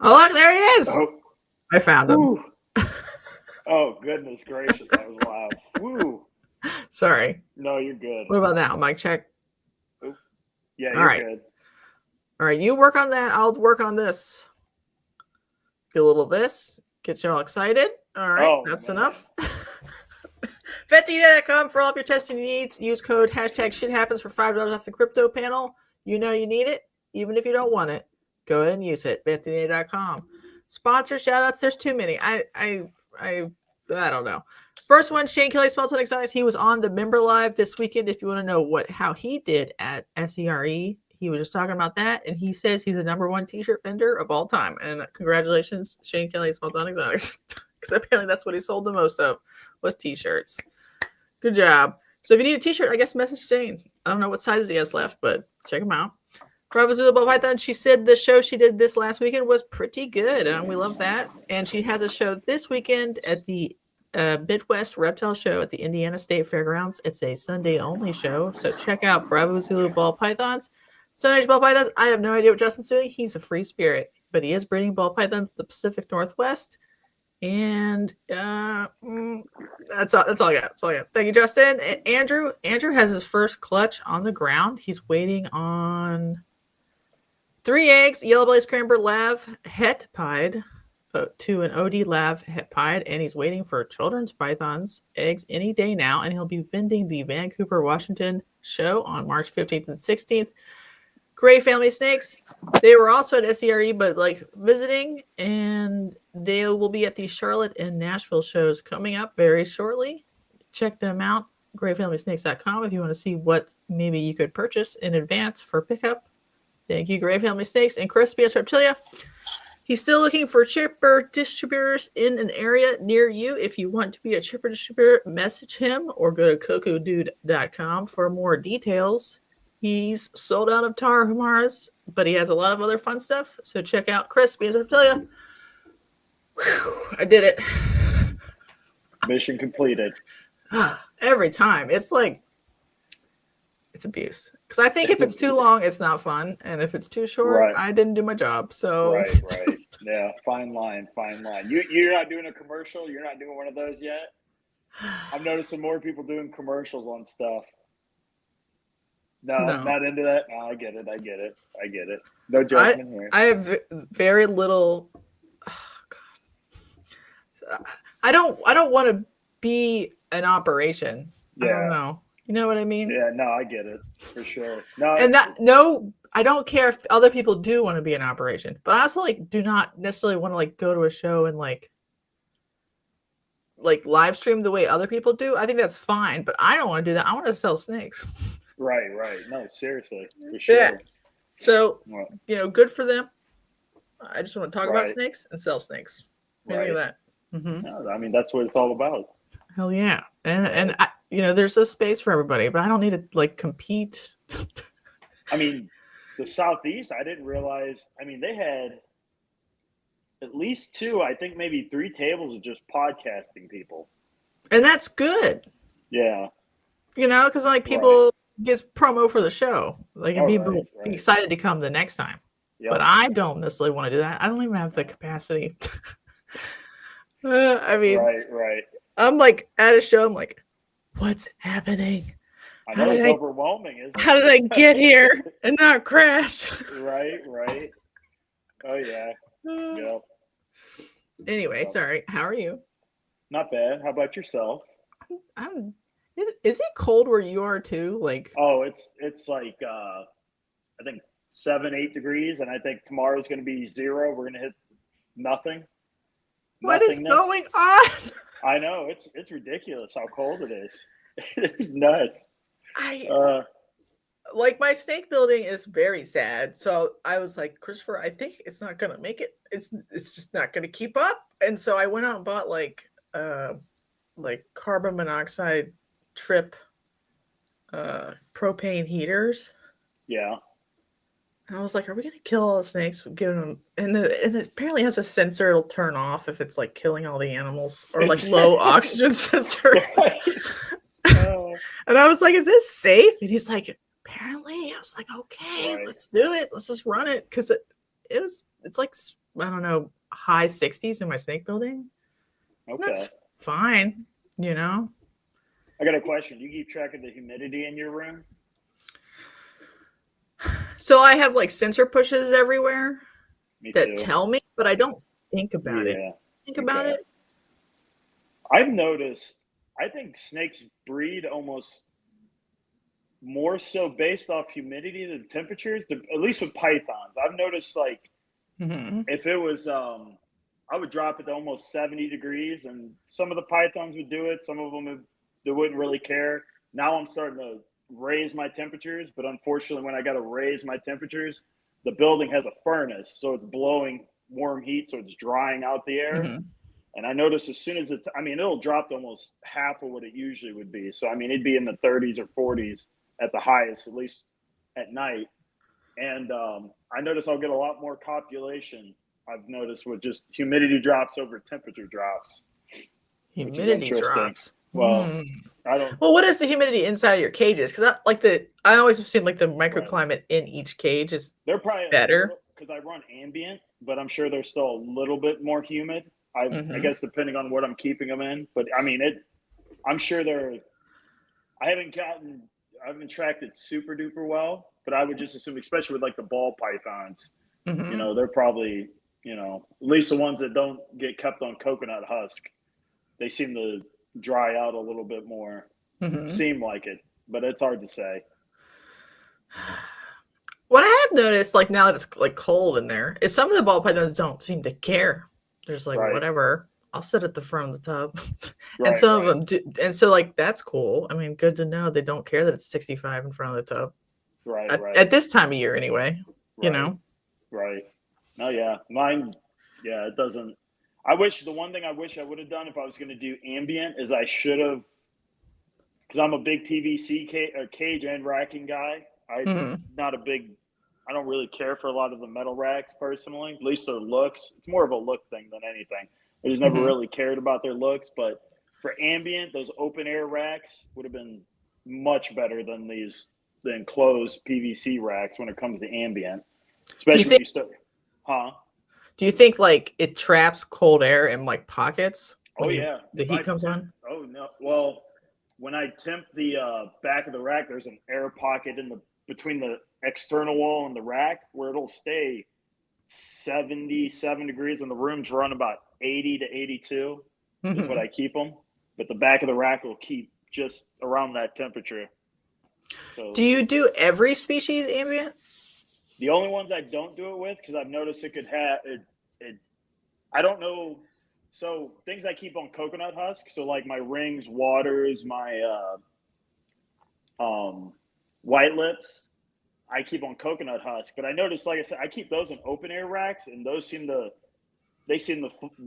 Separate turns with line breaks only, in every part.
Oh, look, there he is.
Oh,
I found him.
Oh, goodness gracious. That was loud. Woo.
Sorry.
No, you're good.
What about now? Mic check.
Oh, yeah,
All
you're
right.
good.
All right, you work on that. I'll work on this. Get a little of this. Get you all excited. All right, that's enough. Vending.com for all of your testing needs. Use code #ShitHappens for $5 off the crypto panel. You know you need it, even if you don't want it. Go ahead and use it. Vending.com. Sponsor shout outs. There's too many. I don't know. First one, Shane Kelly, Smelton Exotics. He was on the Member Live this weekend. If you want to know how he did at SERE, he was just talking about that, and he says he's the #1 t-shirt vendor of all time. And congratulations, Shane Kelly, Smelton Exotics, because apparently that's what he sold the most of was t-shirts. Good job. So if you need a t-shirt, I guess message Shane. I don't know what sizes he has left, but check him out. Bravo Zulu Python, she said the show she did this last weekend was pretty good, and we love that. And she has a show this weekend at the Midwest Reptile Show at the Indiana State Fairgrounds. It's a Sunday-only show, so check out Bravo Zulu Ball Pythons. Stone Age Ball Pythons, I have no idea what Justin's doing. He's a free spirit, but he is breeding ball pythons in the Pacific Northwest. And that's all I got. That's all I got. Thank you, Justin. Andrew has his first clutch on the ground. He's waiting on 3 eggs, Yellow Blaze Cranber Lav Het Pied to an OD Lav Het Pied, and he's waiting for Children's Pythons eggs any day now, and he'll be vending the Vancouver, Washington show on March 15th and 16th. Gray Family Snakes. They were also at SERE, but visiting, and they will be at the Charlotte and Nashville shows coming up very shortly. Check them out, grayfamilysnakes.com, if you want to see what maybe you could purchase in advance for pickup. Thank you, Gray Family Snakes. And Crispius Reptilia. He's still looking for chipper distributors in an area near you. If you want to be a chipper distributor, message him or go to cocodude.com for more details. He's sold out of Tarahumaras, but he has a lot of other fun stuff. So check out Crispius Reptilia. I did it.
Mission completed.
Every time. It's abuse. Because I think if it's too long, it's not fun. And if it's too short,
right.
I didn't do my job. So
Right. Yeah, fine line. You're not doing a commercial? You're not doing one of those yet? I'm noticing more people doing commercials on stuff. No, not into that. No, I get it. No judgment here.
I have very little. Oh, God. I don't want to be an operation. Yeah. I don't know. You know what I mean?
Yeah. No, I get it for sure. No,
and I don't care if other people do want to be an operation, but I also do not necessarily want to go to a show and live stream the way other people do. I think that's fine, but I don't want to do that. I want to sell snakes.
Right. No, seriously, for sure.
Yeah. So, good for them. I just want to talk about snakes and sell snakes. Look at that.
Mm-hmm. No, I mean, that's what it's all about.
Hell yeah. And I, there's a space for everybody, but I don't need to compete.
I mean, the Southeast, I didn't realize. I mean, they had at least 2, I think maybe 3 tables of just podcasting people.
And that's good.
Yeah.
Because people get promo for the show. People be excited to come the next time. Yep. But I don't necessarily want to do that. I don't even have the capacity. I mean,
right.
I'm at a show. I'm what's happening?
I know it's overwhelming, isn't it?
How did I get here and not crash?
Right. Oh yeah. Yep.
Anyway, sorry. How are you?
Not bad. How about yourself?
Is it cold where you are too?
Oh, it's I think 7-8 degrees, and I think tomorrow's going to be 0. We're going to hit nothing.
What is going on?
I know, it's ridiculous how cold it is. It is nuts.
My snake building is very sad. So I was like, Christopher, I think it's not gonna make it. It's just not gonna keep up. And so I went out and bought carbon monoxide trip propane heaters.
Yeah.
And I was like, are we going to kill all the snakes? Giving them, and it apparently has a sensor. It'll turn off if it's killing all the animals, or low oxygen sensor. And I was like, is this safe? And he's like, apparently. I was like, okay, let's do it. Let's just run it. Because it's I don't know, high 60s in my snake building.
Okay.
That's fine, you know.
I got a question. Do you keep track of the humidity in your room?
So I have like sensor pushes everywhere
Me
that
too.
tell me, but I don't think about it.
Yeah.
Think about
Okay.
it.
I've noticed, I think snakes breed almost more so based off humidity than temperatures, at least with pythons. I've noticed like
Mm-hmm.
if it was, I would drop it to almost 70 degrees, and some of the pythons would do it. Some of them they wouldn't really care. Now I'm starting to raise my temperatures, but unfortunately, when I got to raise my temperatures, the building has a furnace, so it's blowing warm heat, so it's drying out the air.
Mm-hmm.
And I noticed as soon as it'll drop to almost half of what it usually would be. So I mean, it'd be in the 30s or 40s at the highest, at least at night. And I notice I'll get a lot more copulation. I've noticed with just humidity drops over temperature drops, which is
Humidity
interesting.
drops.
Well,
Hmm.
I don't.
Well, what is the humidity inside of your cages? Because I always assume like the
Right.
microclimate in each cage is
They're probably a
better.
little because I run ambient, but I'm sure they're still a little bit more humid. I
Mm-hmm.
guess depending on what I'm keeping them in, but I mean it. I'm sure they're. I haven't gotten. I haven't tracked it super duper well, but I would just assume, especially with like the ball pythons,
Mm-hmm.
they're probably, at least the ones that don't get kept on coconut husk, they seem to dry out a little bit more.
Mm-hmm.
Seem like it, but it's hard to say.
What I have noticed, like now that it's like cold in there, is some of the ball pythons don't seem to care. They're just like,
Right,
whatever. I'll sit at the front of the tub, and
right,
some of
right,
them do. And so, like, that's cool. I mean, good to know they don't care that it's 65 in front of the tub
right, right,
at this time of year, anyway. You
right,
know.
right. No, yeah, mine. Yeah, it doesn't. I wish the one thing I wish I would have done if I was going to do ambient is I should have, because I'm a big PVC cage and racking guy. I
Mm-hmm.
not a big. I don't really care for a lot of the metal racks personally. At least their looks. It's more of a look thing than anything. I just never
Mm-hmm.
really cared about their looks. But for ambient, those open air racks would have been much better than the enclosed PVC racks when it comes to ambient.
Do you
Especially when
think?
you start, huh?
Do you think like it traps cold air in like pockets
Oh
when
yeah.
the
If
heat
I
comes
temp,
on?
oh no. Well, when I temp the back of the rack, there's an air pocket in the between the external wall and the rack where it'll stay 77 degrees, and the rooms run about 80 to 82 is what
Mm-hmm.
I keep them. But the back of the rack will keep just around that temperature.
Do
So
you do every species ambient?
the only ones I don't do it with, because I've noticed it could have it. I don't know. So things I keep on coconut husk. So like my rings, waters, my white lips. I keep on coconut husk, but I noticed, like I said, I keep those in open air racks, and those seem to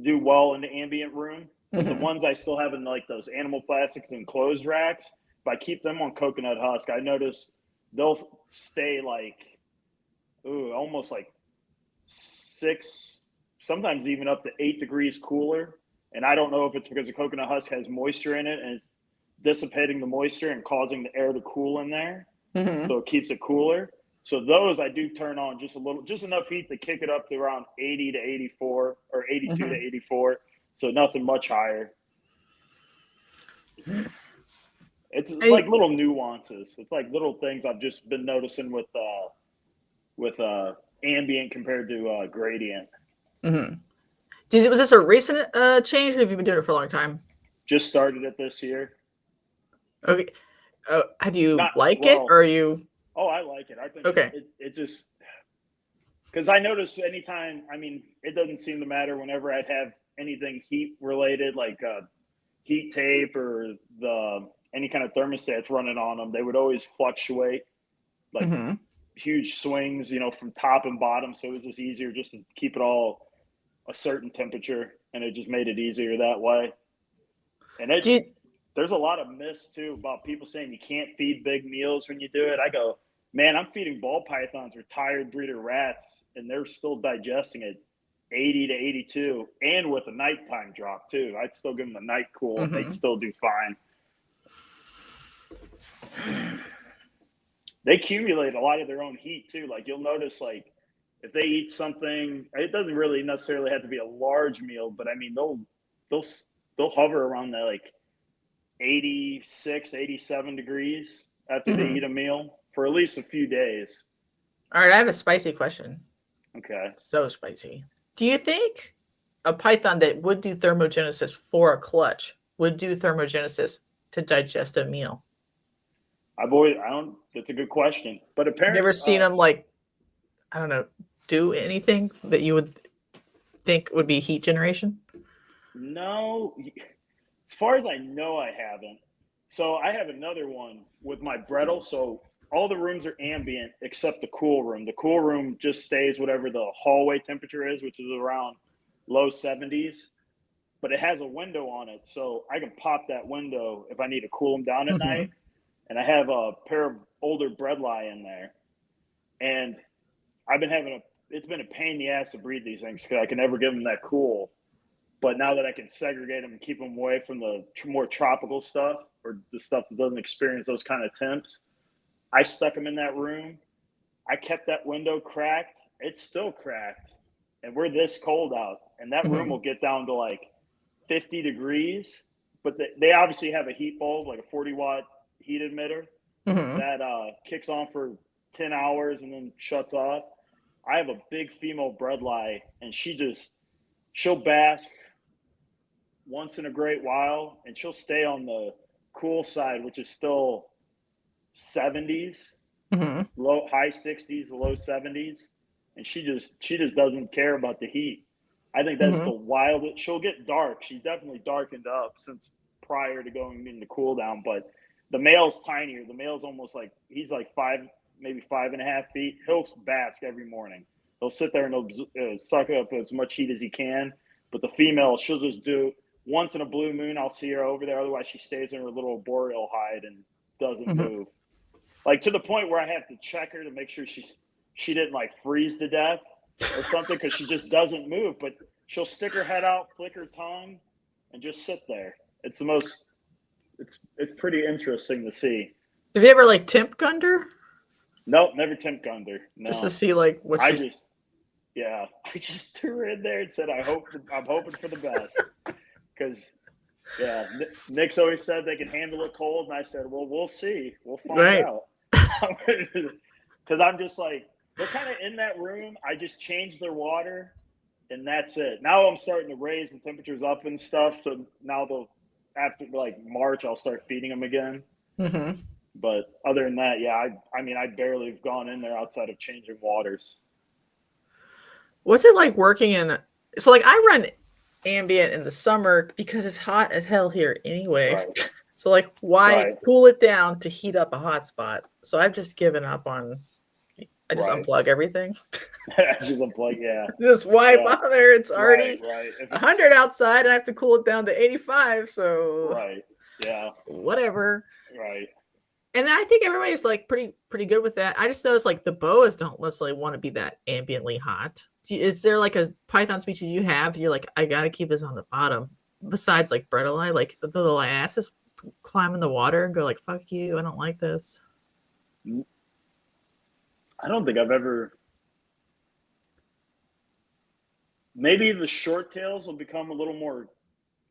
do well in the ambient room. But the
Mm-hmm.
ones I still have in like those animal plastics and closed racks, if I keep them on coconut husk, I notice they'll stay like, almost like 6, sometimes even up to 8 degrees cooler. And I don't know if it's because the coconut husk has moisture in it and it's dissipating the moisture and causing the air to cool in there,
Mm-hmm.
so it keeps it cooler. So those I do turn on just a little, just enough heat to kick it up to around 80 to 84 or 82 to
Mm-hmm.
84. So nothing much higher. It's like
And
little nuances. It's like little things I've just been noticing with ambient compared to gradient.
mm-hmm. Was this a recent change, or have you been doing it for a long time?
Just started it this year.
Okay. How do you
Not
like it, or
well.
are you
Oh, I like it. I think
okay?
it just, because I notice anytime. I mean, it doesn't seem to matter whenever I'd have anything heat related, like heat tape or the any kind of thermostats running on them. They would always fluctuate like
Mm-hmm.
huge swings, from top and bottom. So it was just easier just to keep it all a certain temperature, and it just made it easier that way. And
Do you,
there's a lot of myths too about people saying you can't feed big meals when you do it. I go, man, I'm feeding ball pythons or tired breeder rats, and they're still digesting it 80 to 82, and with a nighttime drop too. I'd still give them a night cool, and they'd
mm-hmm.
still do fine. They accumulate a lot of their own heat too. Like you'll notice, like if they eat something, it doesn't really necessarily have to be a large meal, but I mean, they'll hover around that like 86, 87 degrees after they eat a meal for at least a few days.
All right, I have a spicy question.
Okay.
So spicy. Do you think a python that would do thermogenesis for a clutch would do thermogenesis to digest a meal?
That's a good question. But
Have you
apparently,
ever seen them, like, I don't know, do anything that you would think would be heat generation?
no, as far as I know, I haven't. So I have another one with my Brettle. So all the rooms are ambient except the cool room. The cool room just stays whatever the hallway temperature is, which is around low 70s. But it has a window on it, so I can pop that window if I need to cool them down at night. And I have a pair of older bredli in there, and I've been it's been a pain in the ass to breed these things because I can never give them that cool. But now that I can segregate them and keep them away from the more tropical stuff or the stuff that doesn't experience those kind of temps, I stuck them in that room. I kept that window cracked. It's still cracked, and we're this cold out, and that room will get down to like 50 degrees. But they obviously have a heat bulb, like a 40-watt heat emitter that kicks on for 10 hours and then shuts off. I have a big female bredli, and she'll bask once in a great while, and she'll stay on the cool side, which is still 70s, high 60s, low 70s, and she just doesn't care about the heat. I think that's the wildest. She'll get dark. She's definitely darkened up since prior to going into cool down, but the male's tinier. The male's almost like he's like maybe 5.5 feet. He'll bask every morning. He'll sit there and he'll suck up as much heat as he can. But the female, she'll just do once in a blue moon. I'll see her over there. Otherwise, she stays in her little boreal hide and doesn't move. Like to the point where I have to check her to make sure she didn't like freeze to death or something because she just doesn't move. But she'll stick her head out, flick her tongue, and just sit there. It's the most. It's pretty interesting to see.
Have you ever like temp gunned her?
Nope, never temp gunned her. No.
Just to see like what
I just threw her in there and said I'm hoping for the best because Nick's always said they can handle it cold, and I said, well, we'll see, we'll find out. Because I'm just like they're kind of in that room. I just changed their water, and that's it. Now I'm starting to raise the temperatures up and stuff, so now after like March, I'll start feeding them again. But other than that, I mean, I barely have gone in there outside of changing waters.
What's it like working in? So, like, I run ambient in the summer because it's hot as hell here anyway.
Right.
So, like, why cool it down to heat up a hot spot? So I've just given up on. I just unplug everything.
Just unplug,
Just why bother? It's already 100 outside, and I have to cool it down to 85. So whatever.
Right.
And I think everybody's like pretty good with that. I just noticed like the boas don't necessarily want to be that ambiently hot. Is there like a python species you have? You're like, I gotta keep this on the bottom. Besides like Bredli, like the little asses climb in the water and go like, "Fuck you, I don't like this."
I don't think I've ever. Maybe the short tails will become a little more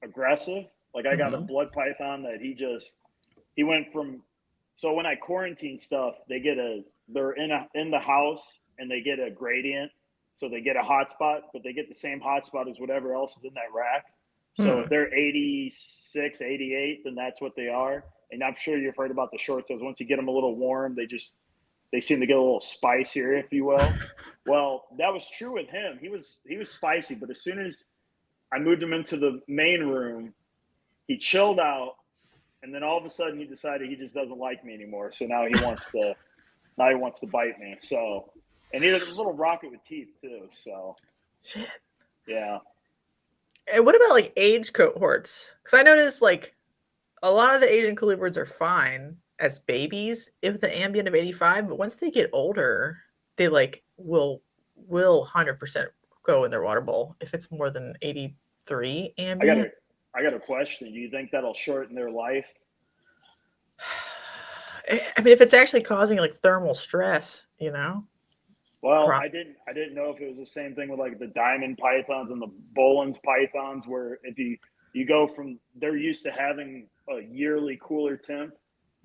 aggressive. Like I got a blood python that he went from. So when I quarantine stuff, they're in the house and they get a gradient. So they get a hotspot, but they get the same hotspot as whatever else is in that rack. So if they're 86, 88, then that's what they are. And I'm sure you've heard about the short tails. Once you get them a little warm, they seem to get a little spicier, if you will. Well, that was true with him. He was spicy, but as soon as I moved him into the main room, he chilled out. And then all of a sudden, he decided he just doesn't like me anymore. So now he wants to bite me. So, and he's a little rocket with teeth too. So,
shit.
Yeah.
And what about like age cohorts? Because I noticed like a lot of the Asian colubrids are fine as babies if the ambient of 85, but once they get older, they like will 100% go in their water bowl if it's more than 83 ambient.
I got a question. Do you think that'll shorten their life?
I mean, if it's actually causing like thermal stress, you know?
Well, I didn't know if it was the same thing with like the diamond pythons and the Boland's pythons, where if you go from they're used to having a yearly cooler temp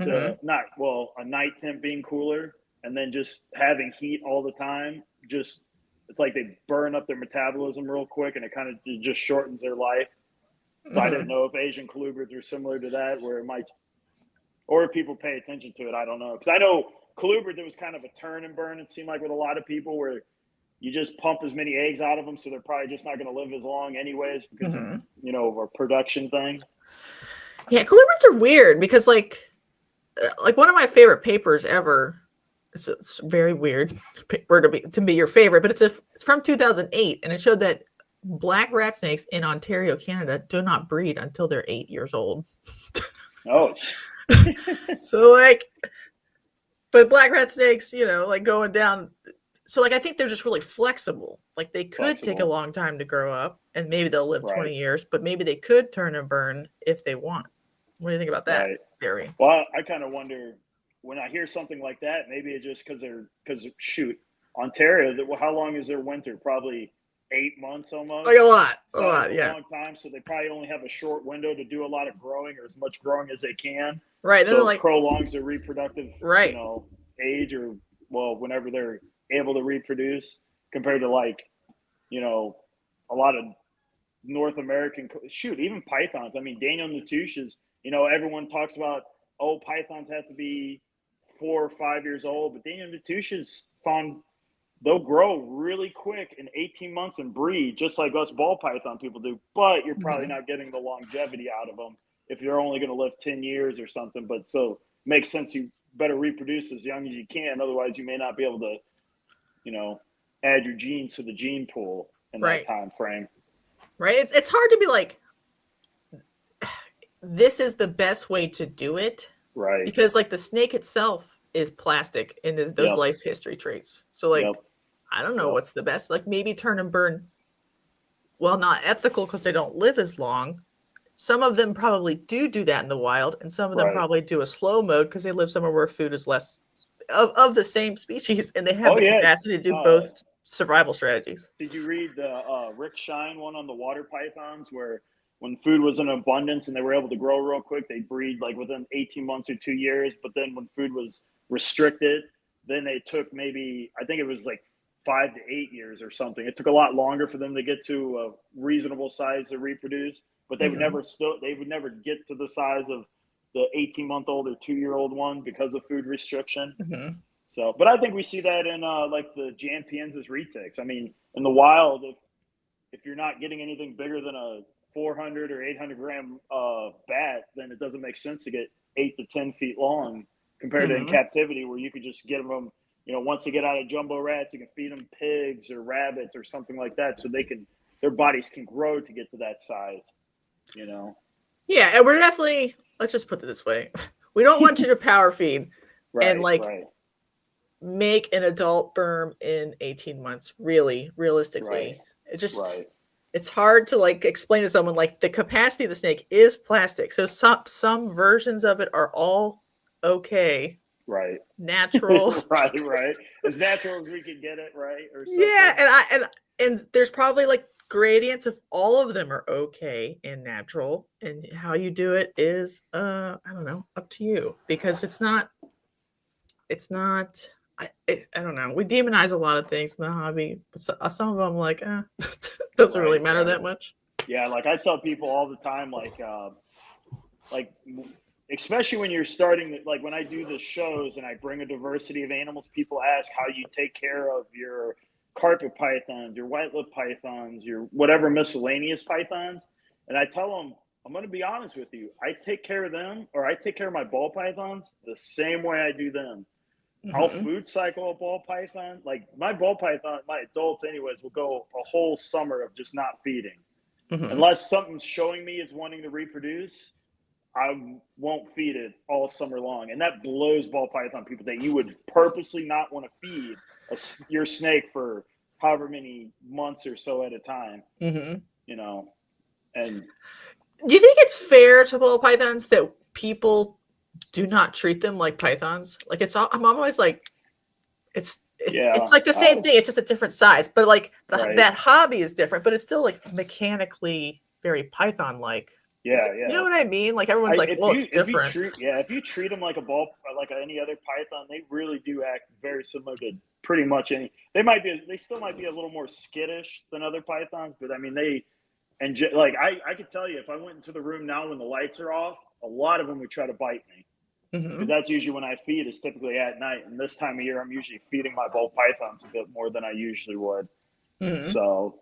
to a night temp being cooler, and then just having heat all the time. Just it's like they burn up their metabolism real quick, and it just shortens their life. So I didn't know if Asian colubrids are similar to that, where it might, or if people pay attention to it. I don't know, because I know colubrid, there was kind of a turn and burn, it seemed like, with a lot of people, where you just pump as many eggs out of them, so they're probably just not going to live as long anyways, because of, a production thing.
Yeah, colubrids are weird because like one of my favorite papers ever. It's very weird paper to be your favorite, but it's from 2008, and it showed that black rat snakes in Ontario, Canada, do not breed until they're 8 years old.
Oh.
So like, but black rat snakes, like going down. So like, I think they're just really flexible. Like they could take a long time to grow up, and maybe they'll live 20 years, but maybe they could turn and burn if they want. What do you think about that theory?
Well, I kind of wonder when I hear something like that, maybe it's just because Ontario, how long is their winter? Probably 8 months almost.
Like a lot,
yeah. A long time, so they probably only have a short window to do a lot of growing, or as much growing as they can.
Right.
So it prolongs their reproductive, age, or whenever they're able to reproduce, compared to a lot of North American, even pythons. I mean, Daniel Natouche's, everyone talks about, pythons have to be 4 or 5 years old, but Daniel Natouche's found they'll grow really quick in 18 months and breed, just like us ball python people do. But you're probably not getting the longevity out of them if you're only going to live 10 years or something. But so makes sense. You better reproduce as young as you can. Otherwise, you may not be able to, add your genes to the gene pool in that time frame.
Right. It's hard to be like, this is the best way to do it.
Right.
Because like the snake itself is plastic in those life history traits. So like, I don't know what's the best. Like maybe turn and burn. Well, not ethical because they don't live as long. Some of them probably do that in the wild, and some of them probably do a slow mode because they live somewhere where food is less of the same species, and they have the capacity to do both survival strategies.
Did you read the Rick Shine one on the water pythons, where when food was in abundance and they were able to grow real quick, they breed like within 18 months or 2 years. But then when food was restricted, then they took maybe, I think it was like 5 to 8 years or something. It took a lot longer for them to get to a reasonable size to reproduce, but they would never get to the size of the 18-month-old or 2-year-old one because of food restriction. So, but I think we see that in like the Jampiensis retics. I mean, in the wild, if you're not getting anything bigger than a 400 or 800 gram bat, then it doesn't make sense to get 8 to 10 feet long compared to in captivity, where you could just get them, once they get out of jumbo rats, you can feed them pigs or rabbits or something like that, so their bodies can grow to get to that size,
Yeah, and we're definitely, let's just put it this way, we don't want you to power feed and make an adult berm in 18 months, realistically. It just it's hard to like explain to someone like the capacity of the snake is plastic, so some versions of it are all okay, natural,
right, as natural as we can get it, or something.
Yeah, and there's probably like gradients of all of them are okay and natural, and how you do it is I don't know, up to you, because it's not I don't know, we demonize a lot of things in the hobby, but some of them like doesn't really matter that much.
Yeah, like I tell people all the time, like especially when you're starting, like when I do the shows and I bring a diversity of animals, people ask how you take care of your carpet pythons, your white-lipped pythons, your whatever miscellaneous pythons. And I tell them, I'm going to be honest with you, I take care of them, or I take care of my ball pythons the same way I do them. I'll food cycle a ball python. Like my ball python, my adults anyways, will go a whole summer of just not feeding. Unless something's showing me it's wanting to reproduce, I won't feed it all summer long. And that blows ball python people, that you would purposely not want to feed your snake for however many months or so at a time. And
do you think it's fair to ball pythons that people do not treat them like pythons? Like I'm always like, it's It's like the same thing. It's just a different size, but like that hobby is different, but it's still like mechanically very Python like.
Yeah.
You know what I mean? Like everyone's like, well, it's different.
If you treat them like a ball, like any other python, they really do act very similar to pretty much any. They still might be a little more skittish than other pythons, but I mean like I could tell you if I went into the room now when the lights are off, a lot of them would try to bite me. Because that's usually when I feed, is typically at night, and this time of year I'm usually feeding my ball pythons a bit more than I usually would. So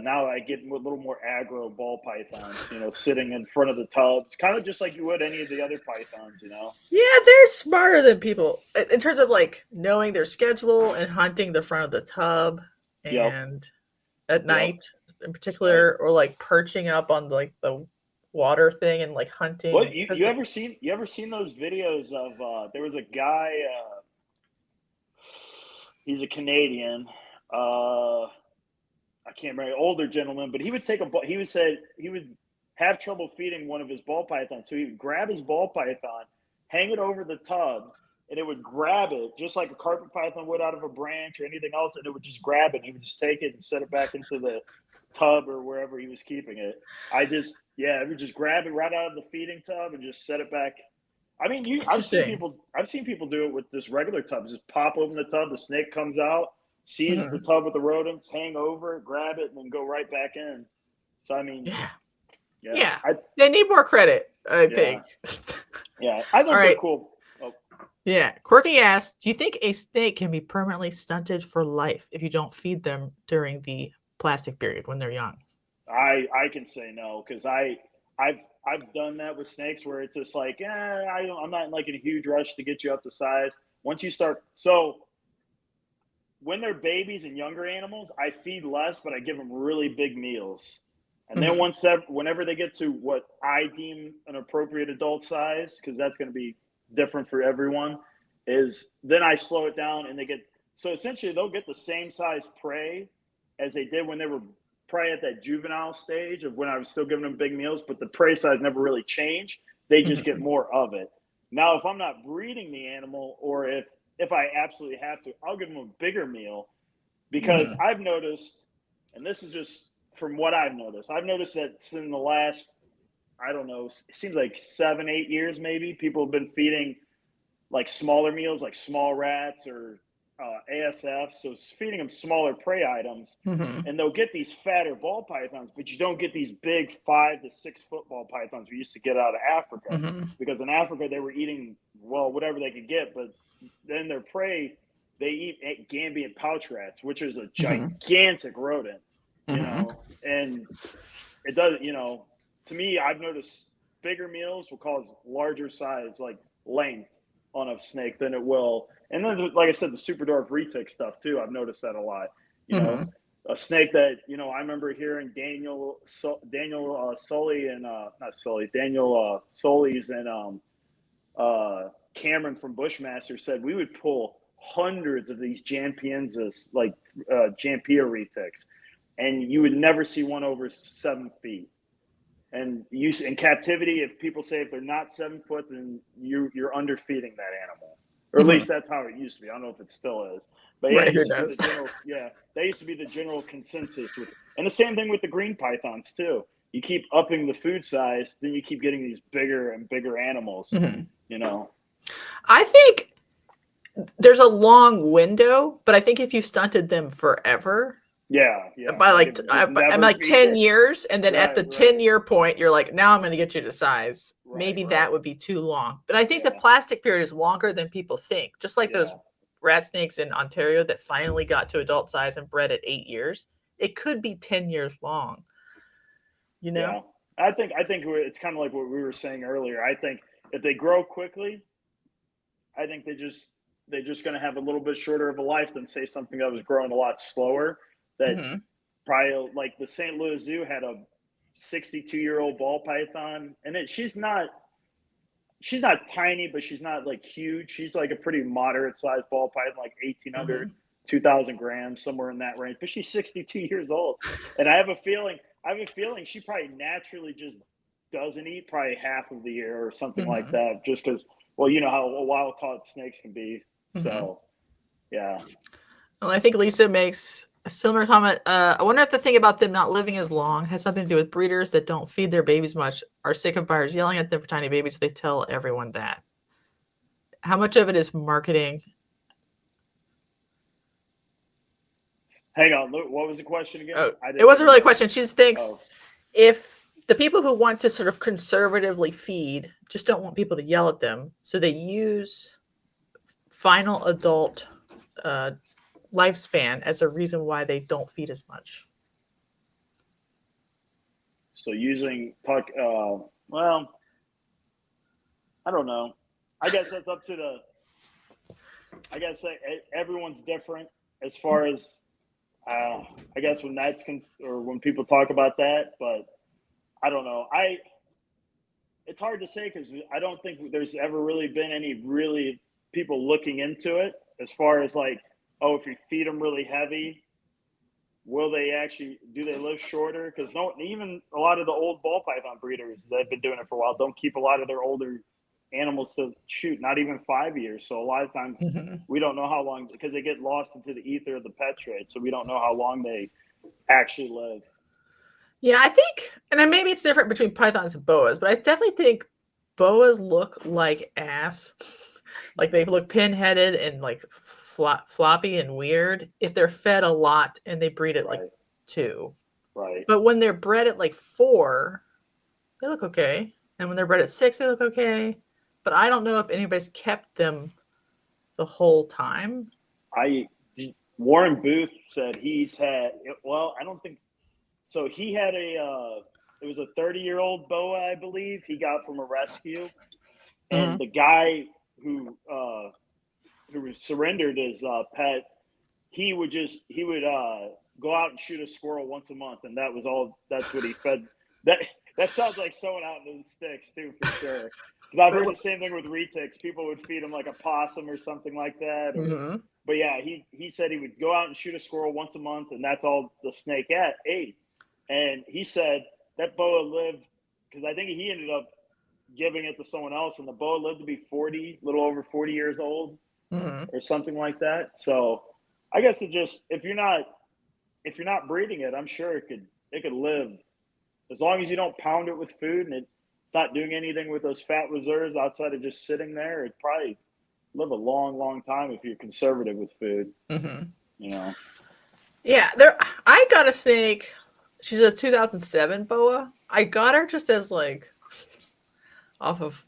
now I get a little more aggro ball pythons, sitting in front of the tubs, kind of just like you would any of the other pythons,
Yeah, they're smarter than people in terms of like knowing their schedule and hunting the front of the tub, and at night in particular, or like perching up on like the water thing and like hunting.
What you ever seen those videos of there was a guy, he's a Canadian, I can't remember, older gentleman, but he would he would have trouble feeding one of his ball pythons, so he would grab his ball python, hang it over the tub, and it would grab it just like a carpet python would out of a branch or anything else, and it would just grab it, and he would just take it and set it back into the tub or wherever he was keeping it. It would just grab it right out of the feeding tub and just set it back. I mean, I've seen people do it with this regular tub. Just pop open the tub, the snake comes out, sees the tub with the rodents, hang over, grab it, and then go right back in. So I mean,
they need more credit, I think.
Yeah, I think they're cool. Oh.
Yeah, Quirky asks, do you think a snake can be permanently stunted for life if you don't feed them during the plastic period when they're young?
I can say no, because I've done that with snakes where it's just like, I'm not like in a huge rush to get you up to size. Once you start, so when they're babies and younger animals, I feed less, but I give them really big meals. And then whenever they get to what I deem an appropriate adult size, because that's going to be different for everyone, is then I slow it down and so essentially they'll get the same size prey as they did when they were probably at that juvenile stage of when I was still giving them big meals, but the prey size never really changed. They just get more of it. Now, if I'm not breeding the animal, or if I absolutely have to, I'll give them a bigger meal, because I've noticed, and this is just from what I've noticed that in the last, I don't know, it seems like 7-8 years maybe, people have been feeding like smaller meals, like small rats or ASF, so it's feeding them smaller prey items, and they'll get these fatter ball pythons, but you don't get these big 5 to 6 foot ball pythons we used to get out of Africa, because in Africa they were eating whatever they could get, but then their prey, they eat Gambian pouch rats, which is a gigantic rodent, and it does, to me, I've noticed bigger meals will cause larger size, like length on a snake than it will. And then, like I said, the super dwarf retic stuff too. I've noticed that a lot. A snake that I remember hearing Daniel Sully and Daniel Sully's and Cameron from Bushmaster said we would pull hundreds of these Jampienzas, like Jampia retics, and you would never see one over 7 feet. And in captivity, if people say if they're not 7 foot, then you're underfeeding that animal, or at least that's how it used to be. I don't know if it still is, but that used to be the general consensus and the same thing with the green pythons too. You keep upping the food size, then you keep getting these bigger and bigger animals.
I think there's a long window, but I think if you stunted them forever. By like 10 years, and then at the 10-year point, you're like, now I'm going to get you to size. Maybe that would be too long. But I think the plastic period is longer than people think. Just like those rat snakes in Ontario that finally got to adult size and bred at 8 years. It could be 10 years long.
Yeah. I think it's kind of like what we were saying earlier. I think if they grow quickly, I think they're just going to have a little bit shorter of a life than, say, something that was growing a lot slower. That probably, like the St. Louis Zoo had a 62-year-old ball python, and she's not tiny, but she's not like huge. She's like a pretty moderate sized ball python, like 1,800, 2,000 grams, somewhere in that range. But she's 62 years old, and I have a feeling she probably naturally just doesn't eat probably half of the year or something like that, just because, well, you know how wild-caught snakes can be.
Mm-hmm.
So, yeah.
Well, I think Lisa makes a similar comment. I wonder if the thing about them not living as long has something to do with breeders that don't feed their babies much, are sick of buyers yelling at them for tiny babies, so they tell everyone that. How much of it is marketing?
Hang on. What was the question again?
Oh, it wasn't really a question. She just thinks if the people who want to sort of conservatively feed just don't want people to yell at them, so they use final adult lifespan as a reason why they don't feed as much.
So using puck, well, I don't know. I guess that's up to the. I guess everyone's different as far as. I guess when that's or when people talk about that, but I don't know. It's hard to say because I don't think there's ever really been any really people looking into it as far as like, oh, if you feed them really heavy, will they actually do they live shorter? Because even a lot of the old ball python breeders that have been doing it for a while don't keep a lot of their older animals to shoot, not even 5 years. So a lot of times we don't know how long because they get lost into the ether of the pet trade. So we don't know how long they actually live.
Yeah, I think, and then maybe it's different between pythons and boas, but I definitely think boas look like ass. Like they look pinheaded and like floppy and weird if they're fed a lot and they breed at like 2.
Right.
But when they're bred at like 4, they look okay. And when they're bred at 6, they look okay. But I don't know if anybody's kept them the whole time.
Warren Booth said he's had, well, I don't think, so he had it was a 30-year-old boa, I believe, he got from a rescue. And the guy who surrendered his pet, he would go out and shoot a squirrel once a month, and that's what he fed. That sounds like someone out in the sticks too, for sure. Because I've heard the same thing with retics. People would feed him like a possum or something like that. But yeah, he said he would go out and shoot a squirrel once a month, and that's all the snake ate. And he said that boa lived, because I think he ended up giving it to someone else, and the boa lived to be 40, a little over 40 years old, or something like that. So I guess if you're not breeding it, I'm sure it could live as long as you don't pound it with food and it's not doing anything with those fat reserves outside of just sitting there. It'd probably live a long, long time if you're conservative with food. You know.
Yeah, I got a snake. She's a 2007 boa. I got her just as like off of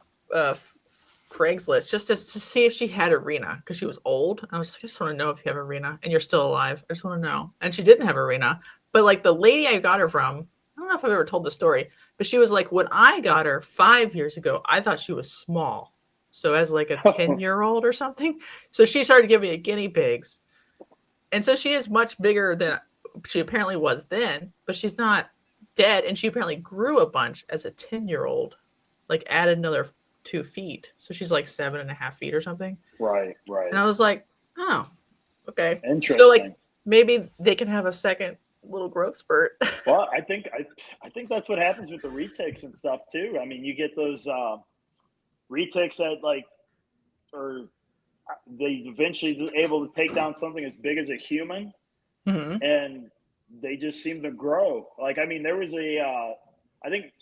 Craigslist, just to see if she had arena because she was old. I just want to know if you have arena and you're still alive. I just want to know. And she didn't have arena, but like the lady I got her from, I don't know if I've ever told the story, but she was like, when I got her 5 years ago, I thought she was small. So as like a 10-year-old or something. So she started giving me guinea pigs. And so she is much bigger than she apparently was then, but she's not dead. And she apparently grew a bunch as a 10-year-old, like added another 2 feet. So she's like 7.5 feet or something.
Right.
And I was like, oh, okay.
Interesting.
So like maybe they can have a second little growth spurt.
Well, I think that's what happens with the retics and stuff too. I mean, you get those retics that or they eventually able to take down something as big as a human, and they just seem to grow. Like, I mean, there was I think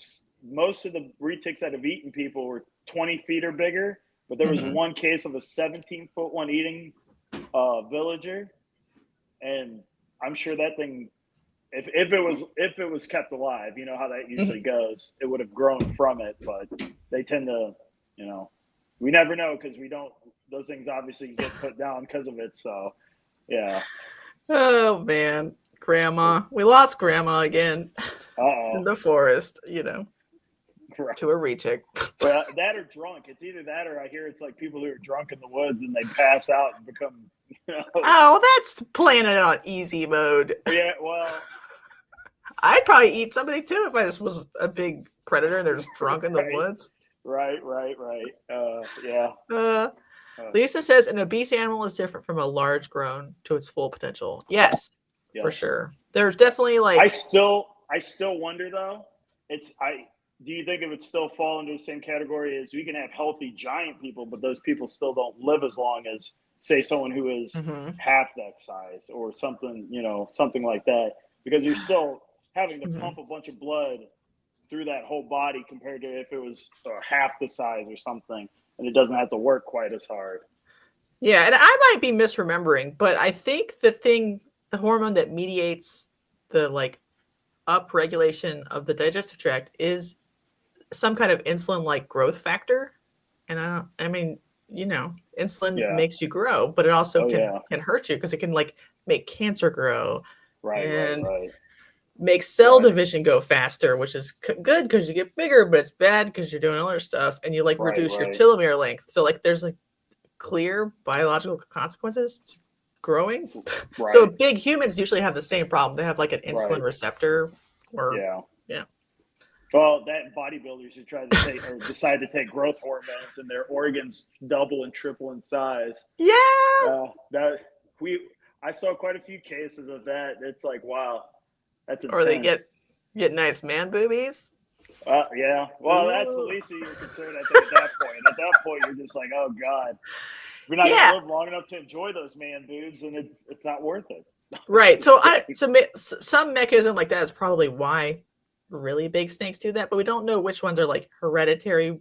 most of the retics that have eaten people were 20 feet or bigger, but there was one case of a 17-foot one eating villager, and I'm sure that thing, if it was kept alive, you know how that usually goes, it would have grown from it. But they tend to, we never know because those things obviously get put down because of it. So, yeah.
Oh man, Grandma, we lost Grandma again in the forest.
Right.
To a retic.
Well, that or drunk. It's either that or I hear it's like people who are drunk in the woods and they pass out and become.
Oh, that's playing it on easy mode.
Yeah, well,
I'd probably eat somebody too if I just was a big predator and they're just drunk in the woods.
Right. Yeah.
Lisa says an obese animal is different from a large grown to its full potential. Yes, for sure. There's definitely like.
I still wonder though. Do you think it would still fall into the same category as we can have healthy giant people, but those people still don't live as long as say someone who is half that size or something, something like that, because you're still having to pump a bunch of blood through that whole body compared to if it was half the size or something, and it doesn't have to work quite as hard.
Yeah, and I might be misremembering, but I think the hormone that mediates the like up regulation of the digestive tract is some kind of insulin-like growth factor. And insulin makes you grow, but it also can hurt you because it can like make cancer grow,
right.
make cell division go faster, which is good because you get bigger, but it's bad because you're doing other stuff and you like reduce your telomere length. So like there's like clear biological consequences to growing. So big humans usually have the same problem. They have like an insulin receptor or
Well, that bodybuilders who try to take or decide to take growth hormones and their organs double and triple in size.
Yeah.
I saw quite a few cases of that. It's like, wow, that's intense.
Or they get nice man boobies.
Yeah. Well, that's the least of your concern, I think, at that point. At that point, you're just like, oh God, you're not going to live long enough to enjoy those man boobs, and it's not worth it.
Right. So some mechanism like that is probably why really big snakes do that, but we don't know which ones are like hereditary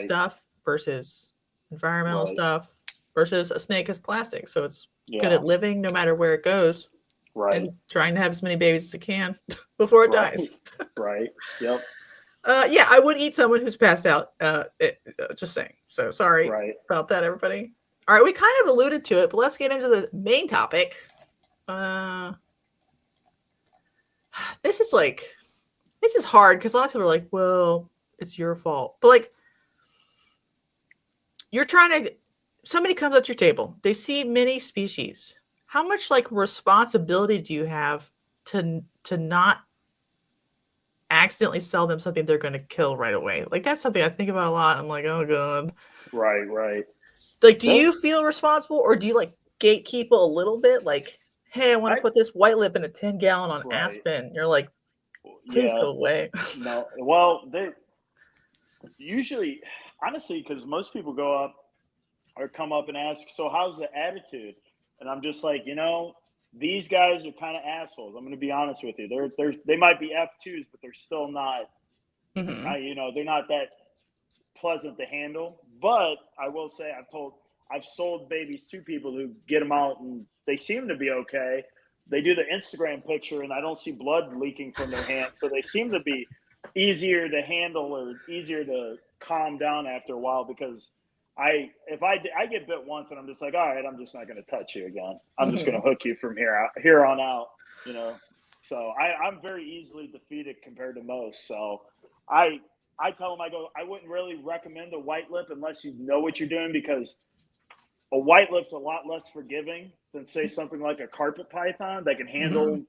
stuff versus environmental stuff versus a snake is plastic. So it's good at living no matter where it goes. And trying to have as many babies as it can before it dies.
Right. Yep.
Yeah, I would eat someone who's passed out. Just saying. So sorry about that, everybody. All right, we kind of alluded to it, but let's get into the main topic. This is hard because a lot of people are like, well, it's your fault. But like, somebody comes up to your table, they see many species. How much like responsibility do you have to not accidentally sell them something they're going to kill right away? Like that's something I think about a lot. I'm like, oh God.
Right.
Like, do you feel responsible or do you like gatekeep a little bit? Like, hey, I want to put this white lip in a 10-gallon on Aspen. You're like, please go away.
No. Well, they usually, honestly, because most people go up or come up and ask, so how's the attitude? And I'm just like, these guys are kind of assholes. I'm going to be honest with you. They might be F2s, but they're still not, they're not that pleasant to handle. But I will say I've sold babies to people who get them out and they seem to be okay. They do the Instagram picture and I don't see blood leaking from their hands. So they seem to be easier to handle or easier to calm down after a while because if I get bit once and I'm just like, all right, I'm just not going to touch you again. I'm just going to hook you from here on out, So I'm very easily defeated compared to most. So I tell them, I wouldn't really recommend a white lip unless you know what you're doing because a white lip's a lot less forgiving than say something like a carpet python that can handle,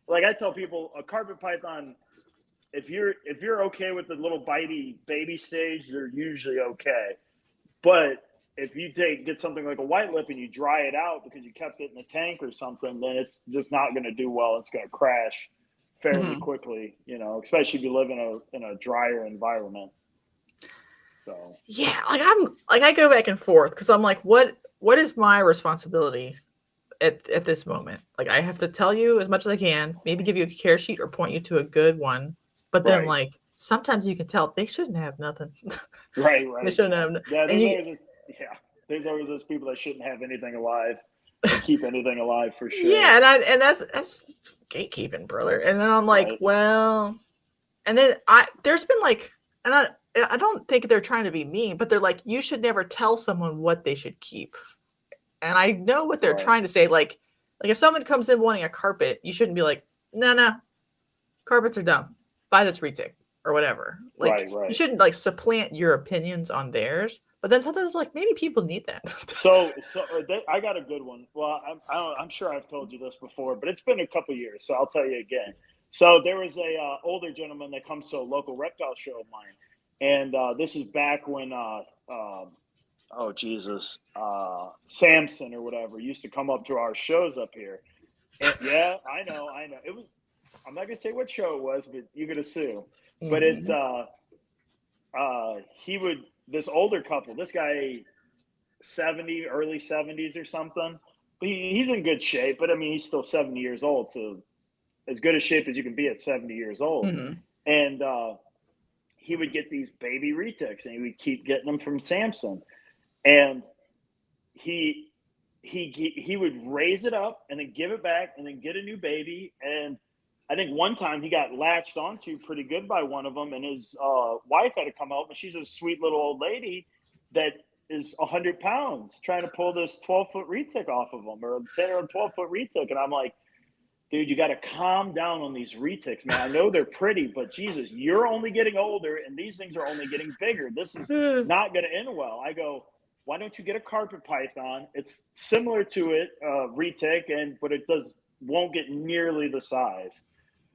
like I tell people, a carpet python, if you're okay with the little bitey baby stage, they're usually okay. But if you get something like a white lip and you dry it out because you kept it in the tank or something, then it's just not going to do well. It's going to crash fairly quickly, especially if you live in a drier environment. So
yeah, I go back and forth because I'm like, what is my responsibility at this moment? Like I have to tell you as much as I can, maybe give you a care sheet or point you to a good one. But then, like, sometimes you can tell they shouldn't have nothing.
Right.
They shouldn't have.
Yeah, there's always those people that shouldn't have anything alive, or keep anything alive for sure.
Yeah, and that's gatekeeping, brother. And then I'm like, well, and then there's been like, and I don't think they're trying to be mean, but they're like, you should never tell someone what they should keep. And I know what they're trying to say. Like if someone comes in wanting a carpet, you shouldn't be like, no, carpets are dumb. Buy this retic or whatever. Like you shouldn't like supplant your opinions on theirs. But then sometimes like maybe people need that.
so I got a good one. Well, I'm sure I've told you this before, but it's been a couple years, so I'll tell you again. So there was a older gentleman that comes to a local reptile show of mine, and this is back when Samson or whatever used to come up to our shows up here. And, yeah, I know. It was. I'm not gonna say what show it was, but you could assume. But it's this older couple. This guy early 70s or something. But he's in good shape. But I mean, he's still 70 years old, so as good a shape as you can be at 70 years old.
Mm-hmm.
And he would get these baby retics, and he would keep getting them from Samson. And he would raise it up and then give it back and then get a new baby. And I think one time he got latched onto pretty good by one of them, and his wife had to come out, and she's a sweet little old lady that is 100 pounds trying to pull this 12-foot retic off of him, or a 10 or 12-foot retic. And I'm like, dude, you got to calm down on these retics, man. I know they're pretty, but Jesus, you're only getting older, and these things are only getting bigger. This is not going to end well. I go, why don't you get a carpet python? It's similar to it, retic, but it won't get nearly the size,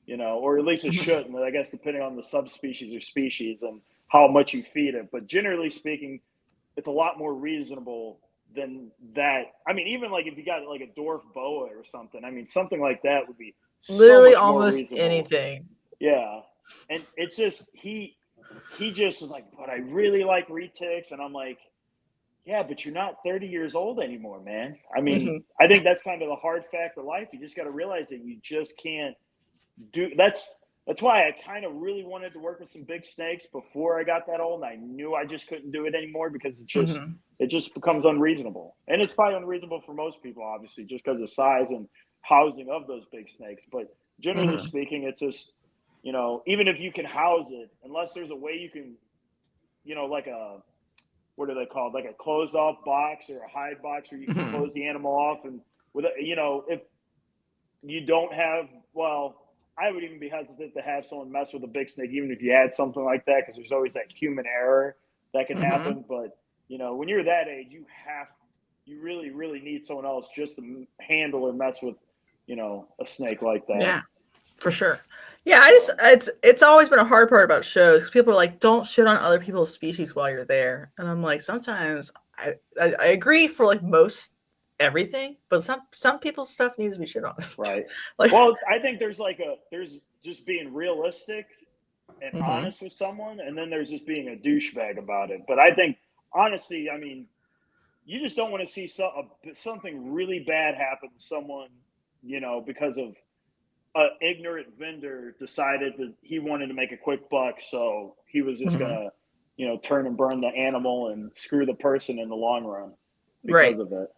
or at least it shouldn't. I guess depending on the subspecies or species and how much you feed it. But generally speaking, it's a lot more reasonable than that. I mean, even like if you got like a dwarf boa or something, I mean, something like that would be
literally
so much
almost
more reasonable.
anything.
Yeah. And it's just, he just was like, but I really like retics. And I'm like, yeah, but you're not 30 years old anymore, man. I mean, I think that's kind of the hard fact of life. You just got to realize that you just can't do that's why I kind of really wanted to work with some big snakes before I got that old, and I knew I just couldn't do it anymore because it just becomes unreasonable. And it's probably unreasonable for most people, obviously, just because of size and housing of those big snakes. But generally speaking, it's just, even if you can house it, unless there's a way you can, like a, what are they called? Like a closed off box or a hide box where you can close the animal off. And with, if you don't have, I would even be hesitant to have someone mess with a big snake, even if you had something like that, because there's always that human error that can happen. But, when you're that age, you really, really need someone else just to handle or mess with, a snake like that.
Yeah, for sure. Yeah, it's always been a hard part about shows because people are like, don't shit on other people's species while you're there. And I'm like, sometimes I agree for like most everything, but some people's stuff needs to be shit on.
Right.
Like,
well, I think there's just being realistic and honest with someone, and then there's just being a douchebag about it. But I think, honestly, I mean, you just don't want to see something really bad happen to someone, because of an ignorant vendor decided that he wanted to make a quick buck, so he was just gonna, turn and burn the animal and screw the person in the long run because of it.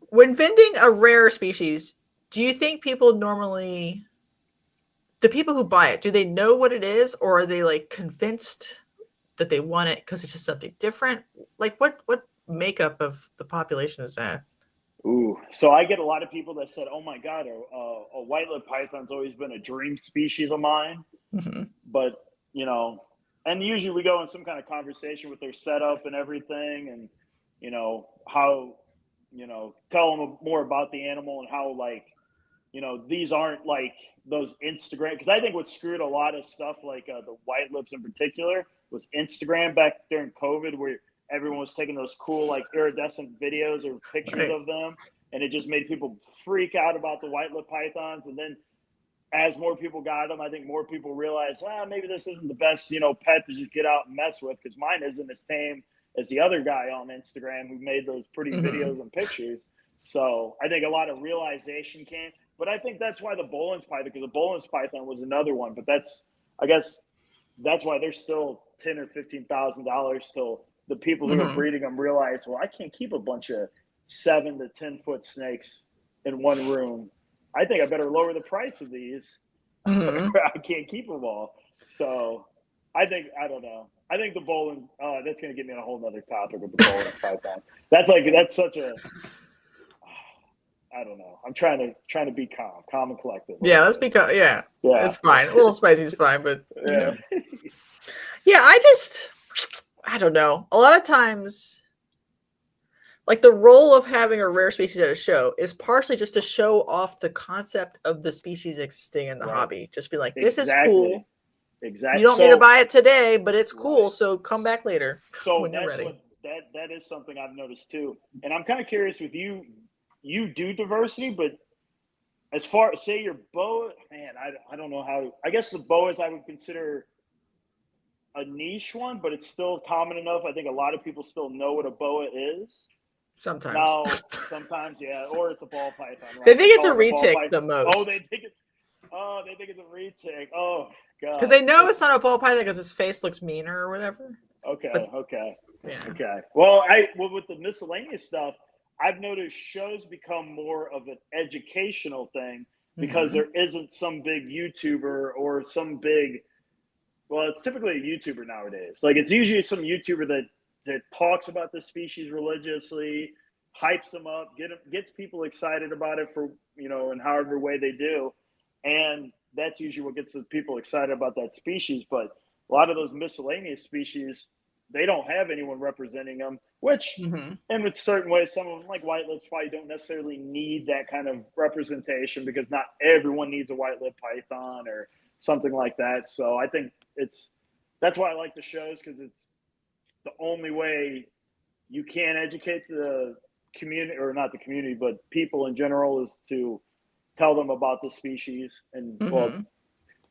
When vending a rare species, do you think people normally, the people who buy it, do they know what it is, or are they like convinced that they want it because it's just something different? Like what makeup of the population is that?
Ooh, so I get a lot of people that said, "Oh my God, a white-lipped python's always been a dream species of mine." But and usually we go in some kind of conversation with their setup and everything, and how tell them more about the animal and how, like, these aren't like those Instagram, because I think what screwed a lot of stuff, like the white lips in particular, was Instagram back during COVID, where everyone was taking those cool like iridescent videos or pictures of them, and it just made people freak out about the white lip pythons. And then as more people got them, I think more people realized, maybe this isn't the best pet to just get out and mess with, because mine isn't as tame as the other guy on Instagram who made those pretty videos and pictures. So I think a lot of realization came, but I think that's why the Bolin's python, because the Bolin's python was another one, but I guess that's why they're still $10,000 or $15,000 till the people who are breeding them realize, well, I can't keep a bunch of 7 to 10 foot snakes in one room. I think I better lower the price of these. I can't keep them all. So I don't know. I think the Bolin, that's going to get me on a whole nother topic with the Bolin python. That's such a, I don't know. I'm trying to be calm and collected.
Yeah, let's be calm. Yeah, it's fine. A little spicy is fine, but
yeah.
I don't know. A lot of times, like the role of having a rare species at a show is partially just to show off the concept of the species existing in the hobby. Just be like, this is cool.
Exactly.
You don't need to buy it today, but it's cool. So come back later.
So
when you're ready.
That is something I've noticed too. And I'm kind of curious with you. You do diversity, but as far as, say, your boa, man, I don't know how. I guess the boas I would consider a niche one, but it's still common enough. I think a lot of people still know what a boa is.
Sometimes.
Now, sometimes, yeah, or it's a ball python. Right?
They think it's a retic the most.
Oh, they think it's a retic. Oh, God.
Because they know it's not a ball python because his face looks meaner or whatever.
Okay.
Yeah.
Okay. Well, with the miscellaneous stuff, I've noticed shows become more of an educational thing because there isn't some big YouTuber or some big. Well, it's typically a YouTuber nowadays. Like it's usually some YouTuber that talks about the species religiously, hypes them up, gets people excited about it for in however way they do, and that's usually what gets the people excited about that species. But a lot of those miscellaneous species, they don't have anyone representing them, which and with certain ways, some of them like white lips probably don't necessarily need that kind of representation because not everyone needs a white lip python or something like that. So I think that's why I like the shows, because it's the only way you can educate the community, or not the community, but people in general, is to tell them about the species and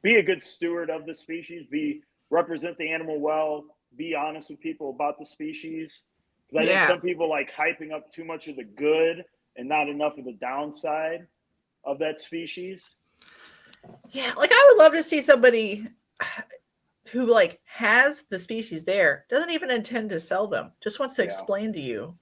be a good steward of the species, represent the animal well, be honest with people about the species. Because I think some people like hyping up too much of the good and not enough of the downside of that species.
Yeah, like I would love to see somebody who like has the species there, doesn't even intend to sell them, just wants to explain to you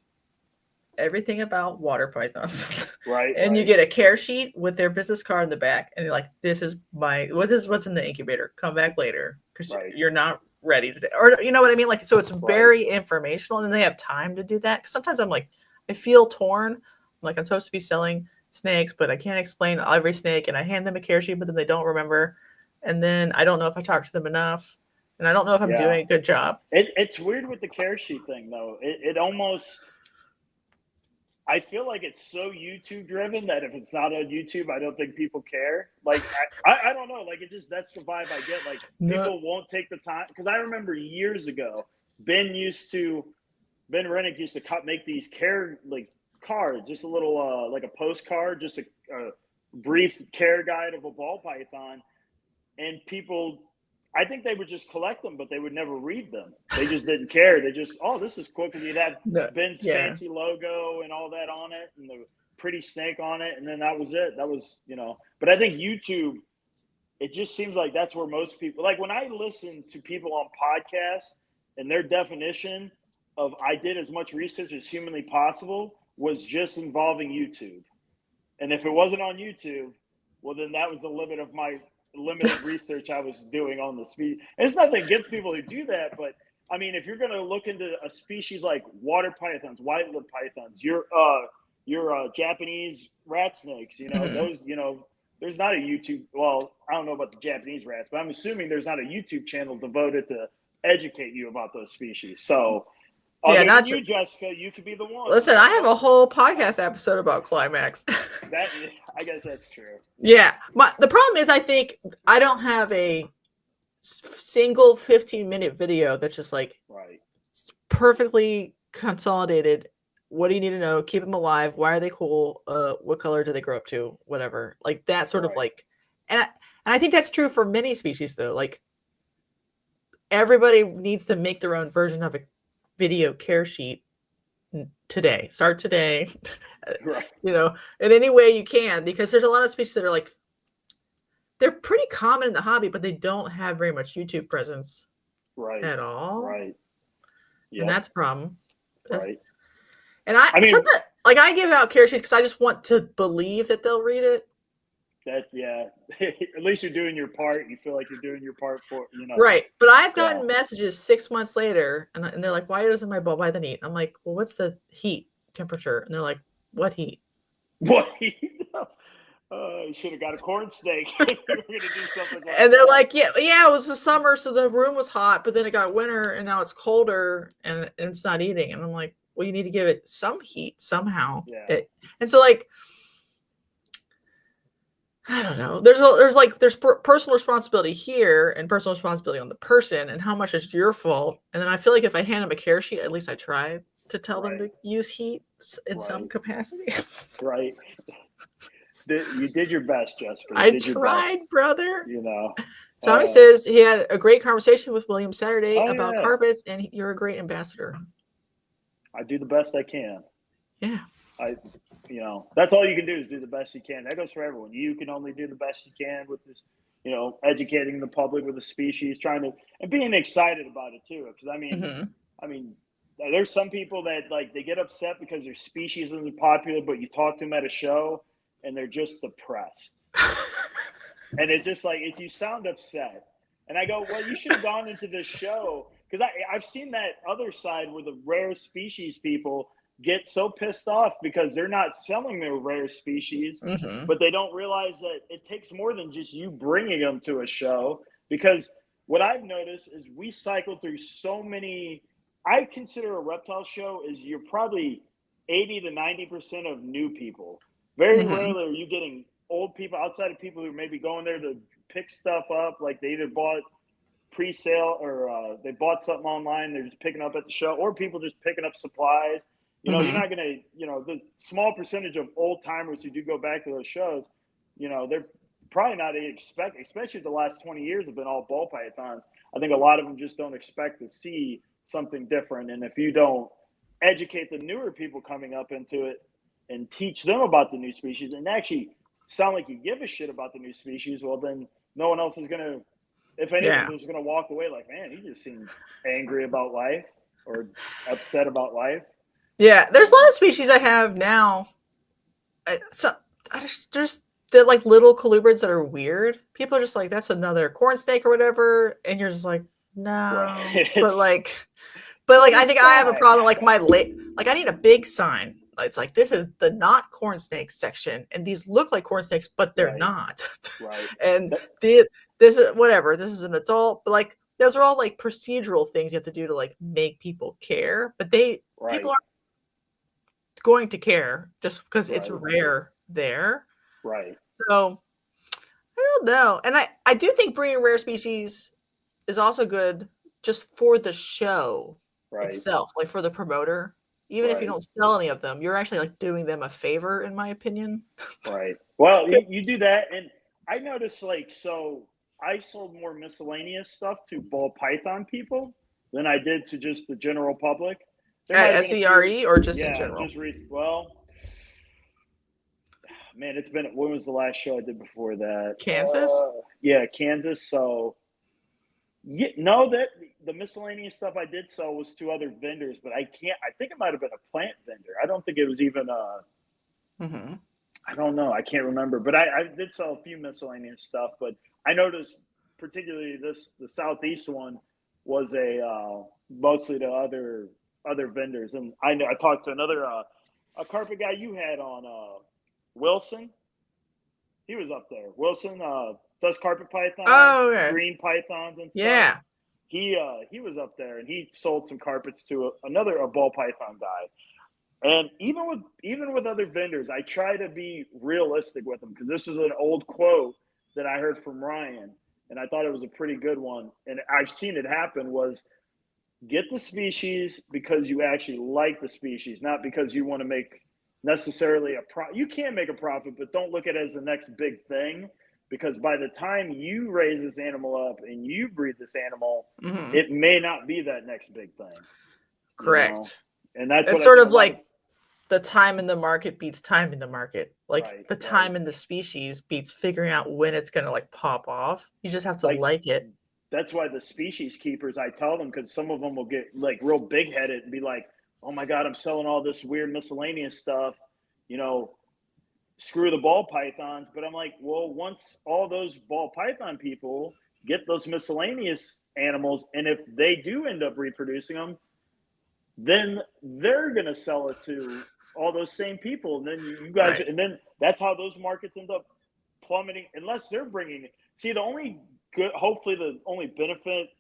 everything about water pythons.
Right.
And you get a care sheet with their business card in the back, and you're like, this is what's in the incubator. Come back later because you're not ready today. Or you know what I mean? Like, so it's very informational, and they have time to do that. Cause sometimes I'm like, I feel torn. I'm like, I'm supposed to be selling snakes, but I can't explain every snake, and I hand them a care sheet, but then they don't remember. And then I don't know if I talked to them enough, and I don't know if I'm doing a good job.
It's weird with the care sheet thing, though. It almost, I feel like it's so YouTube driven that if it's not on YouTube, I don't think people care. Like, I don't know. Like, that's the vibe I get. Like, people won't take the time. Because I remember years ago, Ben Rennick used to make these care, like, cards, just a little, like a postcard, just a brief care guide of a ball python. And people, I think they would just collect them, but they would never read them. They just didn't care. They just, this is cool because you'd have Ben's fancy logo and all that on it and the pretty snake on it. And then that was it. That was, but I think YouTube, it just seems like that's where most people, like when I listen to people on podcasts and their definition of I did as much research as humanly possible was just involving YouTube. And if it wasn't on YouTube, well, then that was the limit of my limited research I was doing on the species. And it's nothing against people who do that, but I mean, if you're going to look into a species like water pythons, white lip pythons, your Japanese rat snakes, those, there's not a YouTube. Well, I don't know about the Japanese rats, but I'm assuming there's not a YouTube channel devoted to educate you about those species. So, not you, Jessica. You could be the one.
Listen, I have a whole podcast episode about climax.
I guess that's true.
Yeah, the problem is, I think I don't have a single 15-minute video that's just like perfectly consolidated. What do you need to know? Keep them alive. Why are they cool? What color do they grow up to? Whatever, like that sort of like, and I think that's true for many species though. Like everybody needs to make their own version of a video care sheet today. Start today. In any way you can, because there's a lot of species that are like, they're pretty common in the hobby, but they don't have very much YouTube presence at all.
Right.
Yep. And that's a problem.
Right.
And I mean, like I give out care sheets because I just want to believe that they'll read it.
At least you're doing your part. You feel like you're doing your part for,
Right. But I've gotten messages 6 months later, and they're like, why doesn't my ball python eat? I'm like, well, what's the heat temperature? And they're like, what heat?
What heat? You should have got a corn snake. You were going to do something like
and they're like, yeah, it was the summer, so the room was hot, but then it got winter, and now it's colder, and it's not eating. And I'm like, well, you need to give it some heat somehow.
Yeah.
And so, like, I don't know. There's personal responsibility here and personal responsibility on the person, and how much is your fault. And then I feel like if I hand them a care sheet, at least I tried to tell them to use heat in some capacity.
You did your best, Jessica.
I tried, brother. Tommy says he had a great conversation with William Saturday about
yeah.
carpets, and you're a great ambassador.
I do the best I can.
Yeah.
That's all you can do is do the best you can. That goes for everyone. You can only do the best you can with this, educating the public with the species, and being excited about it too. Because I mean, there's some people that they get upset because their species isn't popular, but you talk to them at a show and they're just depressed. And it's just you sound upset. And I go, well, you should have gone into this show, because I've seen that other side where the rare species people get so pissed off because they're not selling their rare species, but they don't realize that it takes more than just you bringing them to a show. Because what I've noticed is we cycle through so many. I consider a reptile show is you're probably 80 to 90% of new people. Very rarely are you getting old people, outside of people who may be going there to pick stuff up, like they either bought pre-sale or they bought something online, they're just picking up at the show, or people just picking up supplies. You're not going to, the small percentage of old timers who do go back to those shows, they're probably not especially the last 20 years have been all ball pythons. I think a lot of them just don't expect to see something different. And if you don't educate the newer people coming up into it and teach them about the new species and actually sound like you give a shit about the new species, well, then no one else is going to, if anyone is going to walk away like, man, he just seems angry about life or upset about life.
Yeah, there's a lot of species I have now. There's the little colubrids that are weird. People are just like, that's another corn snake or whatever, and you're just like, no. Right. But I think I have a problem. I need a big sign. It's like, this is the not corn snake section, and these look like corn snakes, but they're not.
Right.
And this is whatever. This is an adult, but those are all procedural things you have to do to make people care. But people aren't going to care just because it's rare there.
Right.
So I don't know. And I do think bringing rare species is also good just for the show itself, for the promoter. Even if you don't sell any of them, you're actually doing them a favor, in my opinion.
Right. Well, you do that. And I noticed so I sold more miscellaneous stuff to ball python people than I did to just the general public.
At SERE or just in general?
Man, it's been, when was the last show I did before that?
Kansas?
Yeah, Kansas. So, no, that the miscellaneous stuff I did sell was to other vendors, but I think it might have been a plant vendor. I don't think it was even I don't know. I can't remember, but I did sell a few miscellaneous stuff. But I noticed particularly the Southeast one was mostly to other vendors. And I talked to another, a carpet guy you had on, Wilson. He was up there. Wilson does carpet pythons, green pythons and stuff.
Yeah.
He was up there, and he sold some carpets to a ball python guy. And even with other vendors, I try to be realistic with them, because this was an old quote that I heard from Ryan, and I thought it was a pretty good one. And I've seen it happen, was get the species because you actually like the species, not because you want to make necessarily you can make a profit, but don't look at it as the next big thing, because by the time you raise this animal up and you breed this animal, it may not be that next big thing.
Correct.
And that's
it's sort of the time in the market beats time in the market. The time in the species beats figuring out when it's going to pop off. You just have to like it.
That's why the species keepers, I tell them, because some of them will get real big headed and be like, oh my God, I'm selling all this weird miscellaneous stuff, screw the ball pythons. But I'm like, well, once all those ball python people get those miscellaneous animals, and if they do end up reproducing them, then they're going to sell it to all those same people. And then you guys, and then that's how those markets end up plummeting, unless they're bringing it. See, hopefully the only benefit,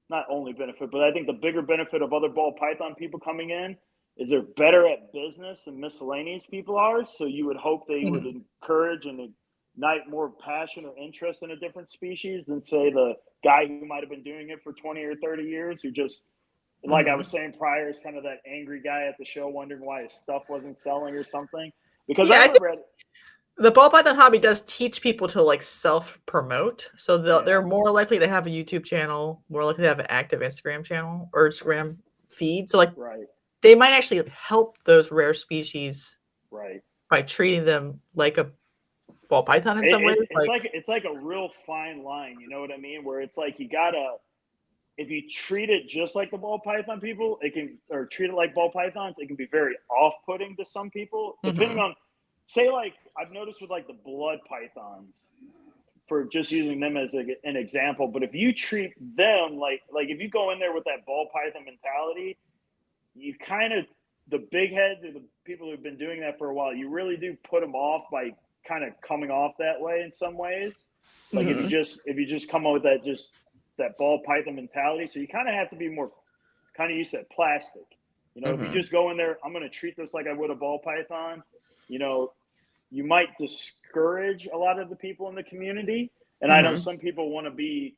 not only benefit, but I think the bigger benefit of other ball python people coming in is they're better at business than miscellaneous people are. So you would hope they would encourage and ignite more passion or interest in a different species than, say, the guy who might have been doing it for 20 or 30 years, who just, like I was saying prior, is kind of that angry guy at the show wondering why his stuff wasn't selling or something. Because I remember
The ball python hobby does teach people to like self-promote, so they're more likely to have a YouTube channel, more likely to have an active Instagram channel or Instagram feed. So like they might actually help those rare species by treating them like a ball python in some ways.
It's like a real fine line, you know what I mean? Where it's like you gotta, if you treat it just like the ball python people, it can, or treat it like ball pythons, it can be very off-putting to some people, depending on, say, like I've noticed with like the blood pythons, for just using them as an example. But if you treat them like if you go in there with that ball python mentality, you kind of, the big heads or the people who've been doing that for a while, you really do put them off by kind of coming off that way in some ways. Like if you just come up with that ball python mentality, so you kind of have to be more, kind of, you said, plastic. You know, if you just go in there, I'm going to treat this like I would a ball python, you know, you might discourage a lot of the people in the community. And I know some people want to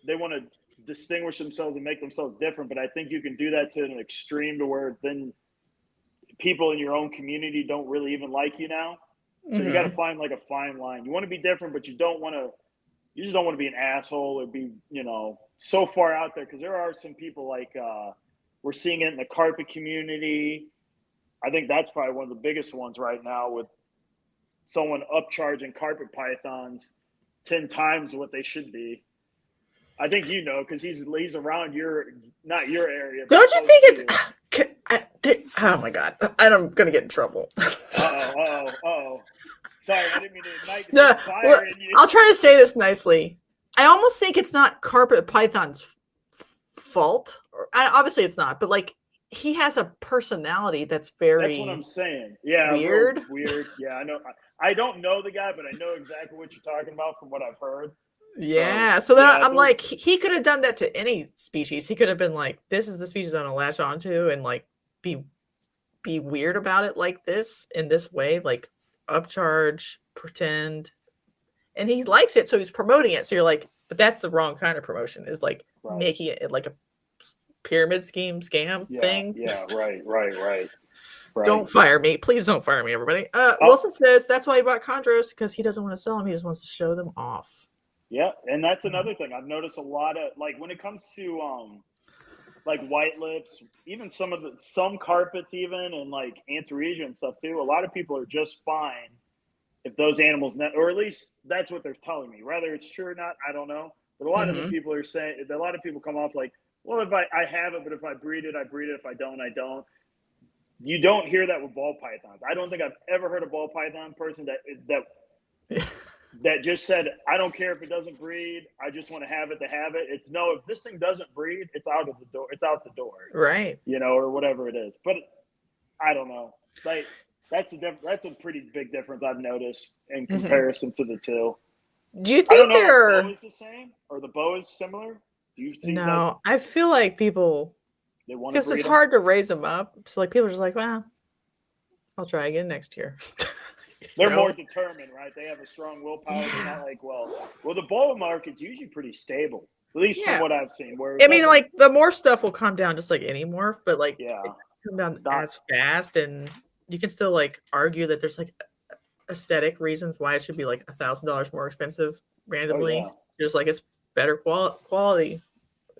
they want to distinguish themselves and make themselves different, but I think you can do that to an extreme to where then people in your own community don't really even like you now. So you got to find like a fine line. You want to be different, but you just don't want to be an asshole or be, you know, so far out there. Cause there are some people like, we're seeing it in the carpet community. I think that's probably one of the biggest ones right now, with someone upcharging carpet pythons 10 times what they should be. I think you know, because he's around not your area.
Don't you think it's? Oh my god! I'm gonna get in trouble.
Oh! Sorry, I didn't mean to ignite
no,
fire in you.
I'll try to say this nicely. I almost think it's not carpet python's fault. Obviously, it's not. But like, he has a personality that's very.
That's what I'm saying. Yeah,
weird.
Weird. Yeah, I know. I don't know the guy, but I know exactly what you're talking about from what I've heard.
Yeah. So then I'm like, he could have done that to any species. He could have been like, this is the species I'm gonna latch onto, and like be weird about it like this, in this way, like upcharge, pretend. And he likes it, so he's promoting it. So you're like, but that's the wrong kind of promotion, is like making it like a pyramid scam thing.
Yeah, right.
Don't fire me. Please don't fire me, everybody. Wilson says that's why he bought chondros, because he doesn't want to sell them. He just wants to show them off.
Yeah, and that's another thing. I've noticed a lot of, like, when it comes to like white lips, even some carpets even, and like Antaresia and stuff too, a lot of people are just fine if those animals, or at least that's what they're telling me. Whether it's true or not, I don't know. But a lot of the people are saying, a lot of people come off like, well, if I have it, but if I breed it, I breed it. If I don't, I don't. You don't hear that with ball pythons. I don't think I've ever heard a ball python person that just said, I don't care if it doesn't breed, I just want to have it to have it. It's no, if this thing doesn't breed, it's out of the door. It's out the door.
Right.
You know, or whatever it is. But I don't know. Like, that's a pretty big difference I've noticed in comparison to the two.
Do you think
if the bow is the same or the bow is similar? Do you see that?
I feel like people, because it's hard to raise them up. So like people are just like, well, I'll try again next year.
They're more determined, right? They have a strong willpower. They're not like, well, the boa market's usually pretty stable, at least from what I've seen. Where
I mean, like the morph stuff will come down just like any morph, but like it come down as fast, and you can still like argue that there's like aesthetic reasons why it should be like $1,000 more expensive randomly. Just like it's better quality.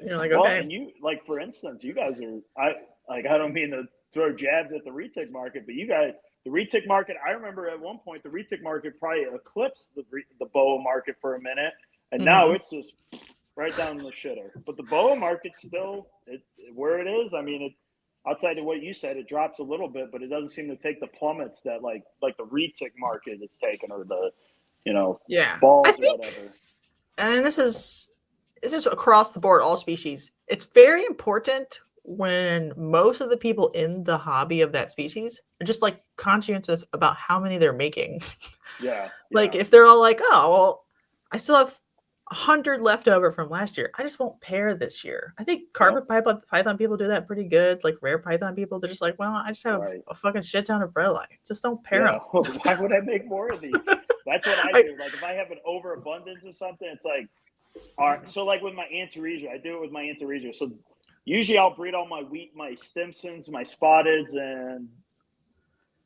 You're like, okay.
And you, like, for instance, you guys are, I don't mean to throw jabs at the retic market, but you guys, the retic market, I remember at one point the retic market probably eclipsed the boa market for a minute, and now it's just right down the shitter. But the boa market's still where it is. I mean, outside of what you said, it drops a little bit, but it doesn't seem to take the plummets that like the retic market is taking, or the, you know, balls or whatever.
And this is across the board, all species. It's very important when most of the people in the hobby of that species are just like conscientious about how many they're making. Like if they're all like, oh, well, I still have 100 left over from last year, I just won't pair this year. I think carpet python people do that pretty good. Like rare python people, they're just like, well, I just have a fucking shit ton of bredli. Just don't pair them.
Why would I make more of these? That's what I do. Like if I have an overabundance or something, it's like, all right. So like with my Antaresia, I do it with my Antaresia. So usually I'll breed all my Stimsons, my Spotteds, and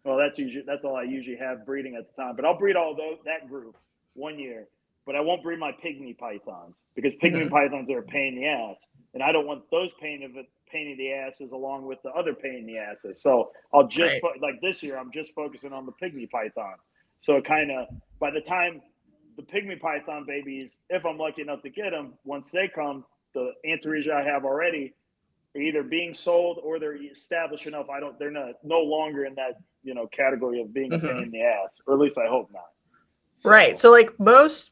Well, that's all I usually have breeding at the time. But I'll breed all that group 1 year. But I won't breed my pygmy pythons because pygmy pythons are a pain in the ass, and I don't want those pain in the asses along with the other pain in the asses. So I'll just like this year, I'm just focusing on the pygmy pythons. So it kind of by the time the pygmy python babies, if I'm lucky enough to get them, once they come, the Antaresia I have already are either being sold or they're established enough. They're no longer in that category of being a pain in the ass, or at least I hope not.
So. Right. So like most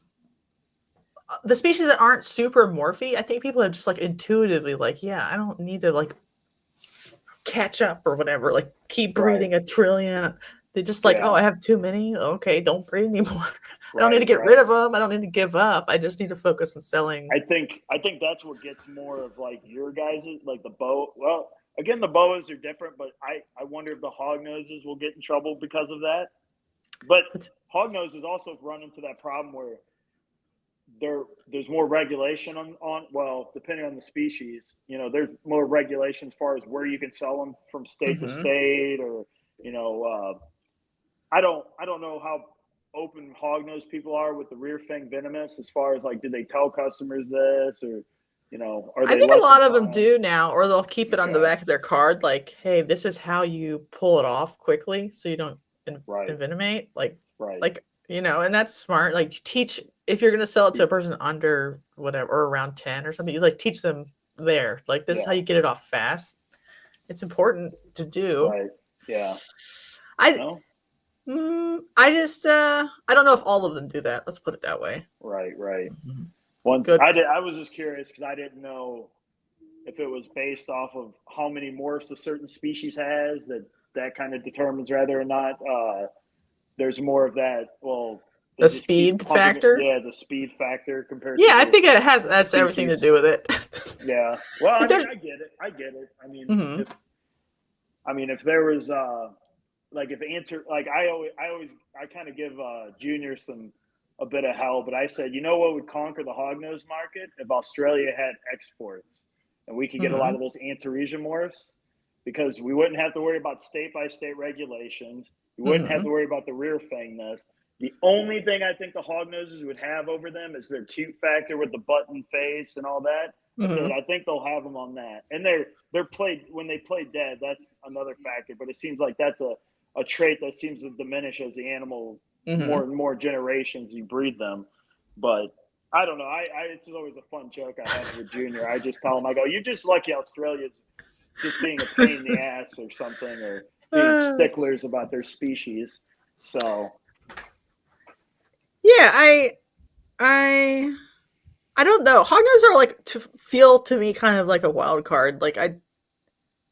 the species that aren't super morphy, I think people are just like intuitively like, yeah, I don't need to like catch up or whatever, like keep breeding a trillion. They just like, oh, I have too many. Okay, don't breed anymore. I don't need to get rid of them. I don't need to give up. I just need to focus on selling.
I think that's what gets more of like your guys' like the bow. Well, again, the boas are different, but I wonder if the hog noses will get in trouble because of that. But hog noses also run into that problem where there's more regulation on well, depending on the species, there's more regulation as far as where you can sell them from state to state, or I don't know how open hognose people are with the rear fang venomous as far as like, do they tell customers this, or are they?
I think a lot of them do now, or they'll keep it on the back of their card, like, hey, this is how you pull it off quickly so you don't envenomate, like and that's smart. Like, you teach, if you're going to sell it to a person under whatever, or around 10 or something, you like teach them there, like, this is how you get it off fast. It's important to do. I just I don't know if all of them do that. Let's put it that way.
Right. I was just curious because I didn't know if it was based off of how many morphs a certain species has, that kind of determines whether or not there's more of that. Well,
the speed factor.
The speed factor compared.
Yeah, I think that's everything to do with it.
Yeah. Well, I get it. I mean, if there was like if I kind of give Junior a bit of hell, but I said, what would conquer the hognose market if Australia had exports and we could get a lot of those Antaresia morphs, because we wouldn't have to worry about state by state regulations. We wouldn't have to worry about the rear fangness. The only thing I think the hognoses would have over them is their cute factor with the button face and all that. I think they'll have them on that. And they're played when they play dead. That's another factor, but it seems like that's a trait that seems to diminish as the animal more and more generations you breed them. But I don't know. It's always a fun joke I have with Junior. I just tell him, I go, you're just lucky Australia's just being a pain in the ass or something, or being sticklers about their species. So
yeah, I don't know. Hognoses are like feel to me kind of like a wild card. Like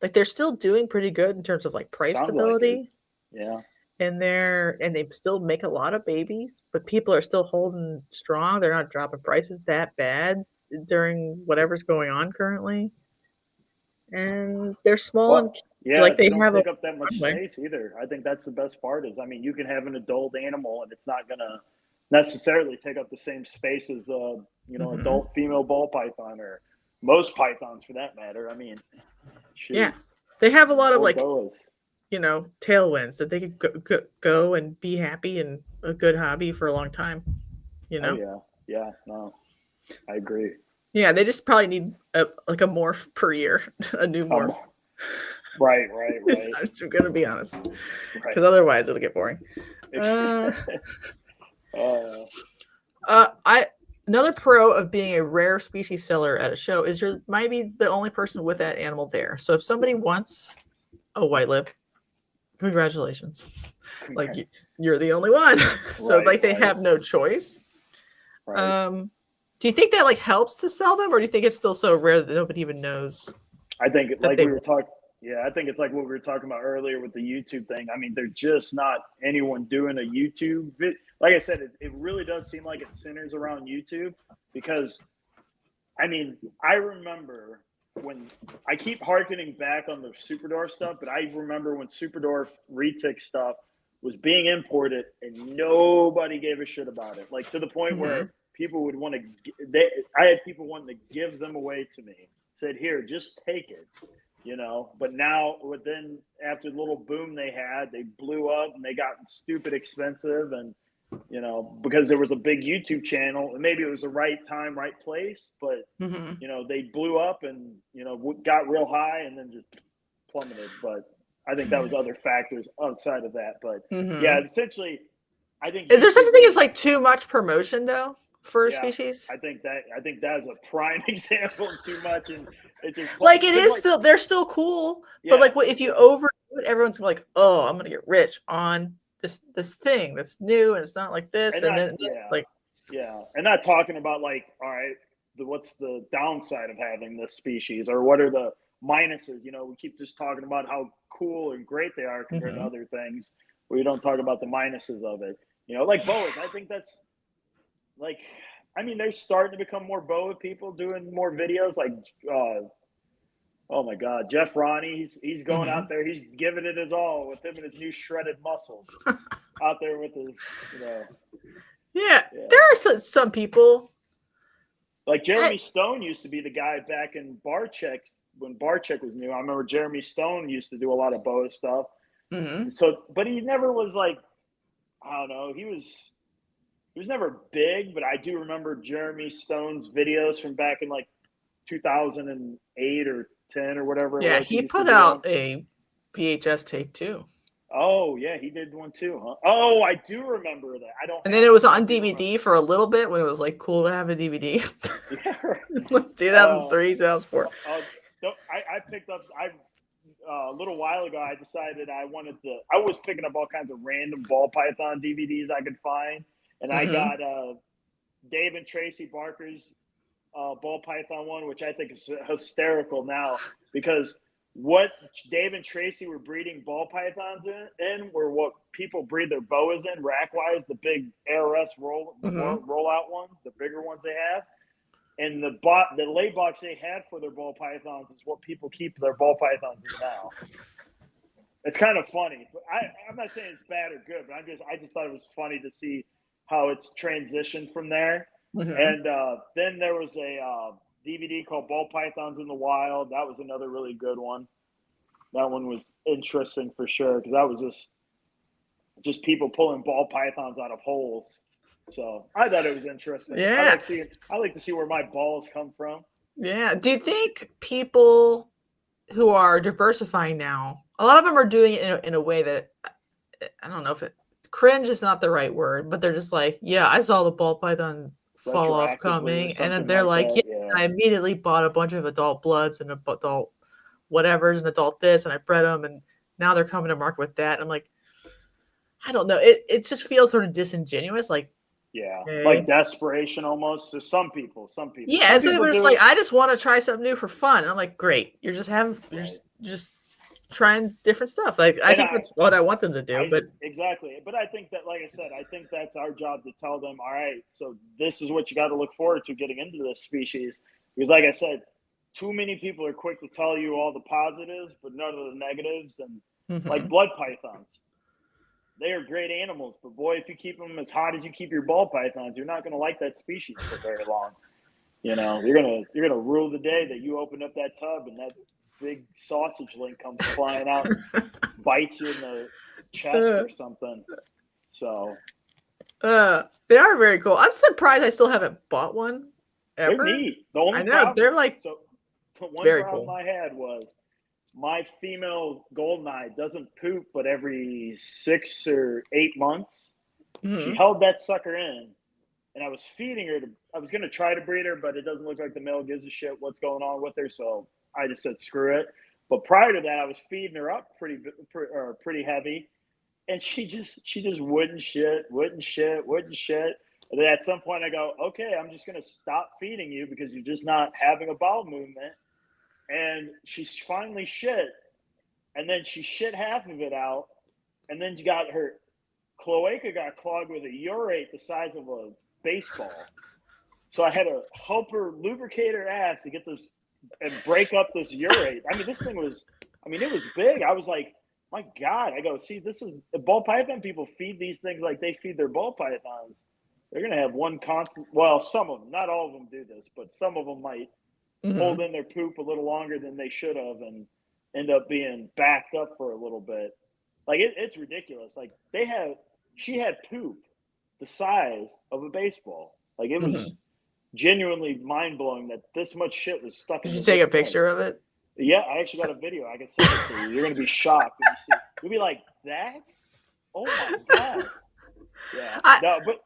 they're still doing pretty good in terms of like price stability.
Yeah.
And they still make a lot of babies, but people are still holding strong. They're not dropping prices that bad during whatever's going on currently. And they're small and like
they don't take up that much space either. I think that's the best part is, you can have an adult animal and it's not going to necessarily take up the same space as adult female ball python, or most pythons for that matter.
Yeah, they have a lot of tailwinds that they could go and be happy and a good hobby for a long time.
No, I agree.
Yeah, they just probably need a morph per year, a new morph.
Right.
I'm gonna be honest, because otherwise it'll get boring. Another pro of being a rare species seller at a show is you might be the only person with that animal there. So if somebody wants a white lip, congratulations. Like, you're the only one. So they have no choice. Do you think that helps to sell them, or do you think it's still so rare that nobody even knows?
I think it's like what we were talking about earlier with the YouTube thing. There's just not anyone doing a YouTube vid. Like I said, it really does seem like it centers around YouTube, because I remember when I keep harkening back on the Superdorf stuff, but I remember when Superdorf retic stuff was being imported and nobody gave a shit about it. Like, to the point where people would I had people wanting to give them away to me. Said, here, just take it. But now after the little boom they had, they blew up and they got stupid expensive, and because there was a big YouTube channel, and maybe it was the right time, right place, but they blew up and got real high and then just plummeted. But I think that was other factors outside of that. But yeah, essentially, I think
is there such a thing as like too much promotion though for a species?
I think that is a prime example of too much, and it just
like it is still they're still cool, but like if you overdo it, everyone's like, oh, I'm gonna get rich on this thing that's new and it's not like this, and then
and not talking about like, all right, what's the downside of having this species, or what are the minuses? We keep just talking about how cool and great they are compared to other things, where you don't talk about the minuses of it. Like boas, I think that's like, I mean, they're starting to become more boa people doing more videos. Like, oh my God, Jeff Ronnie, he's going out there, he's giving it his all with him and his new shredded muscles out there with his,
Yeah, there are some people.
Like Jeremy Stone used to be the guy back in Barcheck when Barcheck was new. I remember Jeremy Stone used to do a lot of boa stuff. So, but he never was like, I don't know, he was never big, but I do remember Jeremy Stone's videos from back in like 2008 or 10 or whatever.
Yeah, he put out a VHS tape too.
Oh yeah, he did one too, huh? Oh, I do remember that. I don't.
And then it was on DVD for a little bit when it was like cool to have a DVD.
Yeah, right.
2003, 2004.
I picked up. A little while ago, I decided I was picking up all kinds of random ball python DVDs I could find, and I got Dave and Tracy Barker's ball python one, which I think is hysterical now, because what Dave and Tracy were breeding ball pythons in were what people breed their boas in, rack-wise, the big ARS rollout ones, the bigger ones they have. And the lay box they had for their ball pythons is what people keep their ball pythons in now. It's kind of funny. But I'm not saying it's bad or good, but I just thought it was funny to see how it's transitioned from there. And then there was a DVD called Ball Pythons in the Wild. That was another really good one. That one was interesting for sure, because that was just people pulling ball pythons out of holes. So I thought it was interesting.
Yeah,
I like to see where my balls come from.
Yeah. Do you think people who are diversifying now, a lot of them are doing it in a way that, I don't know if cringe is not the right word, but they're just like, yeah, I saw the ball python fall off coming, and then they're like, I immediately bought a bunch of adult bloods and adult whatever's and adult this, and I bred them, and now they're coming to market with that. And I'm like, I don't know. It just feels sort of disingenuous, like.
Yeah, like desperation almost to some people.
Yeah, and some people are just like, I just want to try something new for fun. And I'm like, great, you're just just trying different stuff. Like I think that's what I want them to do. But
exactly. But I think that, like I said, I think that's our job to tell them, all right, so this is what you got to look forward to getting into this species. Because like I said, too many people are quick to tell you all the positives, but none of the negatives. And like blood pythons. They are great animals, but boy, if you keep them as hot as you keep your ball pythons, you're not going to like that species for very long. You're gonna rule the day that you open up that tub and that big sausage link comes flying out and bites you in the chest or something. So
they are very cool. I'm surprised I still haven't bought one ever.
They're neat. The only
they're like
the one problem I had was my female goldeneye doesn't poop but every 6 or 8 months. She held that sucker in, and I was feeding her. I was going to try to breed her, but it doesn't look like the male gives a shit what's going on with her, so I just said screw it. But prior to that, I was feeding her up pretty heavy, and she just wouldn't shit. And then at some point I go, okay, I'm just going to stop feeding you because you're just not having a bowel movement. And she finally shit, and then she shit half of it out, and then her cloaca got clogged with a urate the size of a baseball. So I had to help her lubricate her ass to get this and break up this urate. I mean, this thing was, it was big. I was like, my God. I go, see, this is the ball python people feed these things like they feed their ball pythons. They're going to have one constant. Well, some of them, not all of them do this, but some of them might hold in their poop a little longer than they should have. And end up being backed up for a little bit. Like it's ridiculous. Like she had poop the size of a baseball. Like it was genuinely mind blowing that this much shit was stuck in
Did you
the
take a
thing.
picture of it?
Yeah, I actually got a video. I can send it to you. You're gonna be shocked when you see. You'll be like, that? Oh my god! Yeah, no, but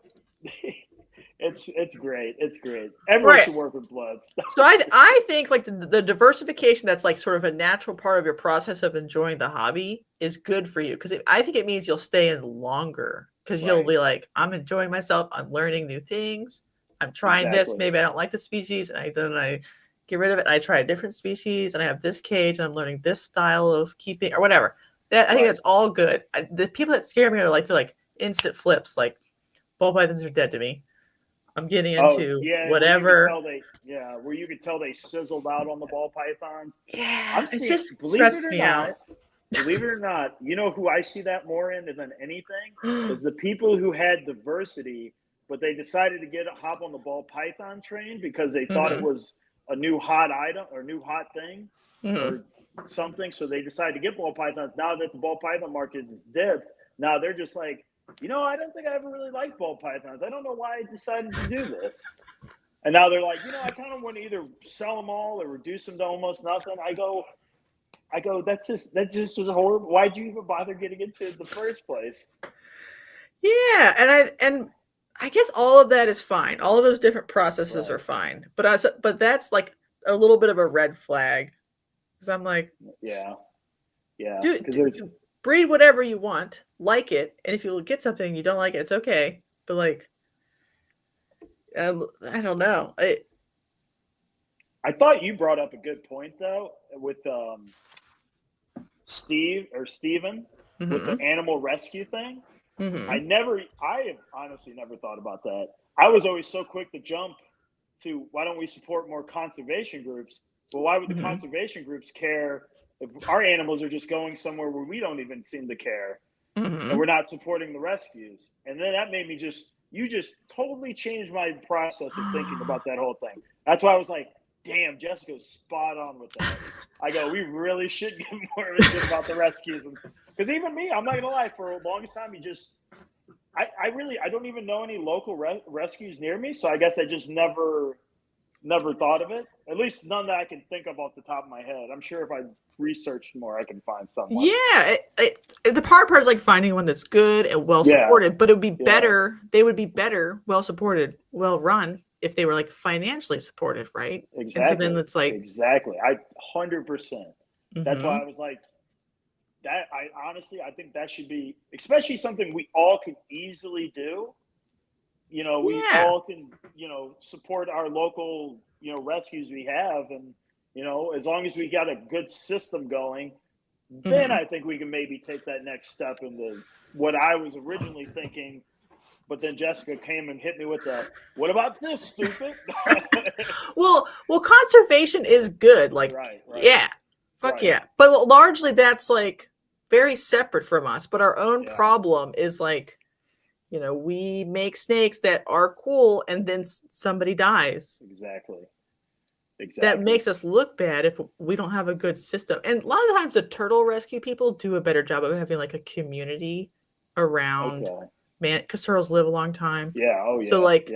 it's great. It's great. Everyone should work with bloods.
So I think like the diversification that's like sort of a natural part of your process of enjoying the hobby is good for you, because I think it means you'll stay in longer, because you'll be like, I'm enjoying myself. I'm learning new things. I'm trying this. Maybe I don't like the species, and I get rid of it. I try a different species, and I have this cage, and I'm learning this style of keeping or whatever. I think that's all good. The people that scare me are like, they're like instant flips. Like ball pythons are dead to me. I'm getting into whatever.
Where you could tell they sizzled out on the ball pythons.
Yeah, it just stresses me out.
Believe it or not, you know who I see that more in than anything is the people who had diversity, but they decided to hop on the ball python train because they thought it was a new hot item or new hot thing or something. So they decided to get ball pythons. Now that the ball python market is dipped, now they're just like, I don't think I ever really liked ball pythons. I don't know why I decided to do this. And now they're like, I kind of want to either sell them all or reduce them to almost nothing. I go, that just was horrible. Why'd you even bother getting into it in the first place?
Yeah, and I guess all of that is fine. All of those different processes are fine. But that's like a little bit of a red flag, because I'm like, dude, breed whatever you want, like it, and if you get something you don't like it, it's okay. But like, I don't know.
I thought you brought up a good point though with Steven with the animal rescue thing. I have honestly never thought about that. I was always so quick to jump to, why don't we support more conservation groups? Well, why would the conservation groups care if our animals are just going somewhere where we don't even seem to care, and we're not supporting the rescues? And then that made me you just totally changed my process of thinking about that whole thing. That's why I was like, damn, Jessica's spot on with that. I go, we really should get more of a shit about the rescues. Because even me, I'm not going to lie, for the longest time, I don't even know any local rescues near me. So I guess I just never thought of it. At least none that I can think of off the top of my head. I'm sure if I researched more, I can find someone.
Yeah, the part is like finding one that's good and well supported. But it would be better. They would be better, well supported, well run if they were like financially supported, right?
Exactly.
And so then it's like
I 100%. That's why I was like that. I think that should be, especially something we all can easily do. We all can, support our local, rescues we have. And, as long as we got a good system going, then I think we can maybe take that next step into what I was originally thinking. But then Jessica came and hit me with what about this, stupid?
well, conservation is good. Like, yeah, fuck yeah. But largely that's like very separate from us. But our own problem is like, we make snakes that are cool and then somebody dies.
Exactly.
That makes us look bad if we don't have a good system. And a lot of times the turtle rescue people do a better job of having like a community around, because turtles live a long time.
Yeah. Oh yeah.
So like,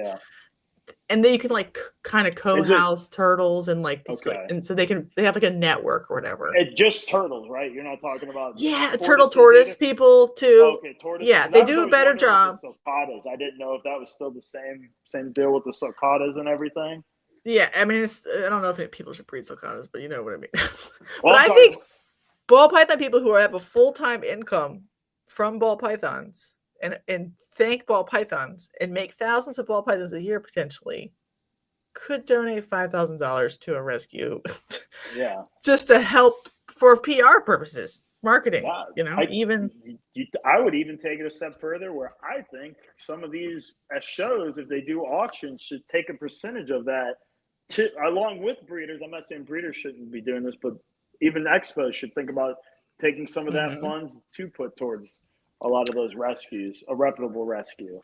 and then you can like kind of co-house turtles and like, and so they have like a network or whatever.
It's just turtles, right? You're not talking about
tortoise people too.
Okay, tortoise.
Yeah, they do a better job.
Sulcatas. I didn't know if that was still the same deal with the sulcatas and everything.
Yeah, I mean, I don't know if people should breed sulcatas, but you know what I mean. But I think ball python people who have a full-time income from ball pythons and thank ball pythons and make thousands of ball pythons a year potentially could donate $5,000 to a rescue.
Yeah,
just to help for PR purposes, marketing. I
would even take it a step further, where I think some of these shows, if they do auctions, should take a percentage of that along with breeders. I'm not saying breeders shouldn't be doing this, but even expos should think about taking some of that funds to put towards a lot of those rescues, a reputable rescue.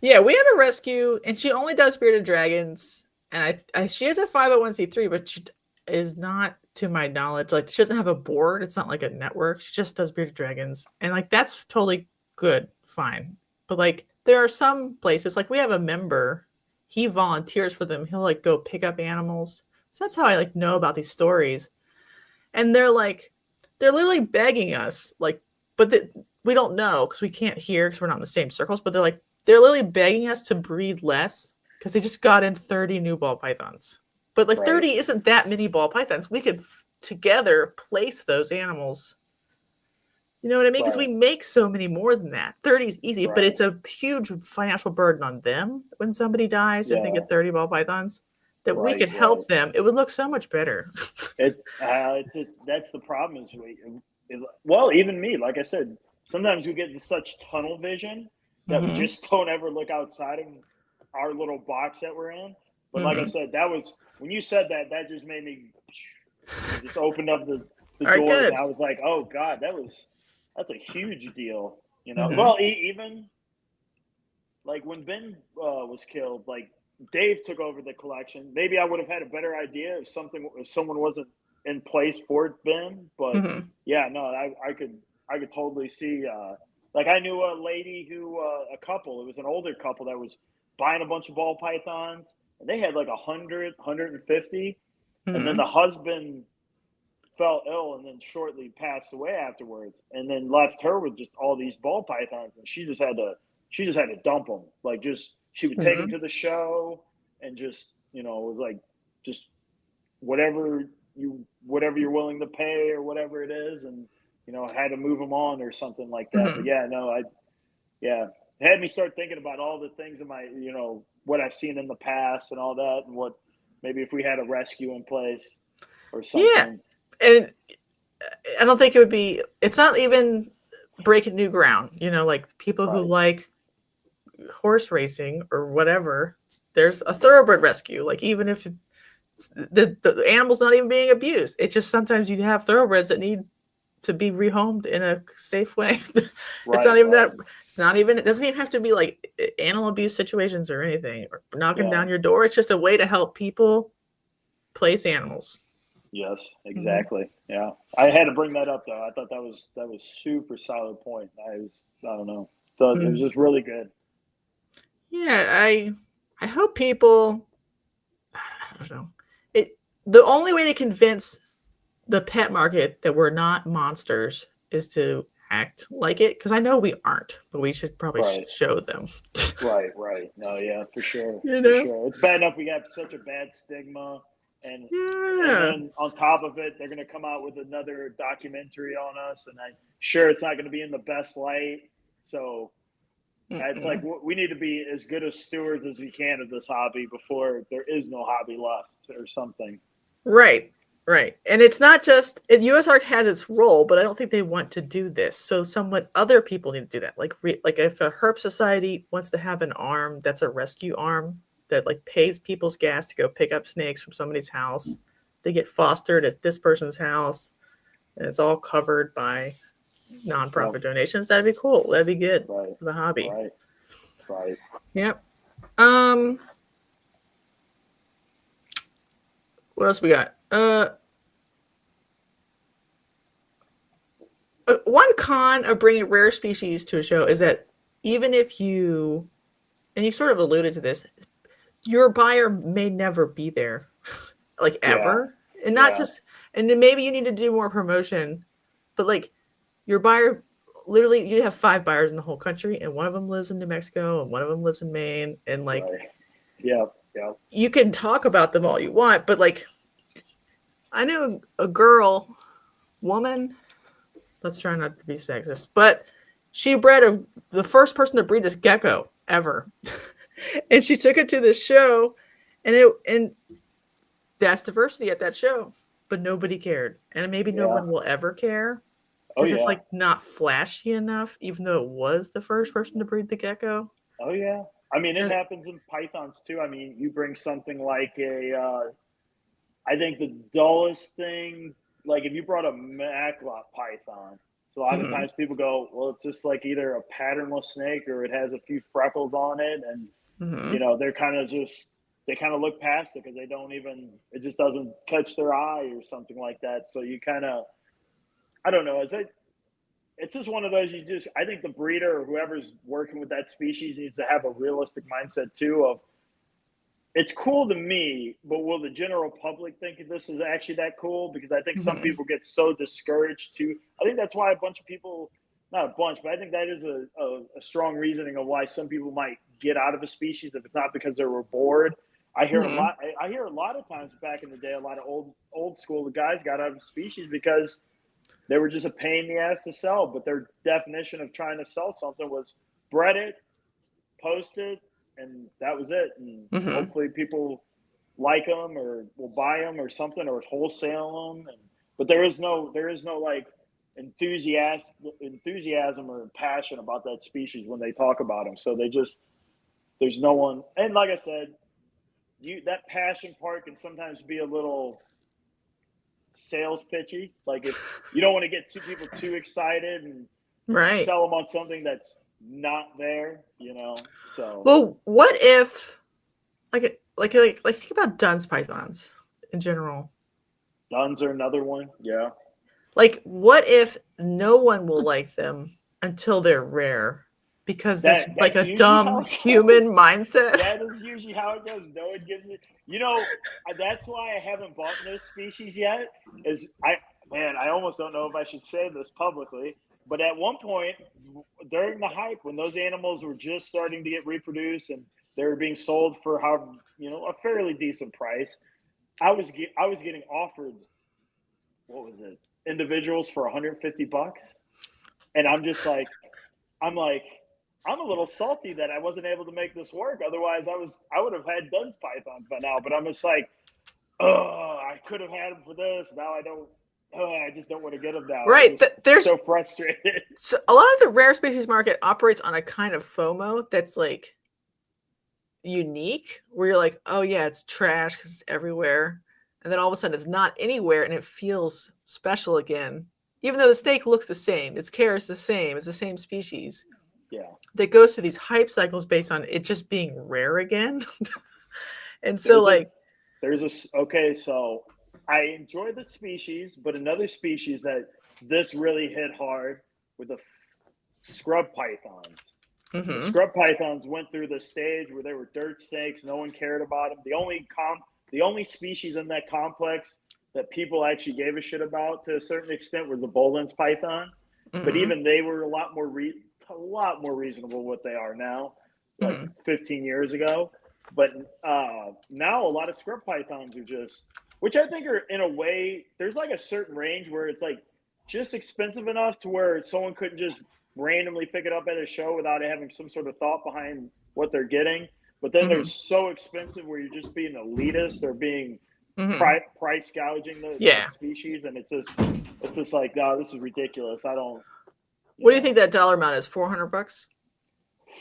Yeah, we have a rescue, and she only does bearded dragons, and she is a 501c3, but she is not to my knowledge. Like, she doesn't have a board. It's not like a network. She just does bearded dragons, and like that's totally good, fine. But like, there are some places like we have a member. He volunteers for them. He'll like go pick up animals. So that's how I like know about these stories. And they're like, they're literally begging us, like, but we don't know because we can't hear because we're not in the same circles. But they're literally begging us to breed less because they just got in 30 new ball pythons. But like 30 isn't that many ball pythons. We could together place those animals. You know what I mean? Because we make so many more than that. 30 is easy, but it's a huge financial burden on them when somebody dies and they get 30 ball pythons. That we could help them. It would look so much better.
That's the problem is well, even me, like I said, sometimes we get in such tunnel vision that we just don't ever look outside of our little box that we're in. But like I said, that was when you said that just made me just opened up the door, good. And I was like, oh God, that's a huge deal, you know. Well, even like when Ben was killed, like Dave took over the collection. Maybe I would have had a better idea if someone wasn't in place for Ben. But yeah, no, I could totally see. Like I knew a lady who a couple. It was an older couple that was buying a bunch of ball pythons, and they had like 100, 150, and then the husband fell ill and then shortly passed away afterwards, and then left her with just all these ball pythons, and she just had to dump them. Like just she would take them to the show and just, you know, it was like just whatever you're willing to pay or whatever it is, and you know, had to move them on or something like that. But yeah, no, it had me start thinking about all the things in my, you know, what I've seen in the past and all that, and what maybe if we had a rescue in place or something.
Yeah, and I don't think it would be. It's not even breaking new ground. You know, like people who like horse racing or whatever. There's a thoroughbred rescue. Like even if the animal's not even being abused, it's just sometimes you have thoroughbreds that need to be rehomed in a safe way. It's not even that. It's not even. It doesn't even have to be like animal abuse situations or anything, or knocking down your door. It's just a way to help people place animals.
Yes, exactly. Yeah, I had to bring that up though. I thought that was super solid point. I don't know. Thought it was just really good.
Yeah, I hope people. I don't know. The only way to convince the pet market that we're not monsters is to act like it, because I know we aren't, but we should probably show them.
Right. No, yeah, for sure.
You know?
For sure. It's bad enough we have such a bad stigma, and then on top of it, they're going to come out with another documentary on us, and I'm sure it's not going to be in the best light. So it's like we need to be as good as stewards as we can of this hobby before there is no hobby left or something.
Right. And it's not just USARK has its role, but I don't think they want to do this. So other people need to do that. Like if a herp society wants to have an arm that's a rescue arm that like pays people's gas to go pick up snakes from somebody's house, they get fostered at this person's house, and it's all covered by nonprofit donations. That'd be cool. That'd be good for the hobby.
Right.
Yep. What else we got? One con of bringing rare species to a show is that even if you, and you sort of alluded to this, your buyer may never be there, like ever, and not just, and then maybe you need to do more promotion, but like your buyer, literally, you have 5 buyers in the whole country, and one of them lives in New Mexico, and one of them lives in Maine, and like, you can talk about them all you want, but like, I knew a woman. Let's try not to be sexist, but she bred the first person to breed this gecko ever, and she took it to this show, and that's diversity at that show, but nobody cared, and maybe no one will ever care because it's like not flashy enough, even though it was the first person to breed the gecko.
Oh yeah, I mean it happens in pythons too. I mean you bring something like I think the dullest thing. Like if you brought a Macklot python, so a lot of times people go, well, it's just like either a patternless snake or it has a few freckles on it, and you know they're kind of just they kind of look past it because it just doesn't catch their eye or something like that. So you kind of, I don't know. It's just one of those, I think the breeder or whoever's working with that species needs to have a realistic mindset too of, it's cool to me, but will the general public think this is actually that cool? Because I think some people get so discouraged too. I think that's why a bunch of people, not a bunch, but I think that is a strong reasoning of why some people might get out of a species if it's not because they were bored. I hear a lot of times back in the day, a lot of old school the guys got out of species because they were just a pain in the ass to sell. But their definition of trying to sell something was bred it, post it, and that was it. And hopefully people like them or will buy them or something, or wholesale them. But there is no like enthusiasm or passion about that species when they talk about them. So there's no one. And like I said, that passion part can sometimes be a little sales pitchy. Like if you don't want to get people too excited and sell them on something that's not there, So
well, what if like think about Dunn's pythons in general.
Duns are another one, yeah.
Like, what if no one will like them until they're rare? Because that's like a dumb human mindset.
That is usually how it goes. No one gives it. That's why I haven't bought this species yet. I almost don't know if I should say this publicly. But at one point, during the hype, when those animals were just starting to get reproduced and they were being sold for a fairly decent price, I was getting offered, what was it, individuals for $150, and I'm just like, I'm a little salty that I wasn't able to make this work. Otherwise, I would have had Dunn's pythons by now. But I'm just like, oh, I could have had them for this. Now I don't. I just don't want to get them now.
Right.
They're so frustrated.
So a lot of the rare species market operates on a kind of FOMO that's like unique, where you're like, oh yeah, it's trash because it's everywhere. And then all of a sudden it's not anywhere and it feels special again. Even though the snake looks the same, its care is the same, it's the same species.
Yeah.
That goes through these hype cycles based on it just being rare again. And so
so I enjoy the species, but another species that this really hit hard with the scrub pythons. The scrub pythons went through the stage where they were dirt snakes. No one cared about them. The only species in that complex that people actually gave a shit about to a certain extent were the Boland's pythons. But even they were a lot more reasonable what they are now, like 15 years ago. But now a lot of scrub pythons are just, which I think are, in a way, there's like a certain range where it's like just expensive enough to where someone couldn't just randomly pick it up at a show without having some sort of thought behind what they're getting. But then they're so expensive where you're just being elitist or being price gouging the species, and it's just like, oh, this is ridiculous. I don't.
What do you think that dollar amount is? $400,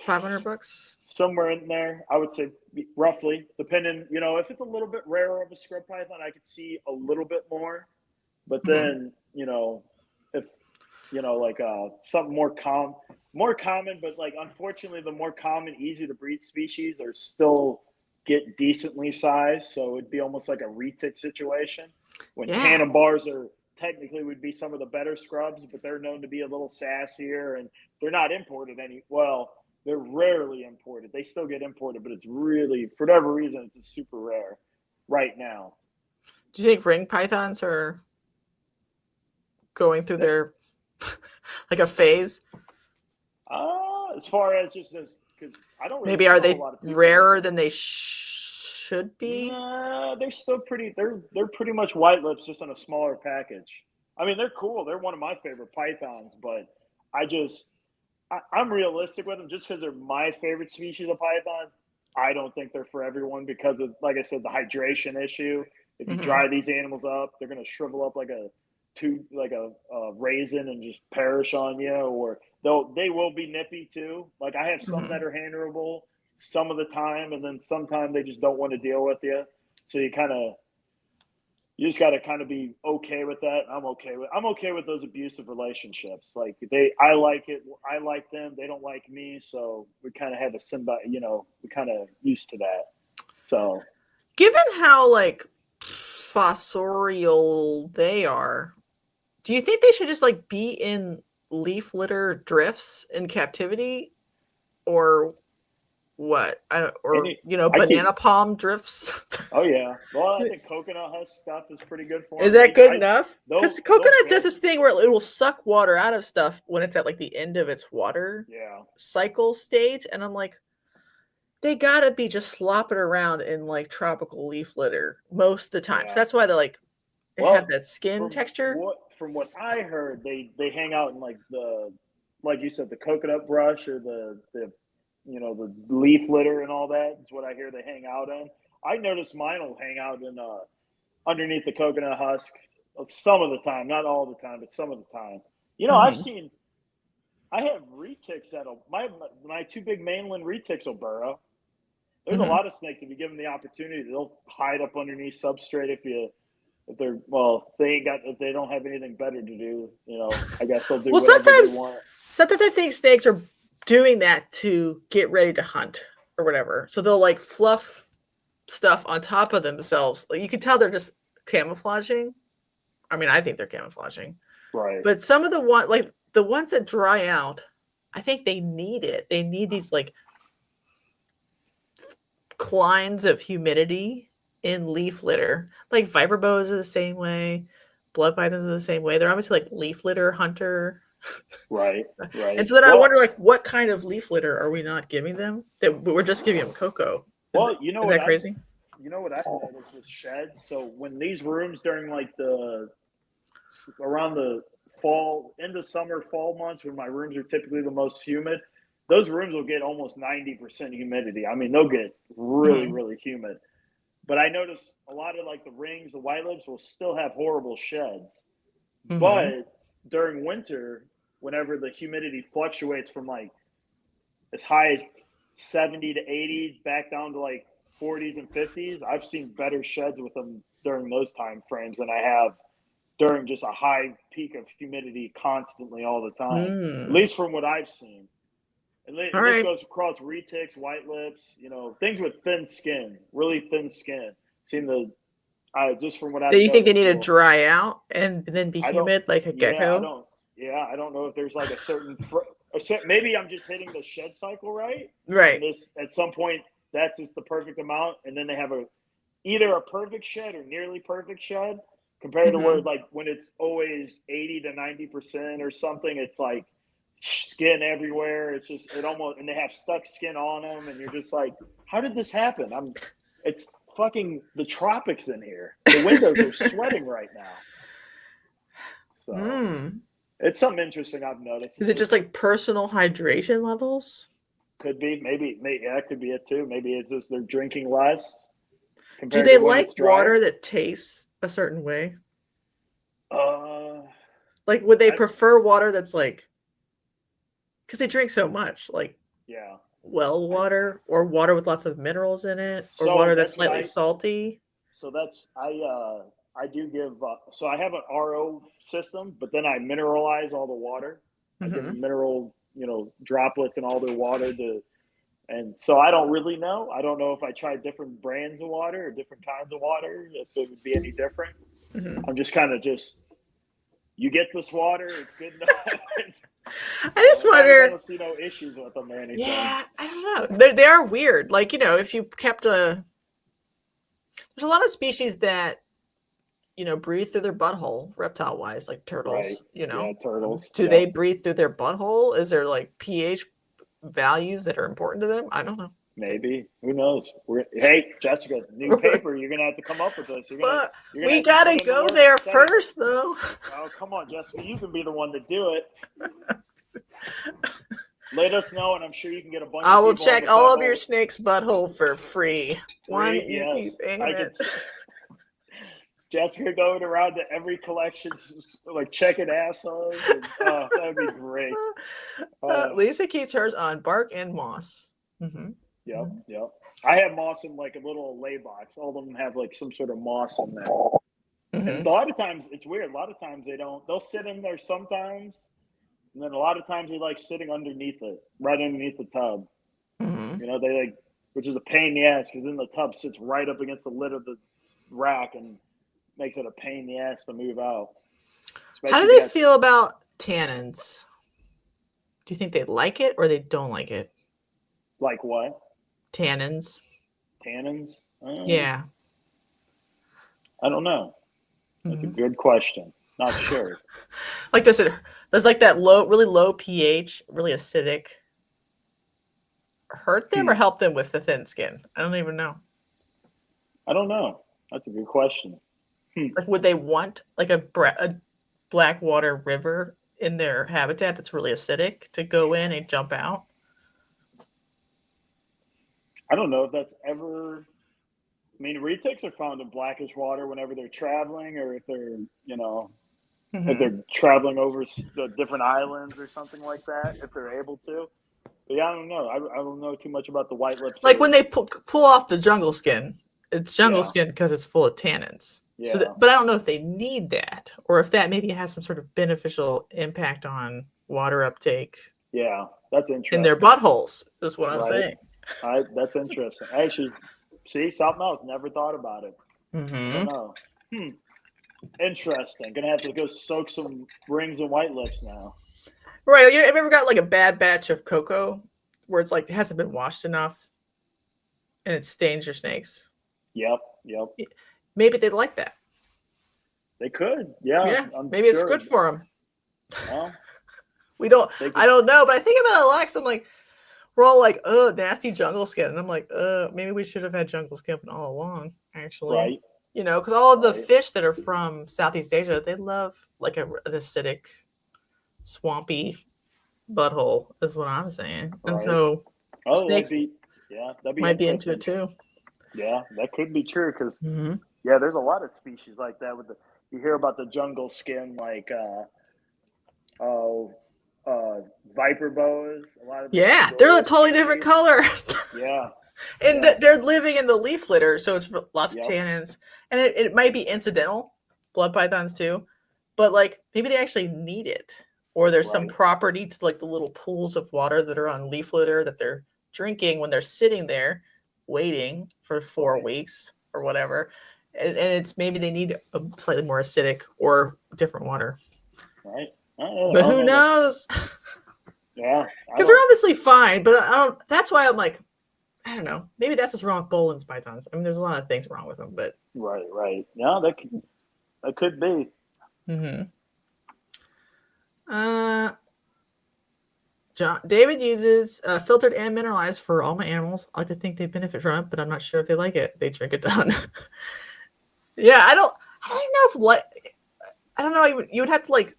$500?
Somewhere in there, I would say roughly, depending. If it's a little bit rarer of a scrub python, I could see a little bit more. But then, if like something more common, but like unfortunately, the more common, easy to breed species are still get decently sized. So it'd be almost like a retic situation when Cannonbars are technically would be some of the better scrubs, but they're known to be a little sassier, and they're not imported they're rarely imported. They still get imported, but it's really, for whatever reason, it's a super rare right now.
Do you think ring pythons are going through their like a phase?
As far as just as, because I don't really
maybe are they rarer than they should be?
Nah, they're still pretty. They're pretty much white lips, just on a smaller package. I mean, they're cool. They're one of my favorite pythons, but I'm realistic with them just because they're my favorite species of python. I don't think they're for everyone because of, like I said, the hydration issue. If you dry these animals up, they're going to shrivel up like a raisin and just perish on you, or they will be nippy too. Like I have some that are handleable some of the time, and then sometimes they just don't want to deal with you. So you just got to kind of be okay with that. I'm okay with those abusive relationships. Like I like it. I like them. They don't like me. So we kind of have a symbiote, we kind of used to that. So
Given how like fossorial they are, do you think they should just like be in leaf litter drifts in captivity, or what?
I
Banana
keep.
palm drifts.
Oh yeah. Well, I think coconut husk stuff is pretty good for
Is
them.
that good enough? Because
They'll
coconut does
bend.
this thing where it will suck water out of stuff when it's at like the end of its water
Yeah.
cycle stage, and I'm like, they gotta be just slopping around in like tropical leaf litter most of the time. So
Yeah.
that's why they have
Well,
that skin texture.
from what I heard, they hang out in like you said, the coconut brush or the the leaf litter and all that is what I hear they hang out in. I noticed mine will hang out in underneath the coconut husk some of the time, not all the time, but some of the time.
Mm-hmm.
I have retics my two big mainland retics will burrow. There's a
Mm-hmm.
lot of snakes if you give them the opportunity, they'll hide up underneath substrate if they don't have anything better to do. I guess they'll do
Well,
whatever they want.
sometimes I think snakes are doing that to get ready to hunt or whatever. So they'll like fluff stuff on top of themselves. Like, you can tell they're just camouflaging. I mean, I think they're camouflaging.
Right.
But some of the ones that dry out, I think they need it. They need these like clines of humidity in leaf litter. Like viper boas are the same way. Blood pythons are the same way. They're obviously like leaf litter hunter.
Right.
And
Right.
so then I
Well,
wonder, like, what kind of leaf litter are we not giving them? That we're just giving them cocoa.
well,
Is that crazy?
I've noticed with sheds. So when these rooms during like around the fall, end of summer, fall months, when my rooms are typically the most humid, those rooms will get almost 90% humidity. I mean, they'll get really,
Mm-hmm.
really humid. But I notice a lot of like the rings, the white lips will still have horrible sheds.
Mm-hmm.
But during winter, whenever the humidity fluctuates from like as high as 70 to 80 back down to like 40s and 50s, I've seen better sheds with them during those time frames than I have during just a high peak of humidity constantly all the time. At
Mm.
least from what I've seen.
All
And this
right.
goes across retics, white lips, things with thin skin, really thin skin. Seem to, just from what
Do
I've
you think they
noticed,
need to
will
dry out and then be
I don't,
humid like a
yeah, I
gecko?
don't, yeah, I don't know if there's like maybe I'm just hitting the shed cycle right, and
Right.
this at some point that's just the perfect amount, and then they have either a perfect shed or nearly perfect shed compared to where
Mm-hmm.
like when it's always 80 to 90% or something, it's like skin everywhere. It's just it almost and they have stuck skin on them, and you're just like, how did this happen? It's fucking the tropics in here. The windows are sweating right now. So
Mm.
it's something interesting I've noticed.
Is
It's
it just
just
like personal hydration levels?
could be maybe yeah, it could be it too. Maybe it's just they're drinking less
Do
compared
they
to when
like
it's
water
drier.
that tastes a certain way?
Uh,
Like, would they
I
prefer water that's like, because they drink so much, like
yeah.
well
I
water or water with lots of minerals in it or
so
water that's
that's what
slightly
I
salty?
so that's I do give so I have an RO system, but then I mineralize all the water. I give
Mm-hmm.
them mineral, droplets in all their water to and so I don't really know. I don't know if I tried different brands of water or different kinds of water, if it would be any different.
Mm-hmm.
I'm just kind of just you get this water, it's good enough.
I just
As long as I
wonder.
don't see no issues with them or anything.
Yeah, I don't know. They are weird. Like, if you kept there's a lot of species that breathe through their butthole, reptile wise, like
Right.
turtles.
Yeah, turtles.
Do
Yep.
they breathe through their butthole? Is there like pH values that are important to them? I don't know.
Maybe. Who knows? Hey, Jessica, new paper. You're gonna have to come up with this.
But
You're gonna
we
have to put
gotta
in the
go
work and
there
study this.
first, though.
Oh, come on, Jessica. You can be the one to do it. Let us know, and I'm sure you can get a bunch
I
of
will
people on
check
the
all of your
butthole
snake's butthole for free. One
free.
easy
Yes, I could.
payment.
Jessica going around to every collection, like checking assholes. That'd be great.
Lisa keeps hers on bark and moss. Mm-hmm.
Yep,
Mm-hmm.
yep. I have moss in like a little lay box. All of them have like some sort of moss in there. And
Mm-hmm.
a lot of times it's weird. A lot of times they don't. They'll sit in there sometimes, and then a lot of times they like sitting underneath it, right underneath the tub.
Mm-hmm.
They like which is a pain in the ass because then the tub sits right up against the lid of the rack and makes it a pain in the ass to move out.
How do they feel about tannins? Do you think they like it or they don't like it?
Like what?
Tannins.
Tannins?
Yeah.
I don't know. That's a good question. Not sure.
Like does like that really low pH, really acidic, hurt them or help them with the thin skin? I don't even know.
I don't know. That's a good question.
Like would they want like a blackwater river in their habitat that's really acidic to go in and jump out?
I don't know if that's ever. I mean, retics are found in blackish water whenever they're traveling, or if they're, if they're traveling over the different islands or something like that, if they're able to. But yeah, I don't know. I don't know too much about the white lips.
Like when they pull off the jungle skin, it's jungle skin because it's full of tannins.
Yeah.
So but I don't know if they need that or if that maybe has some sort of beneficial impact on water uptake.
Yeah, that's interesting.
In their buttholes is what I'm saying.
That's interesting. Actually, see, something else. Never thought about it. I don't know. Interesting. Gonna have to go soak some rings and white lips now.
Right. Have you ever got like a bad batch of cocoa where it's like it hasn't been washed enough and it stains your snakes?
Yep.
Maybe they'd like that.
They could. Yeah.
Maybe it's good for them.
Well,
I don't know, but I think about Alex. I'm like, we're all like, oh, nasty jungle skin. And I'm like, maybe we should have had jungle skin all along, actually.
Right.
Because all of the fish that are from Southeast Asia, they love like an acidic, swampy butthole, is what I'm saying. Right. And so snakes might be into it too.
Yeah, that could be true because, there's a lot of species like that. You hear about the jungle skin, like, viper boas. A lot of
they're a totally different color.
Yeah.
And they're living in the leaf litter, so it's lots of tannins. And it might be incidental, blood pythons too, but like maybe they actually need it. Or there's some property to like the little pools of water that are on leaf litter that they're drinking when they're sitting there waiting for 4 weeks or whatever. And it's maybe they need a slightly more acidic or different water.
Right.
But who knows?
Yeah.
Because they're obviously fine, but that's why I'm like, I don't know. Maybe that's what's wrong with Bolin's pythons. I mean, there's a lot of things wrong with them, but
right. Yeah, that could be.
David uses filtered and mineralized for all my animals. I like to think they benefit from it, but I'm not sure if they like it. They drink it down. I don't know. You would have to like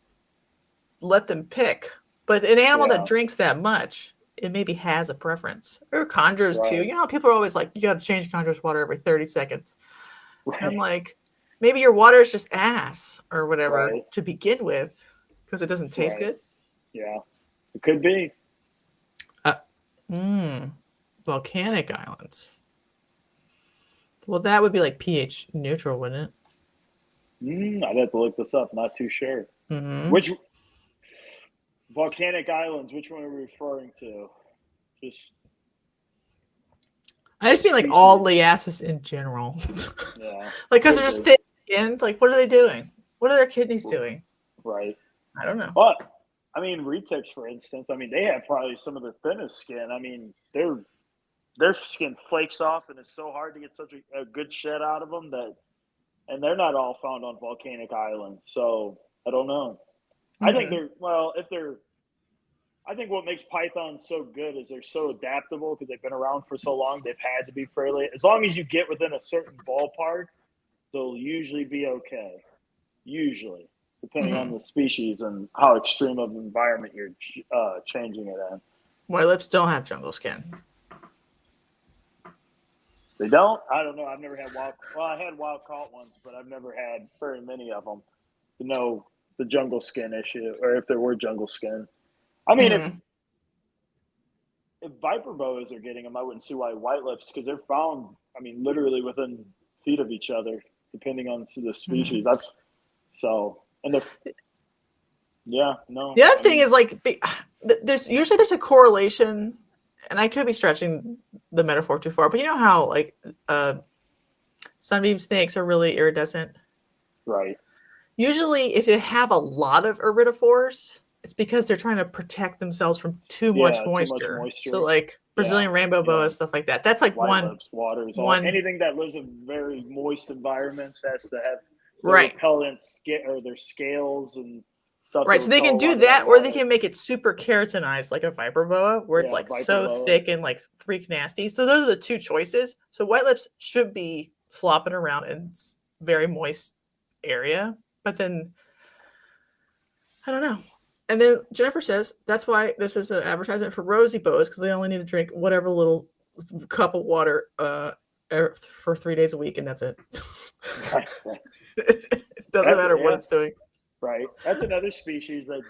let them pick, but an animal that drinks that much, it maybe has a preference. Or chondros too. People are always like, you got to change chondros water every 30 seconds. Right. I'm like, maybe your water is just ass or whatever to begin with because it doesn't taste good.
Yeah, it could be.
Volcanic islands. Well, that would be like pH neutral, wouldn't
it? I'd have to look this up. Not too sure. Which volcanic islands? Which one are we referring to?
I just mean like all liasis in general.
Yeah.
Like because they're just thin skinned. Like what are they doing? What are their kidneys doing?
Right.
I don't know.
But I mean, retics, for instance. I mean, they have probably some of the thinnest skin. I mean, their skin flakes off, and it's so hard to get such a good shed out of them and they're not all found on volcanic islands. So I don't know. I think I think what makes pythons so good is they're so adaptable because they've been around for so long. They've had to be fairly, as long as you get within a certain ballpark, they'll usually be okay. Usually, depending on the species and how extreme of an environment you're changing it in.
White lips don't have jungle skin.
They don't? I don't know. I've never had I had wild caught ones, but I've never had very many of them to know the jungle skin issue or if there were jungle skin. I mean, if viper boas are getting them, I wouldn't see why white lips, because they're found, I mean, literally within feet of each other, depending on the species. The
other thing is like, there's a correlation, and I could be stretching the metaphor too far, but you know how like sunbeam snakes are really iridescent.
Right.
Usually, if you have a lot of iridophores, it's because they're trying to protect themselves from too much moisture. So, like Brazilian rainbow boa, stuff like that. That's like
white lips, waters, anything that lives in very moist environments has to have repellent or their scales and stuff.
Right, so they can do that, or they can make it super keratinized like a viper boa, where it's like so thick and like freak nasty. So those are the two choices. So white lips should be slopping around in very moist area, but then I don't know. And then Jennifer says that's why this is an advertisement for rosy boas, because they only need to drink whatever little cup of water for 3 days a week, and that's it. It doesn't matter what it's doing.
Right. That's another species that,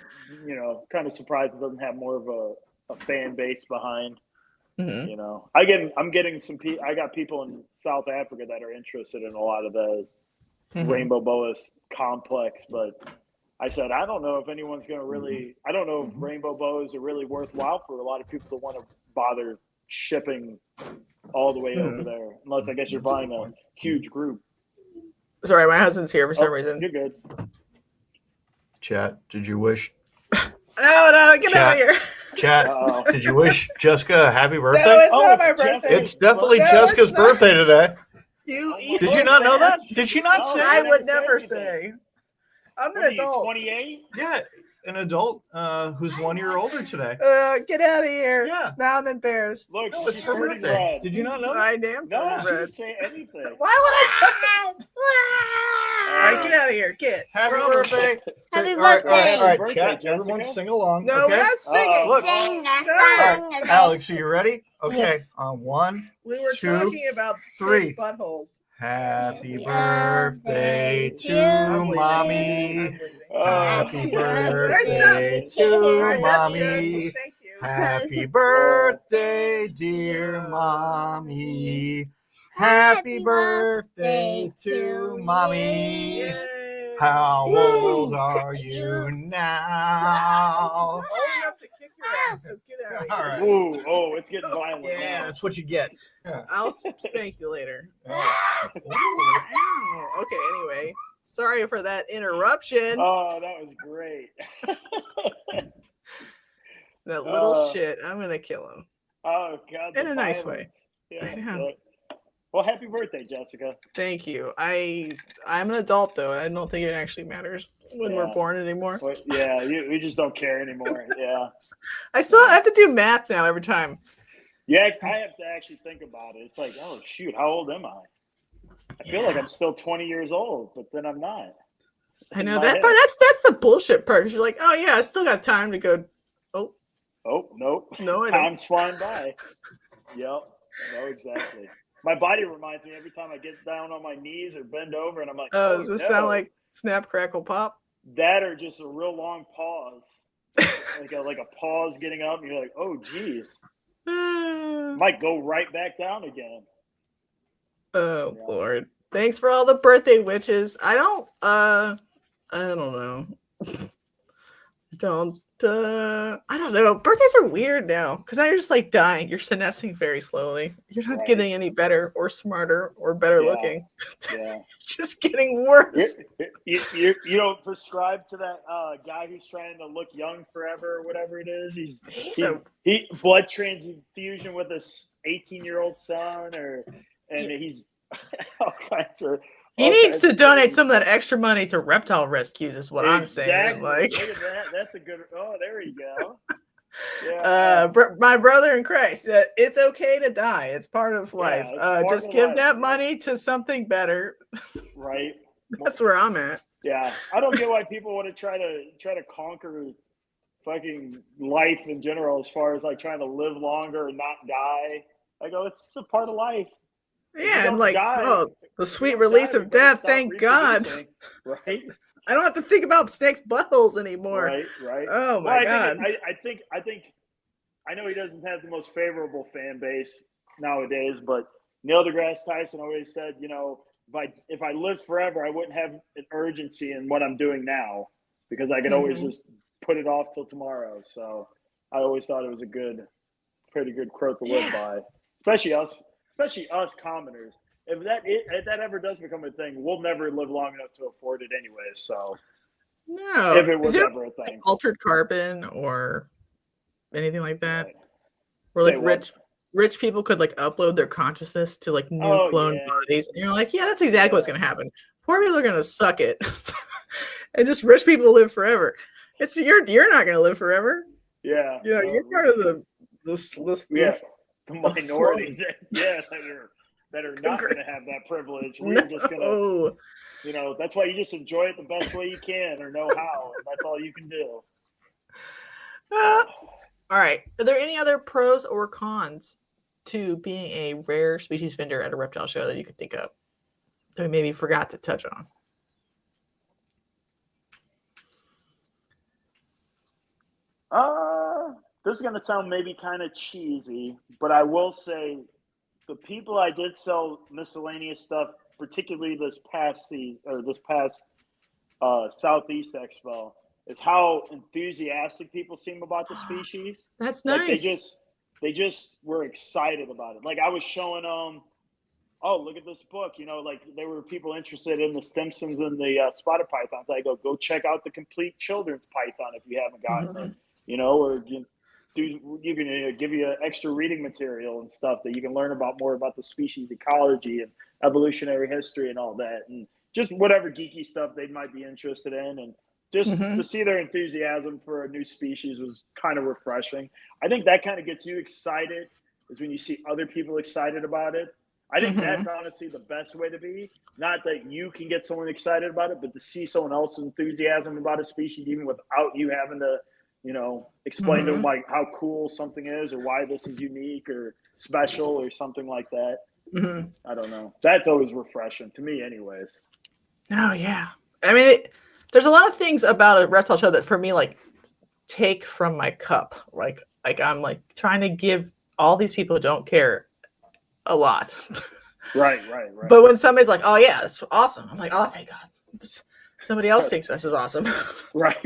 kind of surprised it doesn't have more of a fan base behind.
Mm-hmm.
I'm getting I got people in South Africa that are interested in a lot of the rainbow boas complex, but I said, I don't know if anyone's going to really, I don't know if rainbow boas are really worthwhile for a lot of people to want to bother shipping all the way over there, unless I guess you're buying a huge group.
Sorry, my husband's here for some reason.
You're good.
Chat, did you wish?
Oh, no, get out of here.
Chat, did you wish Jessica a happy birthday?
No, it's not my birthday.
It's definitely Jessica's birthday today.
Did
you not know that? Did she not say?
I would never say. I'm an adult.
28?
Yeah, an adult who's 1 year older today.
Get out of here.
Yeah.
Now I'm embarrassed.
Look,
no, it's her birthday.
Red.
Did you not know that?
I damn
No, she didn't say anything.
Why would I do that? All right, get out of here. Get.
Happy birthday.
Happy birthday.
All right,
Birthday,
chat.
Jessica.
Everyone sing along.
No,
okay?
we're not singing.
Look.
Sing a
Right.
song.
Alex, are you ready? Okay.
Yes.
One,
We were
two,
talking about
three.
snakes' buttholes.
Happy birthday to mommy. Happy birthday to mommy.
Thank you.
Happy birthday, dear mommy. Happy birthday to mommy.
Yay.
How old are you now?
Old enough to kick your ass, so get out of here.
All right.
Ooh, oh, it's getting violent.
Yeah, that's what you get.
I'll spank you later.
Ooh.
Ow. Okay, anyway. Sorry for that interruption.
Oh, that was great.
That little shit. I'm going to kill him.
Oh, God.
In a nice way.
Yeah.
I know.
Well, happy birthday, Jessica.
Thank you. I'm an adult, though. I don't think it actually matters when we're born anymore.
But, yeah, we just don't care anymore. Yeah.
I have to do math now every time.
Yeah, I have to actually think about it. It's like, oh, shoot, how old am I? I feel like I'm still 20 years old, but then I'm not.
I know that part. That's the bullshit part. You're like, oh, yeah, I still got time to go.
Oh, nope.
No, I don't.
Time's flying by. Yep. No, exactly. My body reminds me every time I get down on my knees or bend over, and I'm like,
oh does this sound like snap, crackle, pop?
That or just a real long pause. like a pause getting up, and you're like, oh, geez. Might go right back down again.
Oh, Lord. Thanks for all the birthday wishes. I don't know. I don't know. Birthdays are weird now because now you're just like dying. You're senescing very slowly. You're not getting any better or smarter or better looking.
Yeah.
Just getting worse.
You don't prescribe to that guy who's trying to look young forever or whatever it is. He blood transfusion with his 18-year-old son, he's all kinds of.
He needs to donate some of that extra money to Reptile rescues, is what I'm saying. Like,
look at that. That's a good. Oh, there you go.
Yeah. My brother in Christ, it's okay to die. It's part of life. Just give that money to something better.
Right.
That's where I'm at.
Yeah, I don't get why people want to try to conquer fucking life in general, as far as like trying to live longer and not die. I go, it's just a part of life.
Yeah, and like, the sweet release of death, thank God.
Right?
I don't have to think about snakes' buttholes anymore.
Right.
Oh my God.
I think I know he doesn't have the most favorable fan base nowadays, but Neil deGrasse Tyson always said, if I lived forever, I wouldn't have an urgency in what I'm doing now because I could always just put it off till tomorrow. So I always thought it was a pretty good quote to live by. especially us commoners. If that ever does become a thing, we'll never live long enough to afford it anyway. So
No,
if it was
is there
ever a thing,
altered carbon or anything like that,
right.
where
Say
like
what?
rich people could like upload their consciousness to like new
Oh
clone
yeah,
bodies, and you're like, yeah, that's exactly what's
yeah,
gonna happen. Poor people are gonna suck it, and just rich people live forever. You're not gonna live forever.
yeah.
You know,
No,
you're part of
yeah, the
the
minorities.
slums.
Yeah, that are not going to have that privilege. We're just going to,
No.
that's why you just enjoy it the best way you can or know how, and that's all you can do.
All right. Are there any other pros or cons to being a rare species vendor at a reptile show that you could think of that we maybe forgot to touch on?
This is going to sound maybe kind of cheesy, but I will say the people I did sell miscellaneous stuff, particularly this past season or this past Southeast Expo, is how enthusiastic people seem about the species.
That's
Like
nice.
they just were excited about it. Like I was showing them, oh, look at this book. Like there were people interested in the Stimsons and the spotted pythons. I go check out the complete children's python if you haven't gotten it. Or give you extra reading material and stuff that you can learn about more about the species ecology and evolutionary history and all that, and just whatever geeky stuff they might be interested in. And just to see their enthusiasm for a new species was kind of refreshing. I think that kind of gets you excited is when you see other people excited about it. I think that's honestly the best way to be. Not that you can get someone excited about it, but to see someone else's enthusiasm about a species, even without you having to, explain to them like how cool something is or why this is unique or special or something like that. I don't know. That's always refreshing to me, anyways.
Oh yeah. I mean, there's a lot of things about a reptile show that for me like take from my cup. Like I'm like trying to give all these people who don't care a lot.
Right.
But when somebody's like, "Oh yeah, that's awesome," I'm like, "Oh, thank God." Somebody else thinks this is awesome.
Right.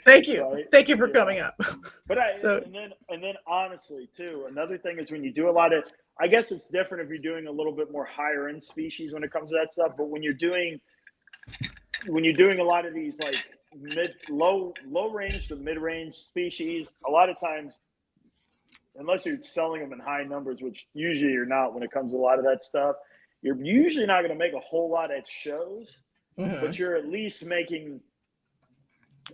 Thank you.
Right.
Thank you for coming up.
But and then honestly too, another thing is when you do a lot of, I guess it's different if you're doing a little bit more higher end species when it comes to that stuff. But when you're doing a lot of these like low range to mid range species, a lot of times, unless you're selling them in high numbers, which usually you're not when it comes to a lot of that stuff, you're usually not going to make a whole lot at shows, but you're at least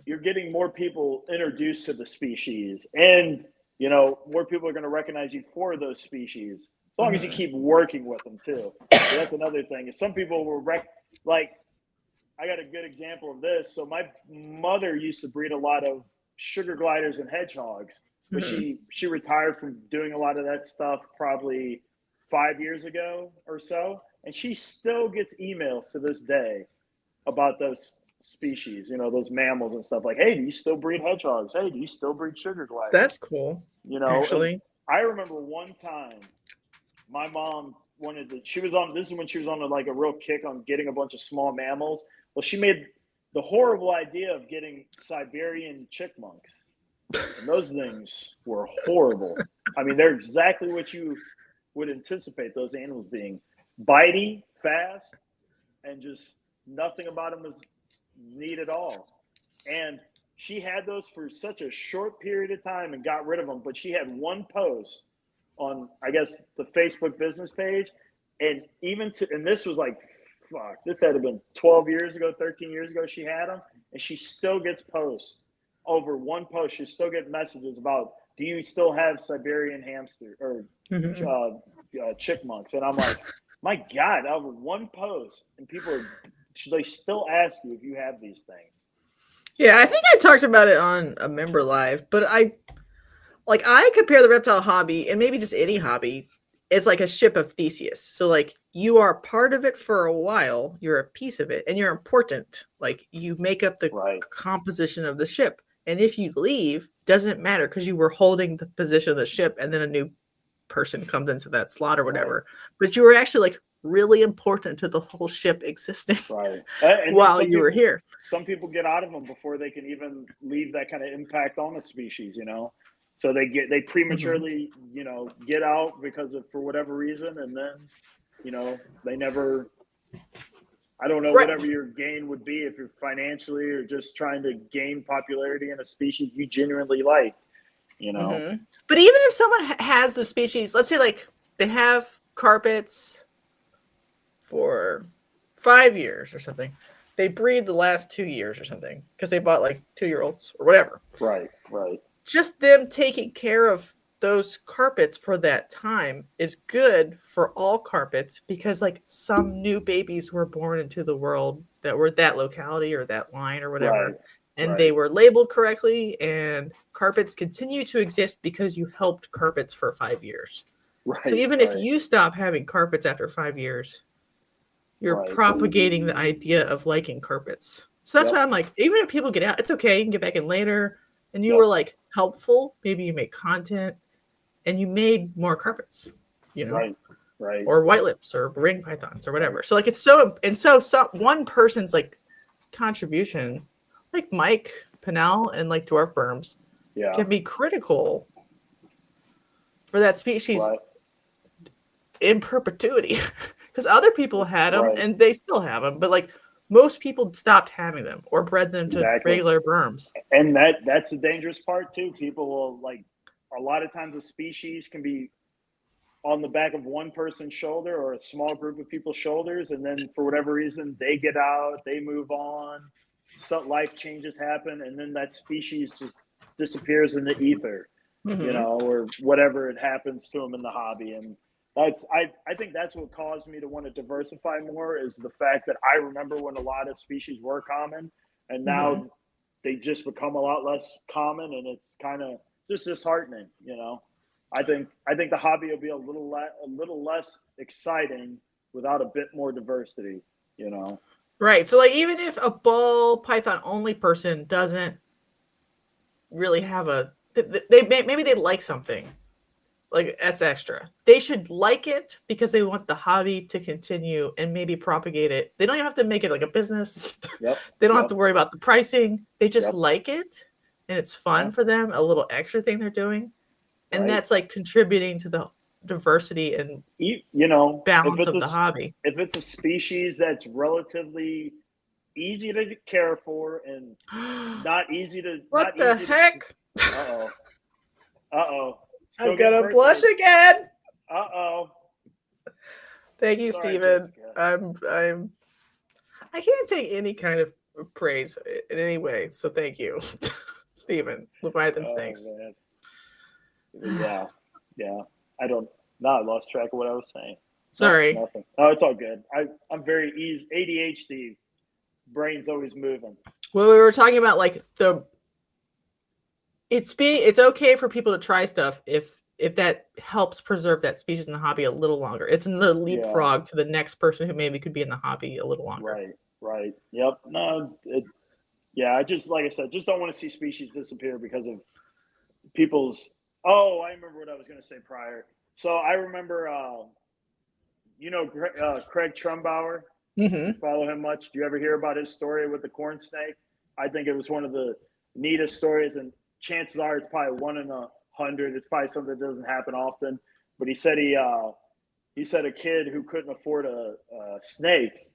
you're getting more people introduced to the species, and more people are going to recognize you for those species as long as you keep working with them too. So that's another thing. Some people will like, I got a good example of this. So my mother used to breed a lot of sugar gliders and hedgehogs, but she retired from doing a lot of that stuff probably 5 years ago or so, and she still gets emails to this day about those species, those mammals and stuff. Like, hey, do you still breed hedgehogs? Hey, do you still breed sugar gliders?
That's cool. Actually,
and I remember one time my mom wanted to. This is when she was on like a real kick on getting a bunch of small mammals. Well, she made the horrible idea of getting Siberian chipmunks, and those things were horrible. I mean, they're exactly what you would anticipate those animals being: bitey, fast, and just nothing about them is neat at all. And she had those for such a short period of time and got rid of them. But she had one post on, I guess, the Facebook business page. And and this was like, this had to have been 12 years ago, 13 years ago she had them. And she still gets posts over one post. She still gets messages about, do you still have Siberian hamster or chipmunks? And I'm like, my God, over one post. And they still ask you if you have these things.
Yeah, I think I talked about it on a member live, but I compare the reptile hobby and maybe just any hobby as like a ship of Theseus. So like you are part of it for a while, you're a piece of it, and you're important. Like you make up the composition of the ship. And if you leave, doesn't matter because you were holding the position of the ship and then a new person comes into that slot or whatever. But you were actually like really important to the whole ship existing while you were here.
Some people get out of them before they can even leave that kind of impact on the species, So they prematurely, you know, get out because of, for whatever reason, and then, you know, they never, I don't know,
Right.
whatever your gain would be, if you're financially or just trying to gain popularity in a species you genuinely like, you know.
But even if someone has the species, let's say like they have carpets for 5 years or something, they breed the last 2 years or something because they bought like 2-year-olds or whatever.
Right.
Just them taking care of those carpets for that time is good for all carpets, because like some new babies were born into the world that were that locality or that line or whatever, and they were labeled correctly, and carpets continue to exist because you helped carpets for 5 years. So even if you stop having carpets after 5 years, you're propagating the idea of liking carpets. So that's why I'm like, even if people get out, it's okay, you can get back in later. And you were like helpful, maybe you make content, and you made more carpets, you know, or white lips or ring pythons or whatever. So like it's so, and so one person's like contribution, like Mike Pinnell and like dwarf berms, can be critical for that species in perpetuity, because other people had them and they still have them, but like most people stopped having them or bred them to regular berms.
And that's the dangerous part too. People will, like, a lot of times a species can be on the back of one person's shoulder or a small group of people's shoulders, and then for whatever reason they get out, they move on, some life changes happen, and then that species just disappears in the ether, you know, or whatever it happens to them in the hobby. And that's, I think that's what caused me to want to diversify more, is the fact that I remember when a lot of species were common, and now they just become a lot less common, and it's kind of just disheartening, you know. I think the hobby will be a little less exciting without a bit more diversity, you know.
Right. So like even if a ball python only person doesn't really have maybe they like something, like that's extra, they should like it because they want the hobby to continue and maybe propagate it. They don't even have to make it like a business. They don't have to worry about the pricing. They just like it, and it's fun for them, a little extra thing they're doing, and that's like contributing to the diversity and,
you know,
balance of the hobby.
If it's a species that's relatively easy to care for and not easy to
heck?
Uh-oh.
I'm gonna blush again.
Uh-oh.
Thank you, Steven. I can't take any kind of praise in any way, so thank you. Steven. Leviathan's thanks.
Man. Yeah. I lost track of what I was saying.
Sorry.
Nothing. Oh, it's all good. I'm very easy. ADHD. Brain's always moving.
Well, we were talking about like it's okay for people to try stuff if that helps preserve that species in the hobby a little longer. It's in the leapfrog to the next person who maybe could be in the hobby a little longer.
Right. Yep. No. I just, like I said, just don't want to see species disappear because of people's. Oh, I remember what I was going to say prior. So I remember, you know, Craig Trumbauer. You follow him much? Do you ever hear about his story with the corn snake? I think it was one of the neatest stories, and chances are it's probably 1 in 100. It's probably something that doesn't happen often. But he said he said a kid who couldn't afford a snake,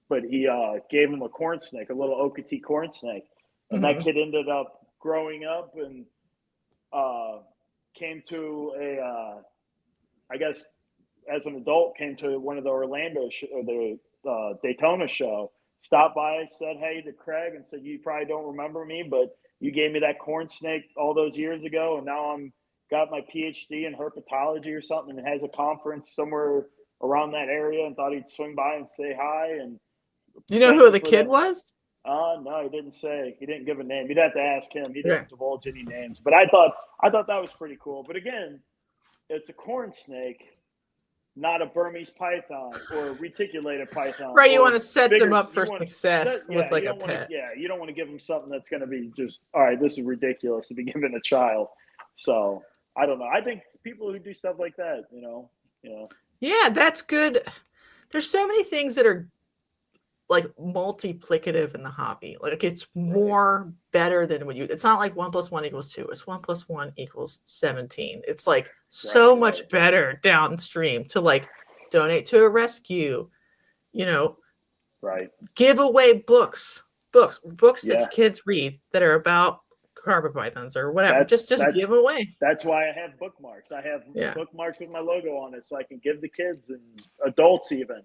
but he gave him a corn snake, a little Okatee corn snake, and that kid ended up growing up and came to I guess as an adult, came to one of the Orlando or the Daytona show, stopped by, said hey to Craig, and said, you probably don't remember me, but you gave me that corn snake all those years ago, and now I'm got my PhD in herpetology or something, and has a conference somewhere around that area, and thought he'd swing by and say hi. And
you know who the kid was?
No, he didn't say. He didn't give a name. You'd have to ask him. He didn't divulge any names. But I thought that was pretty cool. But again, it's a corn snake, not a Burmese python or a reticulated python.
Right, you want to set them up for success with like a pet.
You don't want to give them something that's going to be just, all right, this is ridiculous to be given a child. So I don't know. I think people who do stuff like that, you know.
Yeah, that's good. There's so many things that are like multiplicative in the hobby. Like it's more better than when you. It's not like 1 + 1 = 2. It's 1 + 1 = 17. It's like so much better downstream to like donate to a rescue. You know, give away books that kids read that are about carpet pythons or whatever. Just give away.
That's why I have bookmarks. I have bookmarks with my logo on it, so I can give the kids and adults even.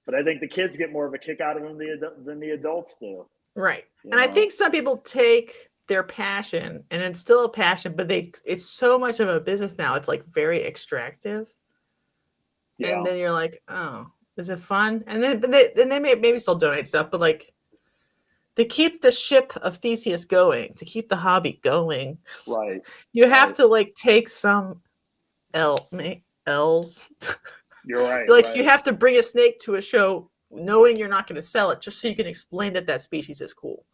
But I think the kids get more of a kick out of them than the adults do.
Right. And I think some people take their passion, and it's still a passion, but it's so much of a business now. It's like very extractive. Yeah. And then you're like, oh, is it fun? And then they maybe still donate stuff, but like to keep the ship of Theseus going, to keep the hobby going,
right?
You have to like take some L's.
You're right.
Like you have to bring a snake to a show knowing you're not going to sell it, just so you can explain that species is cool.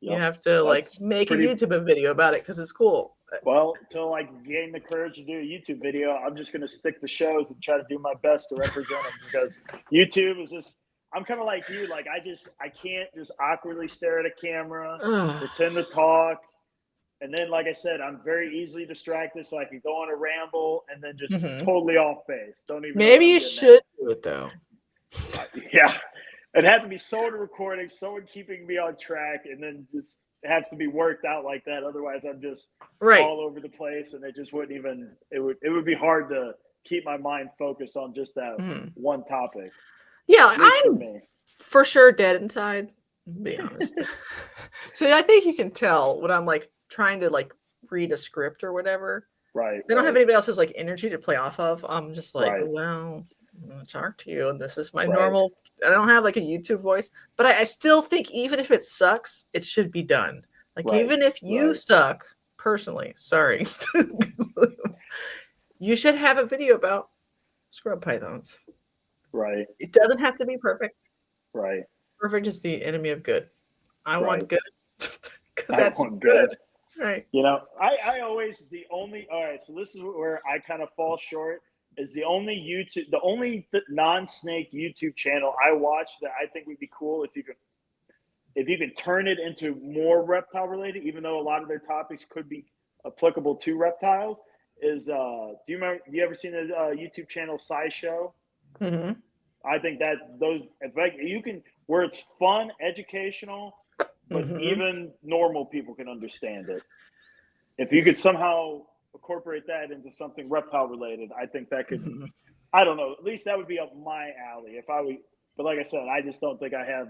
Yep. You have to like make a YouTube video about it because it's cool.
Well, until I gain the courage to do a YouTube video, I'm just going to stick to shows and try to do my best to represent them, because YouTube is just, I'm kind of like you. Like I can't just awkwardly stare at a camera, pretend to talk. And then, like I said, I'm very easily distracted, so I can go on a ramble and then just totally off base. Don't even.
Maybe you should do it though.
Yeah, it had to be someone recording, someone keeping me on track, and then just have to be worked out like that. Otherwise, I'm just all over the place, and it just wouldn't even. It would be hard to keep my mind focused on just that one topic.
Yeah, I'm for sure dead inside. To be honest. So I think you can tell when I'm like trying to like read a script or whatever.
Right.
They don't have anybody else's like energy to play off of. I'm just like, well, I'm gonna talk to you, and this is my normal. I don't have like a YouTube voice, but I still think even if it sucks, it should be done. Like even if you suck personally, sorry, you should have a video about scrub pythons.
Right.
It doesn't have to be perfect.
Right.
Perfect is the enemy of good. I want good because
that's good.
Right.
You know, I always all right. So this is where I kind of fall short. Is the only non-snake YouTube channel I watch that I think would be cool if you can turn it into more reptile related, even though a lot of their topics could be applicable to reptiles. Is do you ever seen the YouTube channel SciShow?
Mm-hmm.
I think that you can, where it's fun, educational, but even normal people can understand it. If you could somehow incorporate that into something reptile related, I think that could, I don't know, at least that would be up my alley if I would. But like I said, I just don't think I have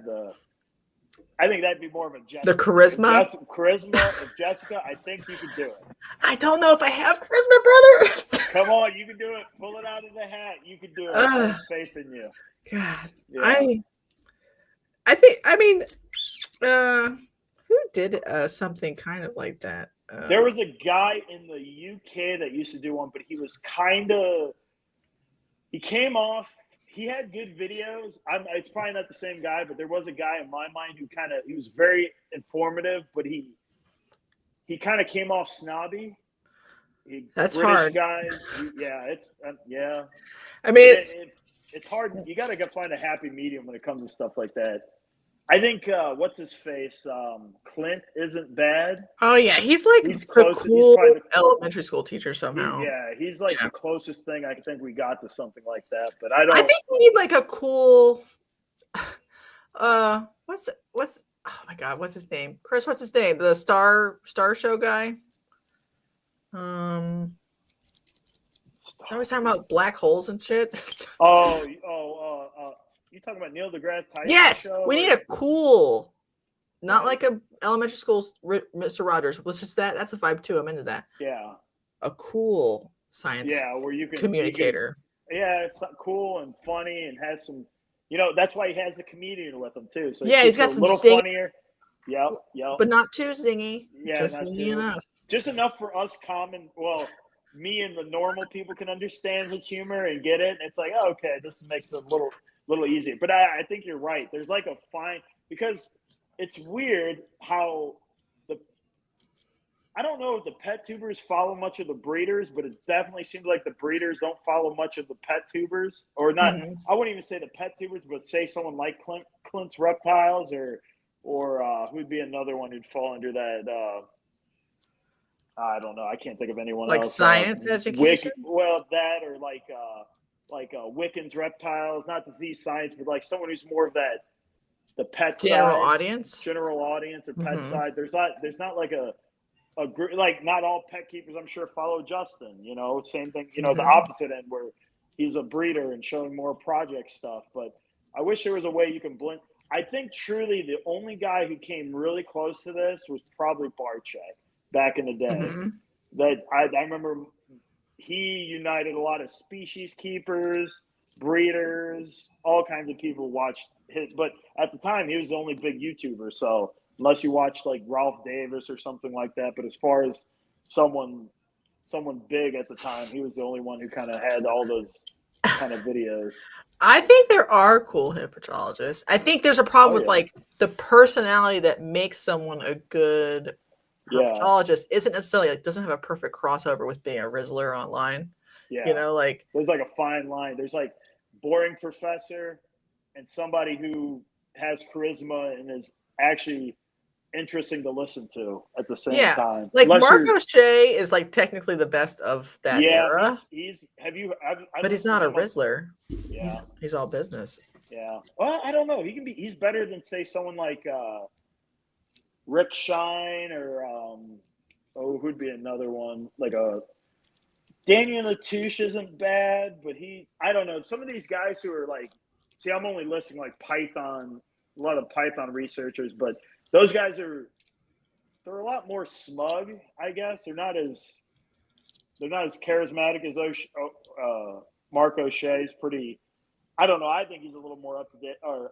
I think that'd be more of a Jessica.
The charisma?
If Jessica, I think you could do it.
I don't know if I have charisma, brother.
Come on, you can do it. Pull it out of the hat. You can do it. I have faith in you.
God. Yeah. I think, I mean, who did something kind of like that?
There was a guy in the UK that used to do one, but he was he came off, he had good videos. It's probably not the same guy, but there was a guy in my mind who he was very informative, but he kind of came off snobby.
That's
British
hard.
Guys, yeah.
I mean,
it's hard. You got to find a happy medium when it comes to stuff like that. I think what's his face? Clint isn't bad.
Oh yeah, he's like the cool elementary school teacher somehow.
He's like the closest thing I think we got to something like that. But I don't.
I think we need like a cool. What's oh my god, what's his name? Chris, what's his name? The Star Show guy. He's always talking about black holes and shit.
You talking about Neil deGrasse Tyson?
Yes, we need a cool, not like a elementary school's Mr. Rogers. What's just that? That's a vibe too. I'm into that.
Yeah.
A cool science.
Where you can
communicator.
It's cool and funny and has some. That's why he has a comedian with him too. So
he's got some
little funnier. Yep.
But not too zingy.
Yeah,
just zingy enough.
Just enough for us me and the normal people can understand his humor and get it. And it's like, oh, okay, this makes it a little easier. But I think you're right. There's like a fine, because it's weird how I don't know if the pet tubers follow much of the breeders, but it definitely seems like the breeders don't follow much of the pet tubers, or not. I wouldn't even say the pet tubers, but say someone like Clint's Reptiles, or who'd be another one who'd fall under that? I don't know. I can't think of anyone
like
else.
science education.
That or like Wiccan's Reptiles, not disease science, but like someone who's more of that the pet
General
side,
audience.
or pet side. There's not like a group, like not all pet keepers I'm sure follow Justin. Same thing. The opposite end where he's a breeder and showing more project stuff. But I wish there was a way you can blend. I think truly the only guy who came really close to this was probably Barche back in the day. That I remember he united a lot of species keepers, breeders, all kinds of people watched his. But at the time, he was the only big YouTuber. So unless you watched like Ralph Davis or something like that, but as far as someone big at the time, he was the only one who kind of had all those kind of videos.
I think there are cool herpetologists. I think there's a problem with like the personality that makes someone a good herpetologist isn't necessarily like doesn't have a perfect crossover with being a Rizzler online.
Yeah.
Like
there's like a fine line. There's like boring professor and somebody who has charisma and is actually interesting to listen to at the same time.
Like Marco Shea is like technically the best of that era.
But
he's not a Rizzler. Yeah. He's all business.
Yeah. Well, I don't know. He's better than say someone like Rick Shine or who'd be another one, like a Daniel Latouche isn't bad, but I don't know. Some of these guys who are like, see, I'm only listing like Python, a lot of Python researchers, but those guys they're a lot more smug, I guess. They're not as charismatic as Mark O'Shea's pretty. I don't know. I think he's a little more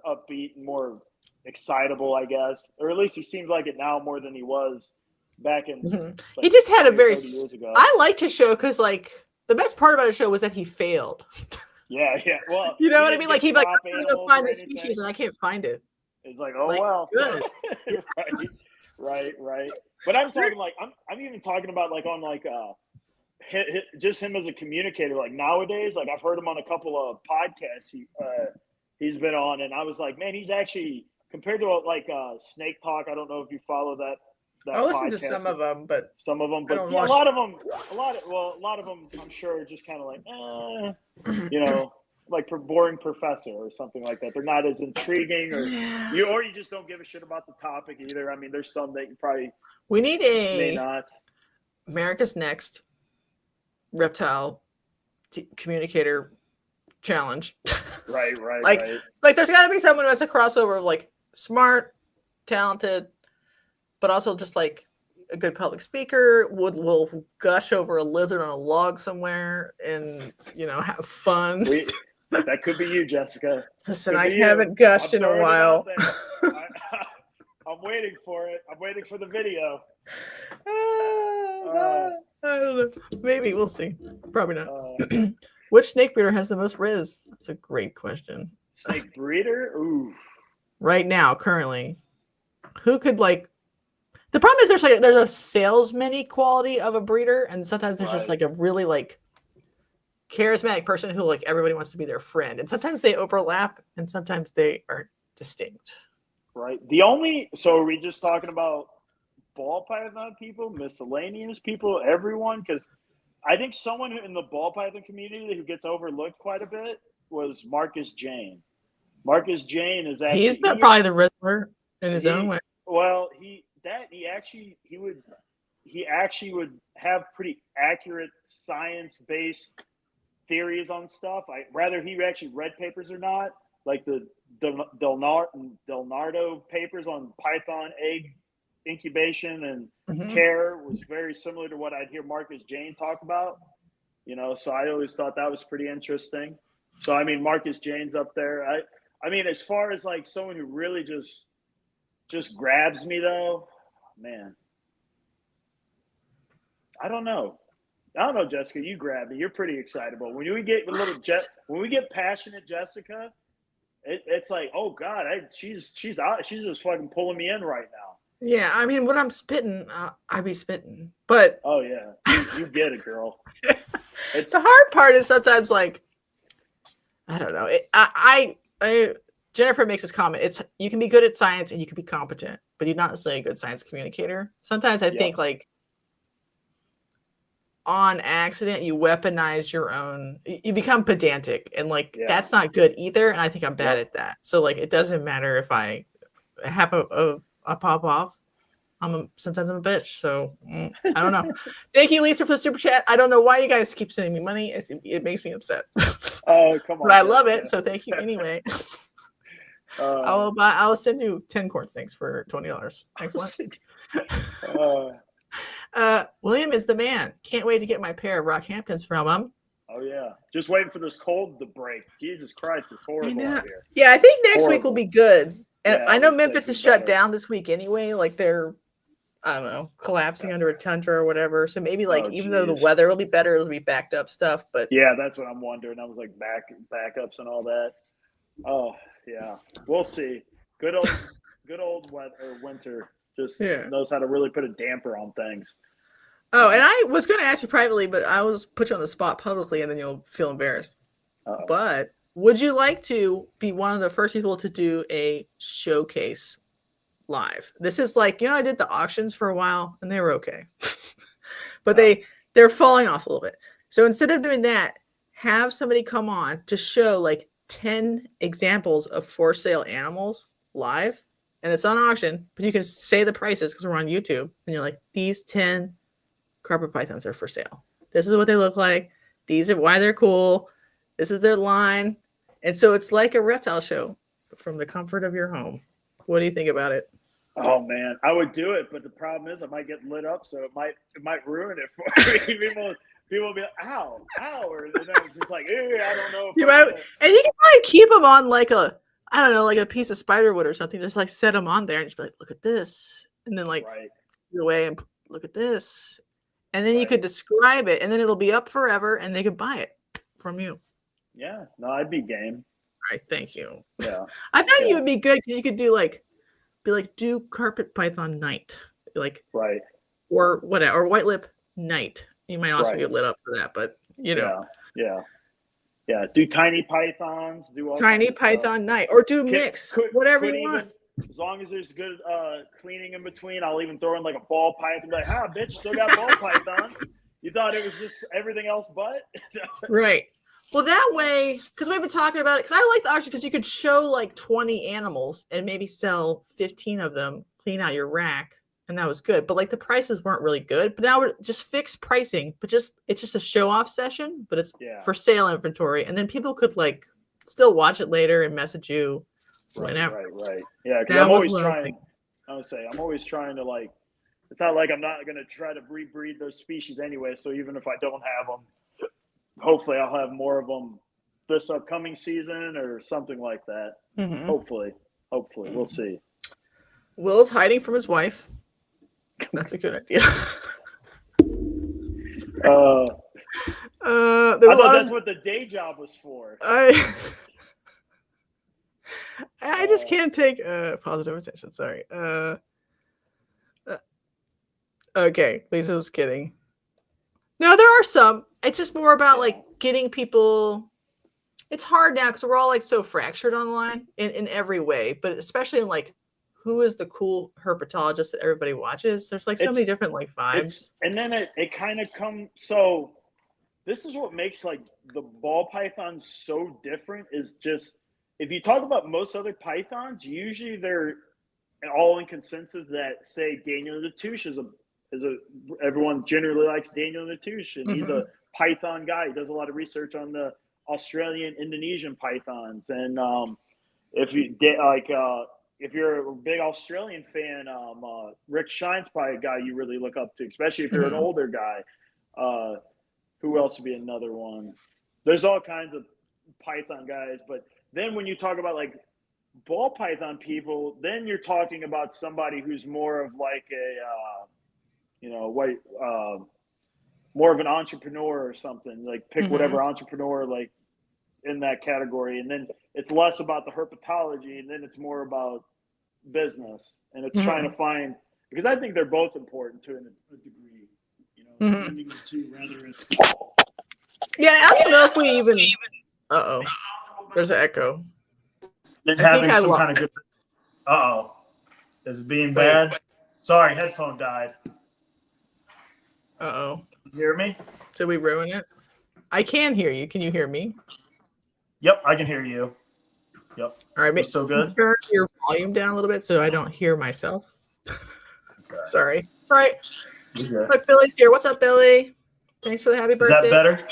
upbeat and more excitable, I guess, or at least he seems like it now more than he was back in. Like,
he just had a very.
Years ago.
I liked his show because like the best part about his show was that he failed.
Yeah. Well,
you know what I mean? Like he'd be like, I'm gonna go find the species and I can't find it.
It's like, well,
good.
right. But I'm talking like I'm even talking about like on like just him as a communicator. Like nowadays, like I've heard him on a couple of podcasts he's been on, and I was like, man, he's actually compared to like Snake Talk. I don't know if you follow that.
I listen to some of them, but
a lot of them, I'm sure are just kind of like, like boring professor or something like that. They're not as intriguing, or you just don't give a shit about the topic either. I mean, there's some that you probably may not.
America's Next Reptile communicator challenge.
Right.
Like there's got to be someone who has a crossover of like smart, talented, but also just like a good public speaker, will gush over a lizard on a log somewhere and have fun.
That could be you, Jessica.
Listen, I haven't gushed in a while.
I'm waiting for it. I'm waiting for the video.
I don't know. Maybe we'll see. Probably not. Which snake breeder has the most Riz? That's a great question.
Snake breeder? Ooh.
Right now, currently, who could like? The problem is there's a salesman quality of a breeder, and sometimes there's just like a really like charismatic person who like everybody wants to be their friend, and sometimes they overlap, and sometimes they are distinct.
Right. So are we just talking about ball python people, miscellaneous people, everyone? Because I think someone in the ball python community who gets overlooked quite a bit was Marcus Jane. Marcus Jane is actually
probably the Rizzler in his own way.
Well, he actually would have pretty accurate science-based theories on stuff. Whether he actually read papers or not, like the Del Nardo papers on python egg incubation and care was very similar to what I'd hear Marcus Jane talk about. So I always thought that was pretty interesting. So I mean, Marcus Jane's up there. I mean, as far as like someone who really just grabs me though, man, I don't know, Jessica. You grab me. You're pretty excitable. When we get passionate, Jessica, it's like, oh God, she's out. She's just fucking pulling me in right now.
Yeah, I mean, when I'm spitting, I be spitting. But
oh yeah, you get it, girl.
The hard part is sometimes like, I don't know. Jennifer makes this comment. It's you can be good at science and you can be competent, but you're not necessarily a good science communicator. Sometimes I think like on accident you weaponize your own. You become pedantic, and like that's not good either. And I think I'm bad at that. So like it doesn't matter if I have a pop off. Sometimes I'm a bitch, so I don't know. Thank you, Lisa, for the super chat. I don't know why you guys keep sending me money. It makes me upset.
Oh, come on!
But I love it, so thank you anyway. I'll send you 10 corn things for $20. Excellent. William is the man. Can't wait to get my pair of Rockhamptons from him.
Oh yeah, just waiting for this cold to break. Jesus Christ, it's horrible out here.
Yeah, I think next week will be good. And I know Memphis is shut down this week anyway. Like they're, I don't know, collapsing under a tundra or whatever. So maybe like even though the weather will be better, it'll be backed up stuff. But
yeah, that's what I'm wondering. I was like backups and all that. Oh yeah, we'll see. Good old winter just knows how to really put a damper on things.
Oh, and I was going to ask you privately, but I was put you on the spot publicly, and then you'll feel embarrassed. Uh-oh. But would you like to be one of the first people to do a showcase live? This is like, I did the auctions for a while, and they were okay. But they're falling off a little bit. So instead of doing that, have somebody come on to show like 10 examples of for sale animals live. And it's on auction, but you can say the prices because we're on YouTube. And you're like, these 10 carpet pythons are for sale. This is what they look like. These are why they're cool. This is their line. And so it's like a reptile show from the comfort of your home. What do you think about it?
Oh man, I would do it, but the problem is I might get lit up, so it might ruin it for me. People will be like, ow, or they're just like, I don't know.
And you can probably keep them on like a piece of spider wood or something. Just like set them on there and just be like, look at this. And then like your way and look at this. And then you could describe it, and then it'll be up forever, and they could buy it from you.
Yeah, no, I'd be game.
All right, thank you.
Yeah,
I thought you would be good because you could do do carpet python night, or whatever, or white lip night. You might also get lit up for that, but
yeah. Do tiny pythons, do all
tiny python night, or do mix, whatever you want.
As long as there's good cleaning in between, I'll even throw in like a ball python. Like, bitch, still got ball python. You thought it was just everything else but?
Right. Well, that way, because we've been talking about it, because I like the auction because you could show like 20 animals and maybe sell 15 of them, clean out your rack, and that was good. But like the prices weren't really good. But now we're just fixed pricing, but it's just a show off session, but it's for sale inventory. And then people could like still watch it later and message you.
Right. Yeah, because I'm always trying. I'm always trying to like. It's not like I'm not going to try to rebreed those species anyway. So even if I don't have them, hopefully I'll have more of them this upcoming season or something like that. Mm-hmm. Hopefully, we'll see.
Will's hiding from his wife. That's a good idea.
I thought that's what the day job was for.
I just can't take positive attention. Sorry. Okay, Lisa was kidding. No, there are some. It's just more about like getting people. It's hard now because we're all like so fractured online in every way, but especially in like who is the cool herpetologist that everybody watches. There's like so many different like vibes.
And then it kind of comes. So this is what makes like the ball pythons so different is just. If you talk about most other pythons, usually they're all in consensus that say Daniel Latouche is a everyone generally likes Daniel Latouche, and he's a python guy. He does a lot of research on the Australian, Indonesian pythons, and if you're a big Australian fan, Rick Shine's probably a guy you really look up to, especially if you're an older guy. Who else would be another one? There's all kinds of python guys, but then when you talk about like ball python people, then you're talking about somebody who's more of like more of an entrepreneur or something. Like pick whatever entrepreneur like in that category, and then it's less about the herpetology, and then it's more about business, and it's trying to find, because I think they're both important to a degree. Blending the two, rather it's.
Yeah, I don't know if we even. There's an echo.
Then
I think
having
I
some
lost.
kind of good. Uh-oh. Is it being
Wait.
bad? Sorry, headphone died.
Uh-oh.
You hear me?
Did we ruin it? I can hear you. Can you hear me?
Yep, I can hear you. Yep.
All right.
We still good?
Turn your volume down a little bit so I don't hear myself.
Okay.
Sorry. All right.
You're good.
Look, Billy's here. What's up, Billy? Thanks for the happy
Is that
birthday.
better?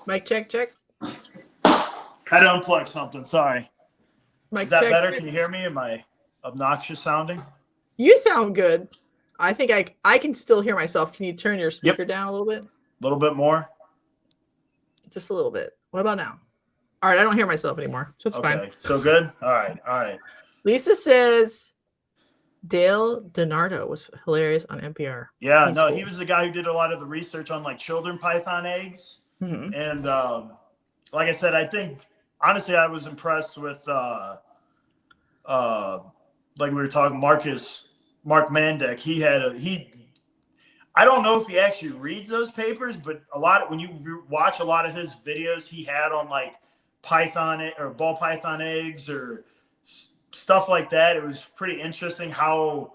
Mic check.
Had to unplug something. Sorry.
Mic
Is that
check.
better? Can you hear me? Am I obnoxious sounding?
You sound good. I think I can still hear myself. Can you turn your speaker down a little bit?
A little bit more?
Just a little bit. What about now? All right, I don't hear myself anymore, so it's fine.
Okay, so good? All right.
Lisa says Dale DiNardo was hilarious on NPR.
Yeah,
He's
no,
cool.
he was the guy who did a lot of the research on like children python eggs.
Mm-hmm.
And like I said, I think honestly I was impressed with like we were talking Mark Mandek. I don't know if he actually reads those papers, but when you watch a lot of his videos he had on like python or ball python eggs or stuff like that, it was pretty interesting how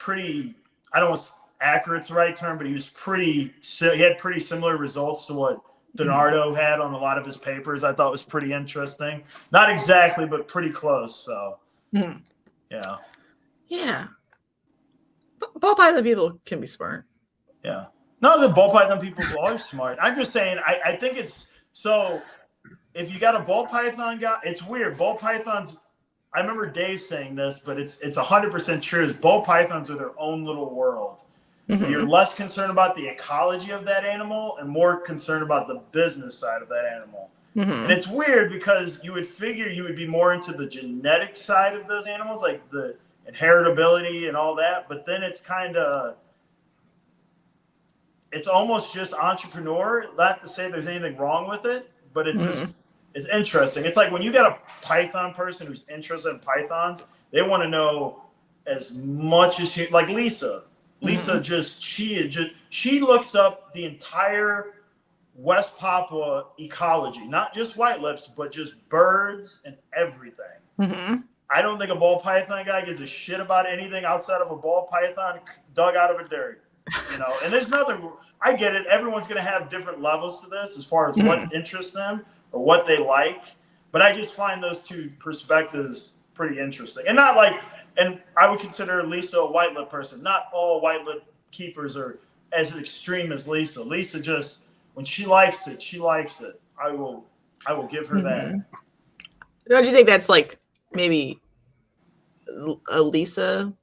I don't know if accurate's the right term, but he had pretty similar results to what DiNardo had on a lot of his papers. I thought was pretty interesting. Not exactly, but pretty close. So
Yeah. Ball python people can be smart.
Yeah. No, the ball python people are smart. I'm just saying, I think it's so if you got a ball python guy, it's weird. Ball pythons, I remember Dave saying this, but it's 100% true. Is ball pythons are their own little world.
Mm-hmm.
You're less concerned about the ecology of that animal and more concerned about the business side of that animal.
Mm-hmm.
And it's weird because you would figure you would be more into the genetic side of those animals, like the inheritability and all that. But then it's almost just entrepreneur. Not to say there's anything wrong with it, but it's just it's interesting. It's like when you got a python person who's interested in pythons, they want to know as much as like Lisa. Lisa she looks up the entire West Papua ecology, not just white lips, but just birds and everything.
Mm-hmm.
I don't think a ball python guy gives a shit about anything outside of a ball python dug out of a dirt. And there's nothing. I get it. Everyone's going to have different levels to this as far as what interests them or what they like. But I just find those two perspectives pretty interesting. And I would consider Lisa a white lip person. Not all white lip keepers are as extreme as Lisa. Lisa just, when she likes it, she likes it. I will give her that.
Don't you think that's like maybe a Lisa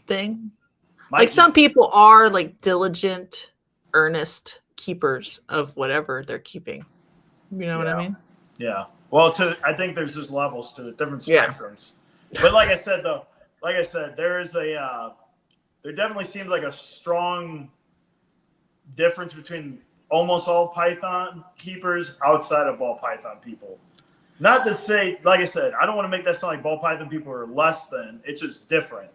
thing? Like some people are like diligent, earnest keepers of whatever they're keeping. You know what I mean?
Yeah. Well, I think there's just levels to it, different spectrums. Yeah. But like I said, there definitely seems like a strong difference between almost all python keepers outside of ball python people. Not to say, like I said, I don't want to make that sound like ball python people are less than. It's just different.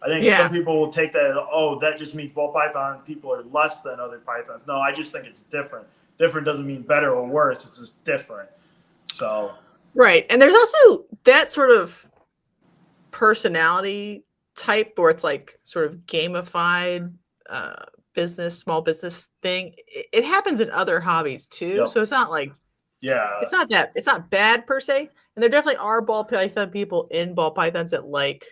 I think some people will take that, that just means ball python people are less than other pythons. No, I just think it's different. Different doesn't mean better or worse. It's just different. So. Right.
And there's also that sort of personality type where it's like sort of gamified small business thing. It happens in other hobbies too. Yep. So it's not like, it's not bad per se. And there definitely are ball python people in ball pythons that like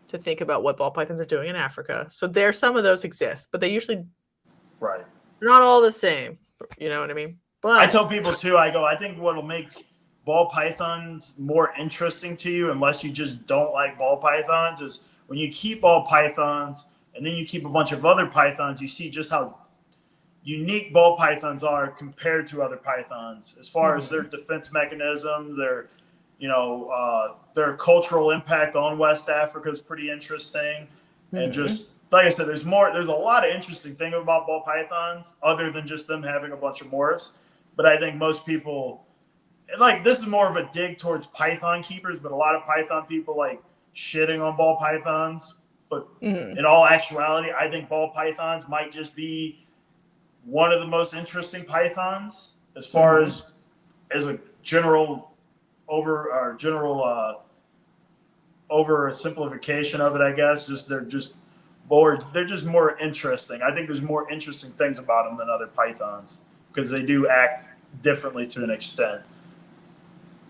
to think about what ball pythons are doing in Africa. So some of those exist, but they usually they're not all the same. You know what I mean? But
I tell people too, I think what'll make ball pythons more interesting to you, unless you just don't like ball pythons, is when you keep ball pythons and then you keep a bunch of other pythons, you see just how unique ball pythons are compared to other pythons as far as their defense mechanisms, their cultural impact on West Africa is pretty interesting. And just like I said, there's a lot of interesting things about ball pythons other than just them having a bunch of morphs. But I think most people, like, this is more of a dig towards python keepers, but a lot of python people like shitting on ball pythons. But in all actuality, I think ball pythons might just be one of the most interesting pythons as far as as a general oversimplification of it, I guess, they're just more interesting. I think there's more interesting things about them than other pythons because they do act differently to an extent.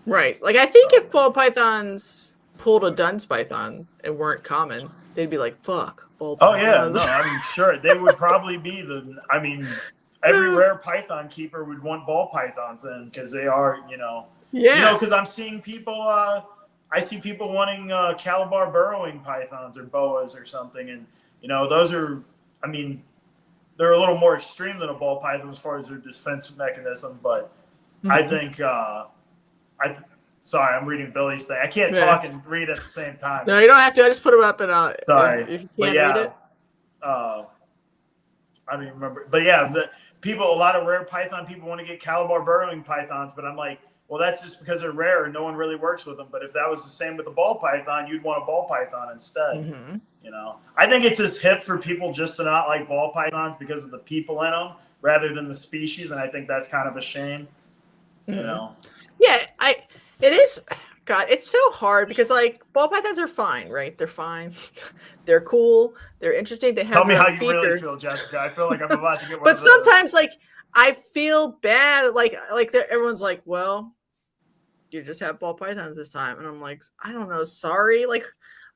Right. Like I think if ball pythons pulled a dunce python and weren't common, they'd be like, "Fuck ball pythons."
Oh yeah, no, I'm sure they would probably be every rare python keeper would want ball pythons then because they are, because I'm seeing people. I see people wanting Calabar burrowing pythons or boas or something, and those are, they're a little more extreme than a ball python as far as their defense mechanism. But I think, sorry, I'm reading Billy's thing. I can't talk and read at the same time.
No, you don't have to. I just put them up and
sorry
if you can't read it.
I don't even remember, but yeah, a lot of rare python people want to get Calabar burrowing pythons, but I'm like, well, that's just because they're rare and no one really works with them. But if that was the same with a ball python, you'd want a ball python instead.
Mm-hmm.
I think it's just hip for people just to not like ball pythons because of the people in them rather than the species, and I think that's kind of a shame.
Mm-hmm. Yeah, it is. God, it's so hard because like ball pythons are fine, right? They're fine. They're cool. They're interesting. They have.
Tell me how you really feel, Jessica. I feel like I'm about to get one.
But sometimes, like, I feel bad. Like everyone's like, well, you just have ball pythons this time, and I'm like, I don't know. Sorry, like.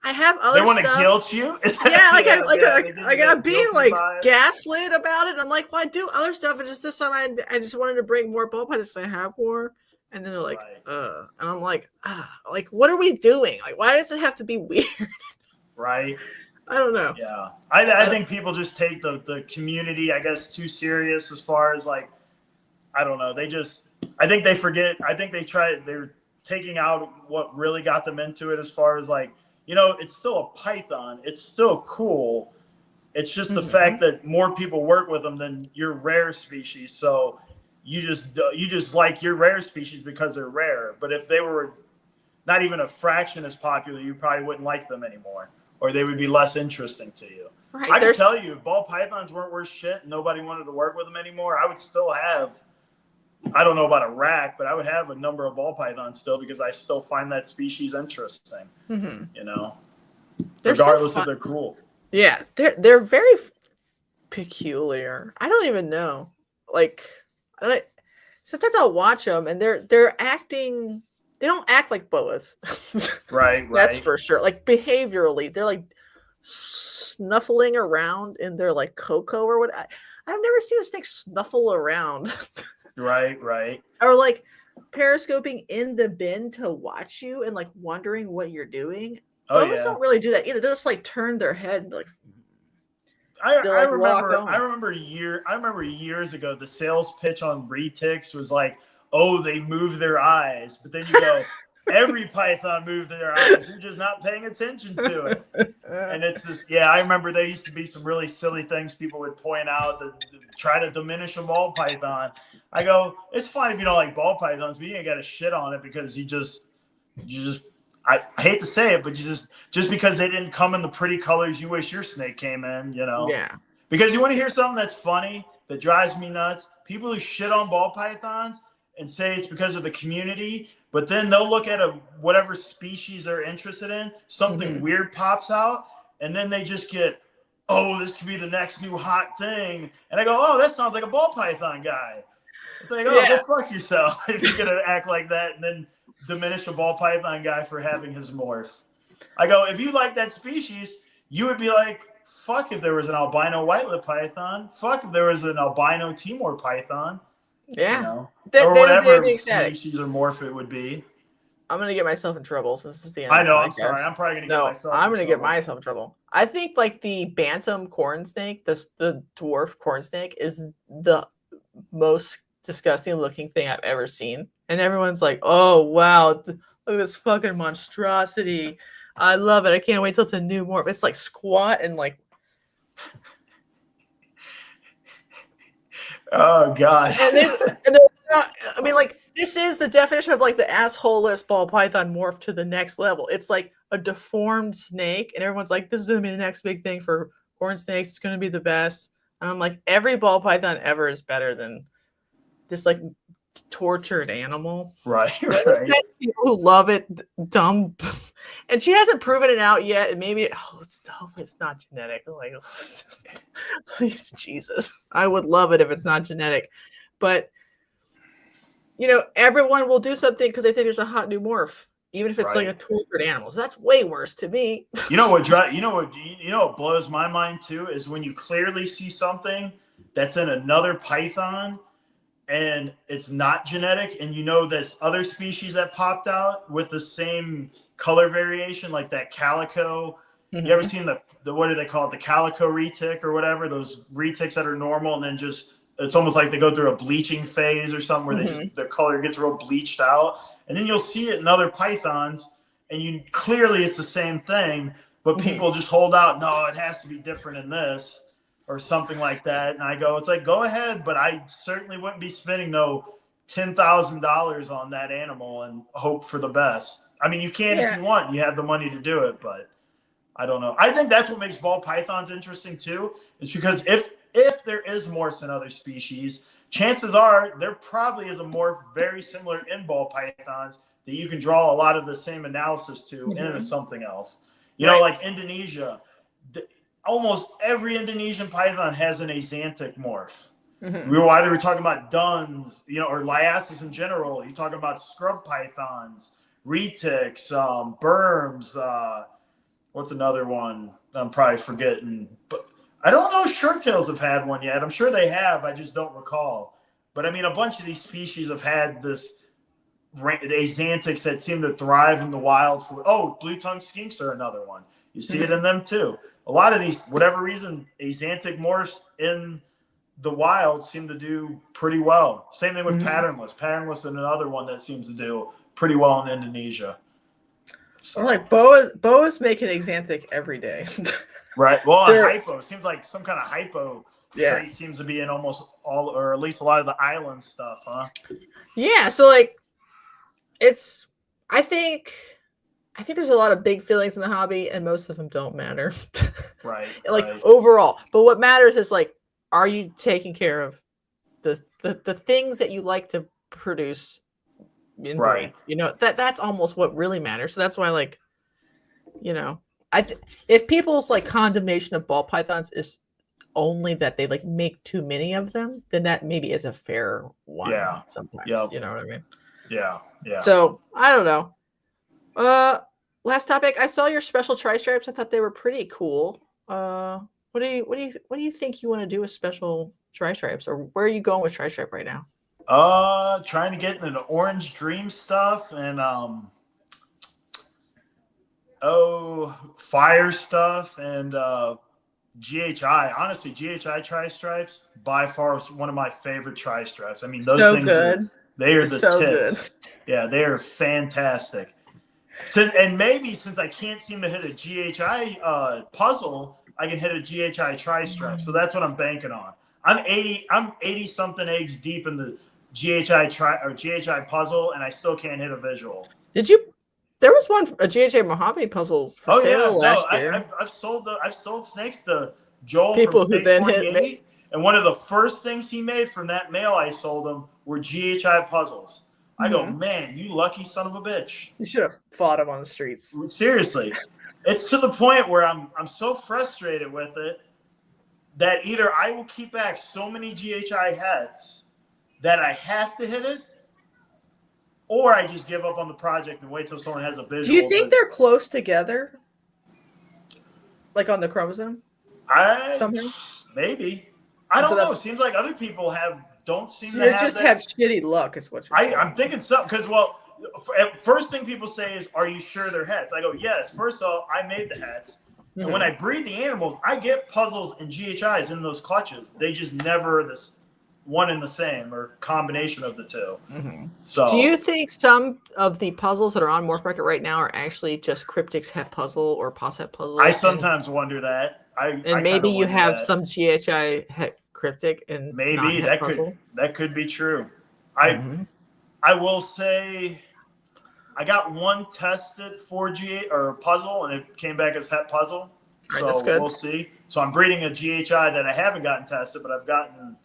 I have other
stuff. They want to guilt you? Yeah,
I'm being like gaslit about it. I'm like, well, I do other stuff, and just this time I just wanted to bring more ball pythons. I have more, and then they're like, and I'm like, like what are we doing? Like, why does it have to be weird?
Right.
I don't know.
Yeah, I think people just take the community, I guess, too serious as far as like, I don't know. I think they forget. I think they're taking out what really got them into it as far as like. It's still a python. It's still cool. It's just the fact that more people work with them than your rare species. So you just like your rare species because they're rare. But if they were not even a fraction as popular, you probably wouldn't like them anymore, or they would be less interesting to you.
Right,
I can tell you, if ball pythons weren't worth shit and nobody wanted to work with them anymore, I would still have. I don't know about a rack, but I would have a number of ball pythons still because I still find that species interesting. Regardless if they're cool.
Yeah, they're very peculiar. I don't even know. Like, sometimes I'll watch them and they're acting. They don't act like boas.
Right.
That's for sure. Like behaviorally, they're like snuffling around in their like cocoa or what. I've never seen a snake snuffle around.
Right.
Or like periscoping in the bin to watch you and like wondering what you're doing. Boas don't really do that either. They just like turn their head and like.
I remember years ago the sales pitch on retics was like, oh, they move their eyes, but then you go, every python moved their eyes. You're just not paying attention to it. And it's just, I remember there used to be some really silly things people would point out that try to diminish a ball python. I go, it's fine if you don't like ball pythons, but you ain't got to shit on it because you just, I hate to say it, but you just because they didn't come in the pretty colors you wish your snake came in,
Yeah.
Because you want to hear something that's funny, that drives me nuts. People who shit on ball pythons and say it's because of the community, but then they'll look at whatever species they're interested in, something weird pops out, and then they just get, oh, this could be the next new hot thing. And I go, oh, that sounds like a ball python guy. It's like, go fuck yourself if you're going to act like that and then diminish a ball python guy for having his morph. I go, if you like that species, you would be like, fuck if there was an albino white-lip python. Fuck if there was an albino Timor python.
Yeah.
Or whatever species or morph it would be.
I'm going to get myself in trouble since this is the end.
I know, I'm sorry. I'm probably going to get myself in trouble.
I'm going to get myself in trouble. I think like the bantam corn snake, the dwarf corn snake is the most disgusting looking thing I've ever seen. And everyone's like, oh, wow, look at this fucking monstrosity. I love it. I can't wait till it's a new morph. It's like squat and like.
Oh, God.
I mean, like, this is the definition of like the asshole-less ball python morph to the next level. It's like a deformed snake. And everyone's like, this is going to be the next big thing for corn snakes. It's going to be the best. And I'm like, every ball python ever is better than this like tortured animal.
Right.
People who love it, dumb. And she hasn't proven it out yet. And maybe it's not genetic. Like, please, Jesus, I would love it if it's not genetic. But everyone will do something because they think there's a hot new morph, even if it's like a tortured animal. So that's way worse to me.
What blows my mind too is when you clearly see something that's in another python and it's not genetic, and this other species that popped out with the same color variation, like that calico. You ever seen the what do they call it, the calico retic or whatever, those retics that are normal and then just it's almost like they go through a bleaching phase or something where their color gets real bleached out, and then you'll see it in other pythons and clearly it's the same thing, but people just hold out, no, it has to be different in this or something like that. And I go, it's like, go ahead, but I certainly wouldn't be spending no $10,000 on that animal and hope for the best. I mean, you can if you want, you have the money to do it, but I don't know. I think that's what makes ball pythons interesting too, is because if there is morphs in other species, chances are there probably is a morph very similar in ball pythons that you can draw a lot of the same analysis to into something else. Like Indonesia, almost every Indonesian python has an axanthic morph. We were either talking about duns, or liasis in general. You're talking about scrub pythons, retics, berms. What's another one I'm probably forgetting? But I don't know if shorttails have had one yet. I'm sure they have. I just don't recall. But I mean, a bunch of these species have had the axanthics that seem to thrive in the wild. Blue-tongued skinks are another one. You see it in them too. A lot of these, whatever reason, axanthic morphs in the wild seem to do pretty well. Same thing with patternless. Patternless is another one that seems to do pretty well in Indonesia.
So. Like boas make an axanthic every day.
Right. Well, hypo seems like some kind of hypo trait seems to be in almost all, or at least a lot of the island stuff, huh? Yeah.
So like, I think there's a lot of big feelings in the hobby, and most of them don't matter.
Right.
Overall, but what matters is like, are you taking care of the things that you like to produce?
Right.
That's almost what really matters. So that's why, if people's condemnation of ball pythons is only that they make too many of them, then that maybe is a fair one.
Yeah.
Sometimes.
Yep.
You know what I mean?
Yeah. Yeah.
So I don't know. Last topic. I saw your special tri-stripes. I thought they were pretty cool. What do you think you want to do with special tri-stripes, or where are you going with tri-stripe right now?
Trying to get into the Orange Dream stuff and fire stuff and GHI. Honestly, GHI tri-stripes by far is one of my favorite tri-stripes. I mean, those things they are the tits. Good. Yeah, they are fantastic. And maybe since I can't seem to hit a GHI puzzle, I can hit a GHI tri-stripe. So that's what I'm banking on. I'm 80 something eggs deep in the GHI puzzle, and I still can't hit a visual.
There was a GHI Mojave puzzle for sale last year.
I've sold snakes to Joel
People
from State 48, and one of the first things he made from that mail I sold him were GHI puzzles. I go, man, you lucky son of a bitch.
You should have fought him on the streets.
Seriously. It's to the point where I'm so frustrated with it that either I will keep back so many GHI heads that I have to hit it, or I just give up on the project and wait till someone has a visual.
Do you think they're close together? Like on the chromosome? Something?
Maybe. I don't know. It seems like other people don't seem to have
just have shitty luck is what you're saying.
I'm thinking so, because, first thing people say is, are you sure they're heads? I go, yes. First off, I made the heads. And when I breed the animals, I get puzzles and GHIs in those clutches. They just never this one and the same or combination of the two. So,
do you think some of the puzzles that are on Morph Market right now are actually just Cryptic's het puzzle or Pos het puzzle?
I sometimes wonder that.
Maybe you have some GHI het Cryptic and
maybe that could be true. I will say I got one tested for puzzle, and it came back as het puzzle. So
that's good.
We'll see. So I'm breeding a GHI that I haven't gotten tested, but I've gotten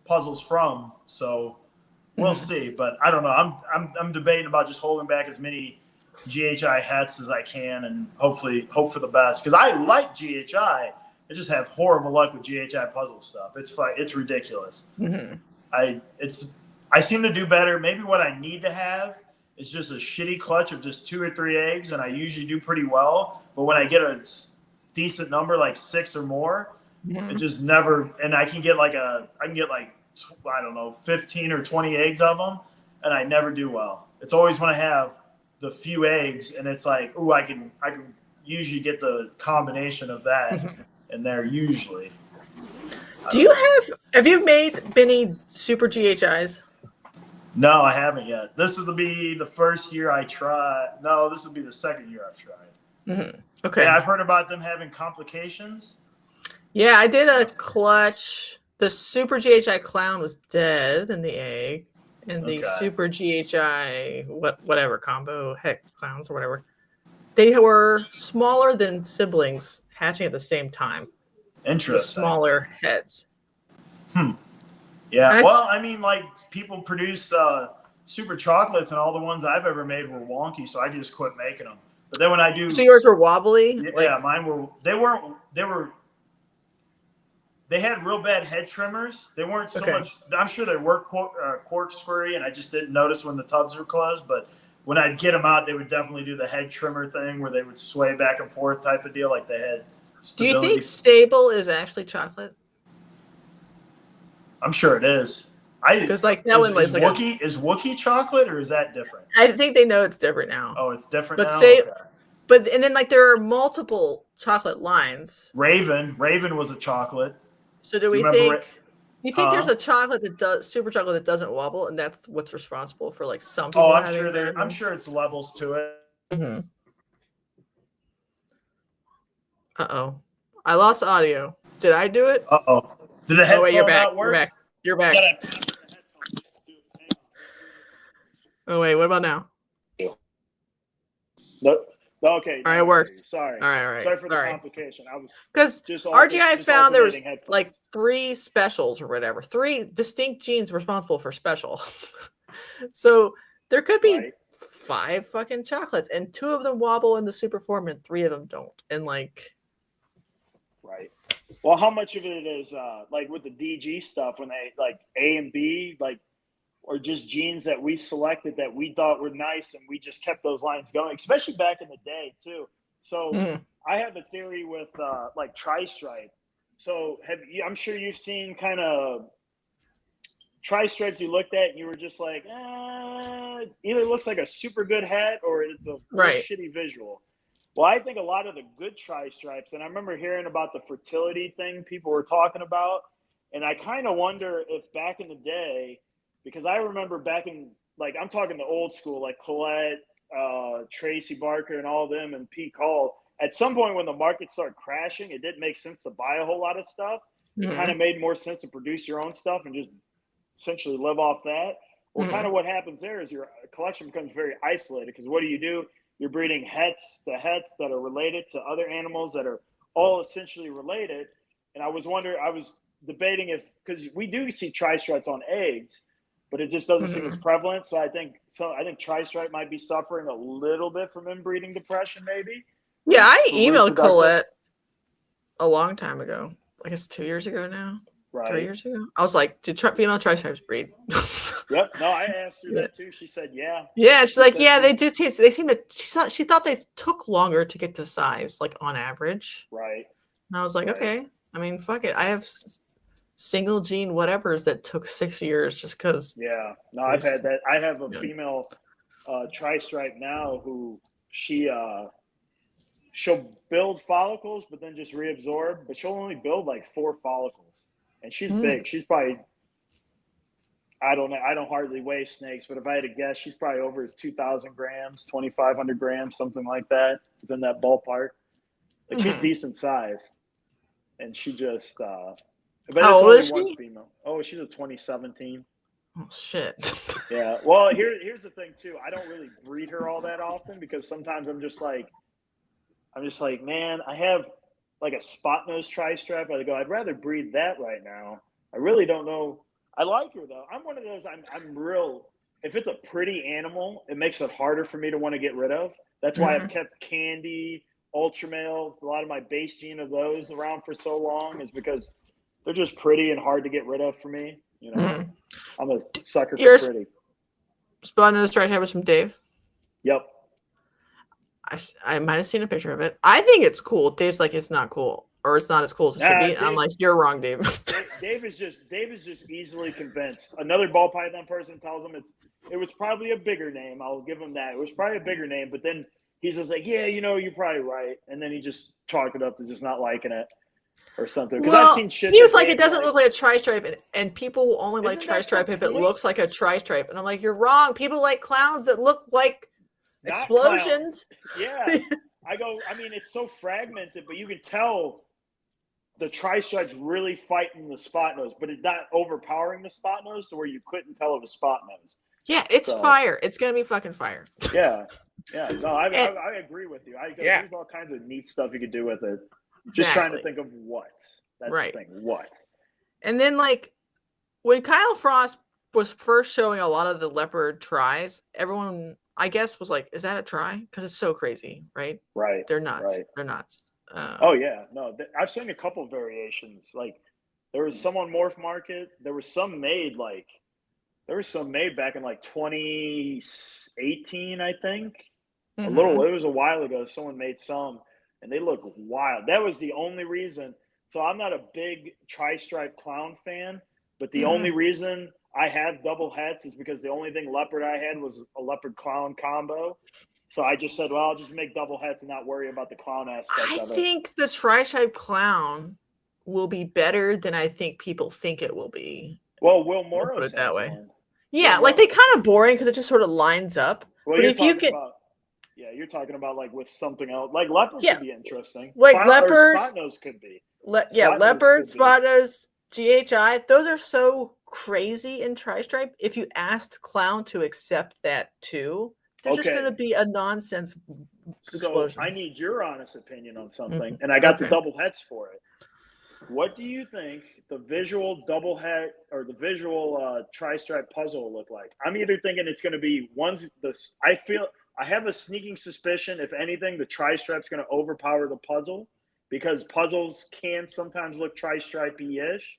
puzzles from. So We'll see, but I don't know. I'm debating about just holding back as many GHI hets as I can, and hopefully hope for the best. Because I like GHI, I just have horrible luck with GHI puzzle stuff. It's ridiculous. I seem to do better. Maybe what I need to have is just a shitty clutch of just 2 or 3 eggs, and I usually do pretty well. But when I get a decent number like 6 or more, it just never. And I can get like I don't know, 15 or 20 eggs of them, and I never do well. It's always when I have the few eggs, and it's like, ooh, I can usually get the combination of that in there usually.
Have you made many super GHIs?
No, I haven't yet. This will be the first year I try. No, this will be the second year I've tried.
Okay.
Yeah, I've heard about them having complications.
Yeah, I did a clutch. The Super GHI clown was dead in the egg, and the Super GHI whatever combo heck clowns or whatever, they were smaller than siblings hatching at the same time.
Interesting.
Smaller heads.
Yeah. Well, I mean, like people produce super chocolates, and all the ones I've ever made were wonky, so I just quit making them. But then when I do,
so yours were wobbly.
Yeah, mine were. They had real bad head trimmers. They weren't so much. I'm sure they were corkscrewy, and I just didn't notice when the tubs were closed. But when I'd get them out, they would definitely do the head trimmer thing where they would sway back and forth type of deal, like they had stability.
Do you think stable is actually chocolate?
I'm sure it is.
Because like that one is
Wookiee chocolate, or is that different?
I think they know it's different now.
Oh, it's different
but
now.
But and then like there are multiple chocolate lines.
Raven was a chocolate.
So do we think? You think there's a chocolate that does super chocolate that doesn't wobble, and that's what's responsible for like some people?
Oh, I'm sure it's levels to it.
I lost audio. Did I do it?
Did the headphone not work?
You're back. Oh wait, what about now?
No. Okay.
All right, it works.
Sorry.
All right.
Sorry for the complication. I was
because RGI found there was like 3 specials or whatever, 3 distinct genes responsible for special. So there could be 5 fucking chocolates, and 2 of them wobble in the super form, and 3 of them don't. And like,
right. Well, how much of it is like with the DG stuff when they like A and B like. Or just genes that we selected that we thought were nice, and we just kept those lines going, especially back in the day too. So I have a theory with like tri-stripe. So I'm sure you've seen kind of tri-stripes you looked at and you were just like, either looks like a super good hat or it's a shitty visual. Well, I think a lot of the good tri-stripes, and I remember hearing about the fertility thing people were talking about, and I kind of wonder if back in the day, because I remember back in, like, I'm talking the old school, like Colette, Tracy Barker, and all of them, and Pete Call. At some point when the market started crashing, it didn't make sense to buy a whole lot of stuff. It kind of made more sense to produce your own stuff and just essentially live off that. Well, kind of what happens there is your collection becomes very isolated, because what do? You're breeding hets that are related to other animals that are all essentially related. And I was debating because we do see tri-stripes on eggs, but it just doesn't seem as prevalent. So I think tri-stripe might be suffering a little bit from inbreeding depression, maybe.
Yeah, I emailed Colette a long time ago. I guess 2 years ago now. 3 years ago. I was like, "Do female tri-stripes breed?"
Yep. No, I asked her that too. She said, "Yeah."
Yeah, she's like, "Yeah, they do taste. They seem to." She thought they took longer to get to size, like on average.
Right.
And I was like, "Okay. I mean, fuck it. I have single gene whatevers that took 6 years just because."
Yeah. No, I've had that. I have a female tri-stripe now who she'll build follicles, but then just reabsorb. But she'll only build like 4 follicles, and she's big. She's probably, I don't know. I don't hardly weigh snakes, but if I had to guess, she's probably over 2,000 grams, 2,500 grams, something like that, within that ballpark. Like she's decent size, and she just. But
how old is she?
Female. Oh, she's a 2017.
Oh shit.
Yeah. Well, here's the thing too. I don't really breed her all that often because sometimes I'm just like, man, I have like a spot nose tri-stripe. I go, I'd rather breed that right now. I really don't know. I like her though. I'm one of those. I'm real. If it's a pretty animal, it makes it harder for me to want to get rid of. That's why I've kept Candy, Ultra Males, a lot of my base gene of those around for so long, is because they're just pretty and hard to get rid of for me. You know, I'm a sucker for pretty.
Spot nose tri-stripe was from Dave.
Yep.
I might have seen a picture of it. I think it's cool. Dave's like, it's not cool, or it's not as cool as it should be. And I'm like, you're wrong, Dave.
Dave is just easily convinced. Another ball python person tells him it was probably a bigger name. I'll give him that. It was probably a bigger name, but then he's just like, yeah, you know, you're probably right. And then he just chalked it up to just not liking it or something. Because I've seen shit.
He was like, it doesn't look like a tri-stripe, and people will only like tri-stripe if it looks like a tri-stripe. And I'm like, you're wrong. People like clowns that look like explosions.
Yeah. I mean, it's so fragmented, but you can tell the tri-stripe's really fighting the spot nose, but it's not overpowering the spot nose to where you couldn't tell it was spot nose.
Yeah, it's fire. It's going to be fucking fire.
Yeah. Yeah. No, I agree with you. There's all kinds of neat stuff you could do with it. Just trying to think of what. That's the thing. What?
And then, like, when Kyle Frost was first showing a lot of the leopard tries, everyone, I guess, was like, is that a try? Because it's so crazy, right?
Right.
They're nuts.
Right.
They're nuts.
Oh, yeah. No, I've seen a couple of variations. Like, there was some on Morph Market. There was some made, back in, like, 2018, I think. It was a while ago. Someone made some, and they look wild. That was the only reason. So I'm not a big tri-stripe clown fan, but the only reason I have double hets is because the only thing leopard I had was a leopard clown combo. So I just said, well, I'll just make double hets and not worry about the clown aspect of it.
I think the tri-stripe clown will be better than I think people think it will be.
Well, Will Morris
put it that way.
One.
Yeah, like they kind of boring because it just sort of lines up.
Well,
but if you can,
you're talking about like with something else, like leopard could be interesting.
Like leopard,
spot nose could be.
Leopard, spot nose, GHI. Those are so crazy in tri-stripe. If you asked clown to accept that too, there's just going to be a nonsense explosion.
So I need your honest opinion on something, and I got the double hets for it. What do you think the visual double het or the visual tri-stripe puzzle will look like? I'm either thinking it's going to be I have a sneaking suspicion, if anything, the tri-stripe's going to overpower the puzzle, because puzzles can sometimes look tri-stripey-ish,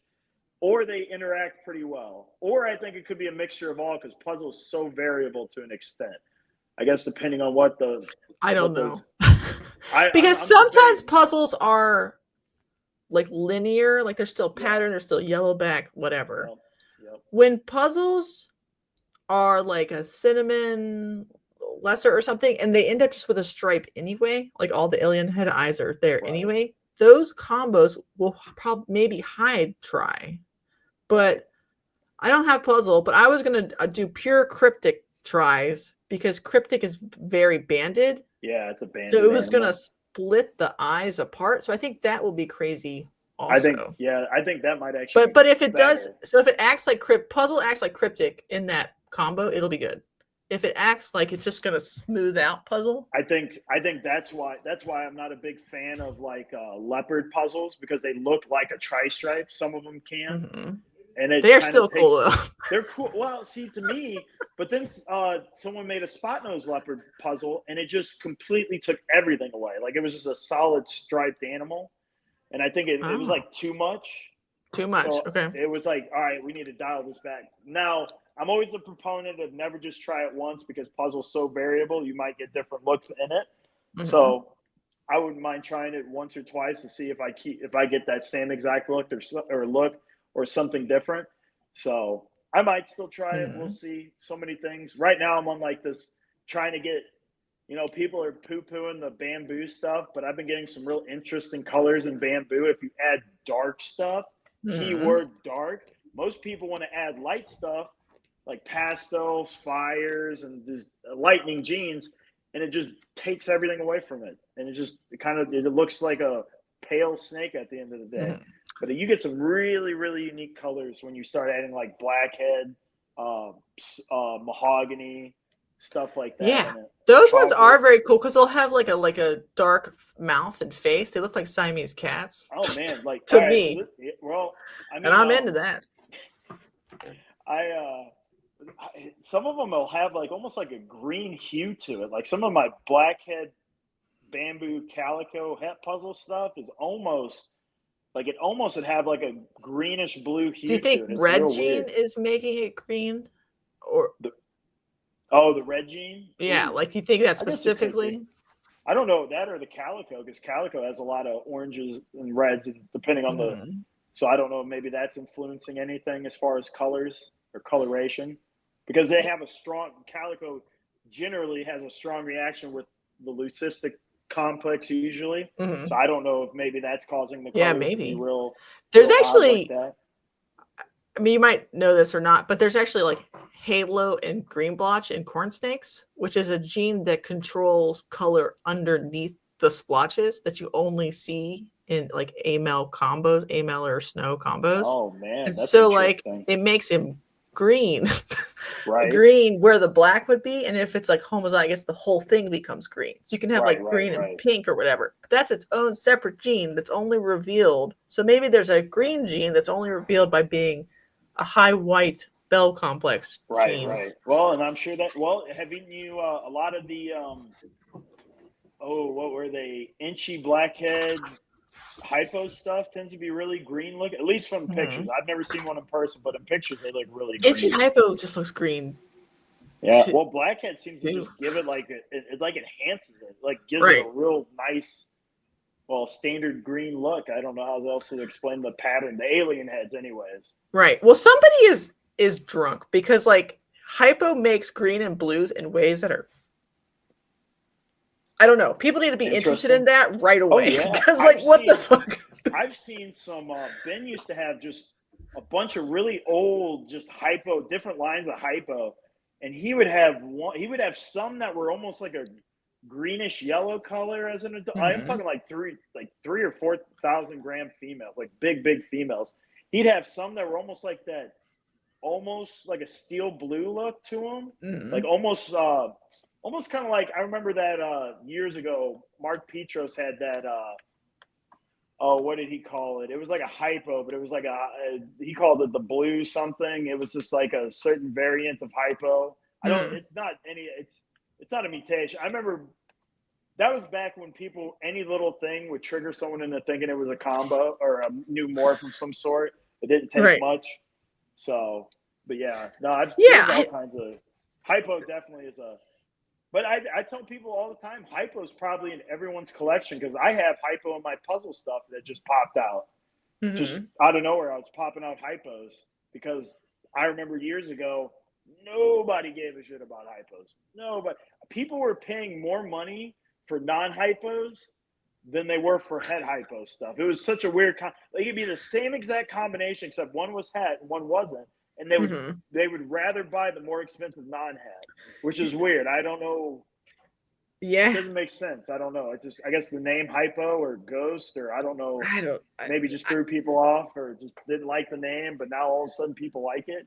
or they interact pretty well. Or I think it could be a mixture of all, because puzzle's so variable to an extent. I guess depending on what the...
I don't know. Because sometimes puzzles are like linear, like there's still pattern, there's still yellow back, whatever.
Yep.
When puzzles are like a cinnamon lesser or something, and they end up just with a stripe anyway, like all the alien head eyes are there anyway, those combos will probably maybe hide try. But I don't have puzzle, but I was going to do pure cryptic tries because cryptic is very banded.
Yeah, it's a banded.
So it was going to split the eyes apart. So I think that will be crazy also.
I think that might actually
But if it does, so if it acts like puzzle acts like cryptic in that combo, it'll be good. If it acts like it's just going to smooth out puzzle,
I think that's why I'm not a big fan of like leopard puzzles, because they look like a tri-stripe. Some of them can, and
they're still cool though.
They're cool. Well, see, to me, but then someone made a spot nose leopard puzzle, and it just completely took everything away. Like it was just a solid striped animal, and I think it was like too much.
Too much.
So
okay.
It was like, all right, we need to dial this back. Now, I'm always a proponent of never just try it once, because puzzle's so variable, you might get different looks in it. So I wouldn't mind trying it once or twice to see if I get that same exact look or something different. So I might still try it. We'll see. So many things. Right now I'm on like this trying to get, people are poo-pooing the bamboo stuff, but I've been getting some real interesting colors in bamboo. If you add dark stuff, keyword dark, most people want to add light stuff like pastels, fires, and these lightning jeans, and it just takes everything away from it. And it looks like a pale snake at the end of the day. But you get some really, really unique colors when you start adding like blackhead, mahogany, stuff like that.
Yeah, those ones are very cool because they'll have like a dark mouth and face. They look like Siamese cats.
Oh man, like
to me.
Well, I mean,
and I'm into that.
Some of them will have like almost like a green hue to it. Like some of my blackhead bamboo calico het puzzle stuff is almost like it almost would have like a greenish blue hue.
Do you think
to it. It's
Red
real
Gene
weird.
is making it green? Or
the Red Gene?
Yeah,
Ooh.
like you think that specifically?
I don't know that or the calico, because calico has a lot of oranges and reds, and depending on the. So I don't know. Maybe that's influencing anything as far as colors or coloration, because they have a strong calico. Generally, has a strong reaction with the leucistic complex usually. So I don't know if maybe that's causing the colors to be real.
There's
real
actually.
like that.
I mean, you might know this or not, but there's actually like halo and green blotch in corn snakes, which is a gene that controls color underneath the splotches that you only see in like amel combos, amel or snow combos.
Oh man,
and
that's
so like it makes him green,
right?
Green where the black would be, and if it's like homozygous, the whole thing becomes green. So you can have like green and pink or whatever. But that's its own separate gene that's only revealed. So maybe there's a green gene that's only revealed by being a high white Bell complex gene.
Right. Well, and I'm sure that. Well, haven't you a lot of the what were they? Inchy blackhead hypo stuff tends to be really green look, at least from pictures. I've never seen one in person, but in pictures they look really green.
Inchy hypo just looks green.
Yeah. Well, blackhead seems to just give it like it like enhances it, like gives it a real nice. Well, standard green look. I don't know how else to explain the pattern. The alien heads, anyways.
Right. Well, somebody is drunk because like hypo makes green and blues in ways that are. I don't know. People need to be interested in that right away. Because like, what the fuck?
I've seen some. Ben used to have just a bunch of really old, just hypo, different lines of hypo, and he would have one. He would have some that were almost like a greenish yellow color as an adult. I'm talking like 3,000 or 4,000 gram females, like big females. He'd have some that were almost like that, almost like a steel blue look to them, like almost kind of like I remember that years ago. Mark Petros had that. What did he call it? It was like a hypo, but it was like he called it the blue something. It was just like a certain variant of hypo. I don't. It's not any. It's not a mutation. I remember that was back when any little thing would trigger someone into thinking it was a combo or a new morph of some sort. It didn't take much. So, but yeah, no, I've seen all kinds of hypo. Definitely is a. But I tell people all the time, hypo is probably in everyone's collection because I have hypo in my puzzle stuff that just popped out, just out of nowhere. I was popping out hypos because I remember years ago. Nobody gave a shit about hypos. Nobody. People were paying more money for non-hypos than they were for head hypo stuff. It was such a weird. It could be the same exact combination, except one was head and one wasn't, and they would rather buy the more expensive non-head, which is weird. I don't know.
Yeah,
it doesn't make sense. I don't know. I guess the name hypo or ghost or I don't know. Maybe just threw people off or just didn't like the name, but now all of a sudden people like it.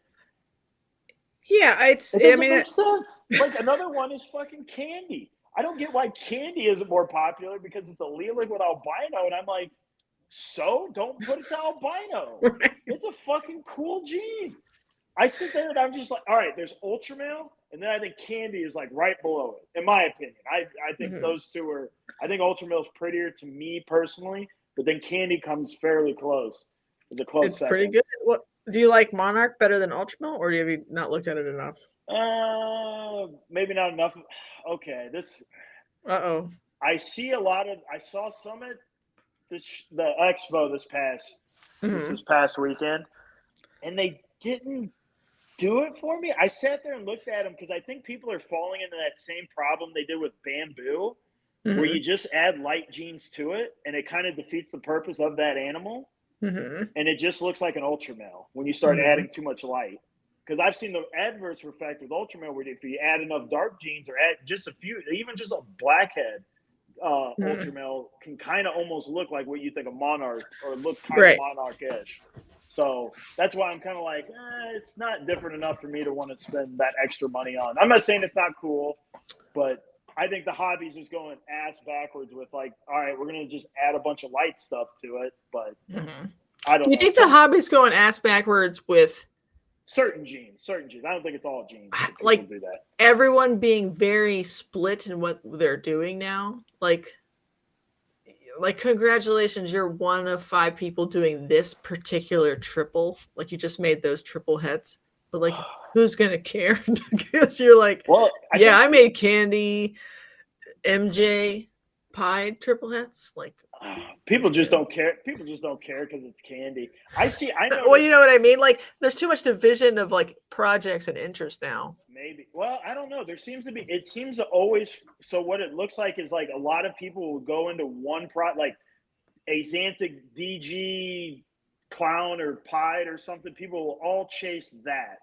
Yeah,
it doesn't make sense. Like another one is fucking candy. I don't get why candy isn't more popular because it's a Leland with albino, and I'm like, so don't put it to albino. It's a fucking cool gene. I sit there and I'm just like, all right, there's ultra male, and then I think candy is like right below it, in my opinion. I think those two are. I think ultra male is prettier to me personally, but then candy comes fairly close. It's a close second.
Pretty good. What? Do you like Monarch better than Ultramel, or have you not looked at it enough?
Maybe not enough. Okay, this. I see a lot of. I saw some at the expo this past weekend, and they didn't do it for me. I sat there and looked at them because I think people are falling into that same problem they did with bamboo, where you just add light genes to it, and it kind of defeats the purpose of that animal. And it just looks like an ultra male when you start adding too much light. Because I've seen the adverse effect with ultra male where if you add enough dark genes or add just a few, even just a blackhead ultra male can kind of almost look like what you think a monarch or look kind of monarch-ish. So that's why I'm kind of like, it's not different enough for me to want to spend that extra money on. I'm not saying it's not cool, but I think the hobby's just going ass backwards with like, all right, we're going to just add a bunch of light stuff to it. But I don't know.
You think the hobby's going ass backwards with
certain genes. I don't think it's all genes.
Like
do that.
Everyone being very split in what they're doing now. Like congratulations, you're one of 5 people doing this particular triple. Like you just made those triple hits, but like who's gonna care? Because you're like,
well,
I made Candy, MJ, Pie triple hits. Like
people just don't care. People just don't care because it's Candy. I know.
Well, you know what I mean. Like there's too much division of like projects and interests now.
Maybe. Well, I don't know. It seems to always. So what it looks like is like a lot of people will go into one like a Xantic DG clown or Pied or something. People will all chase that,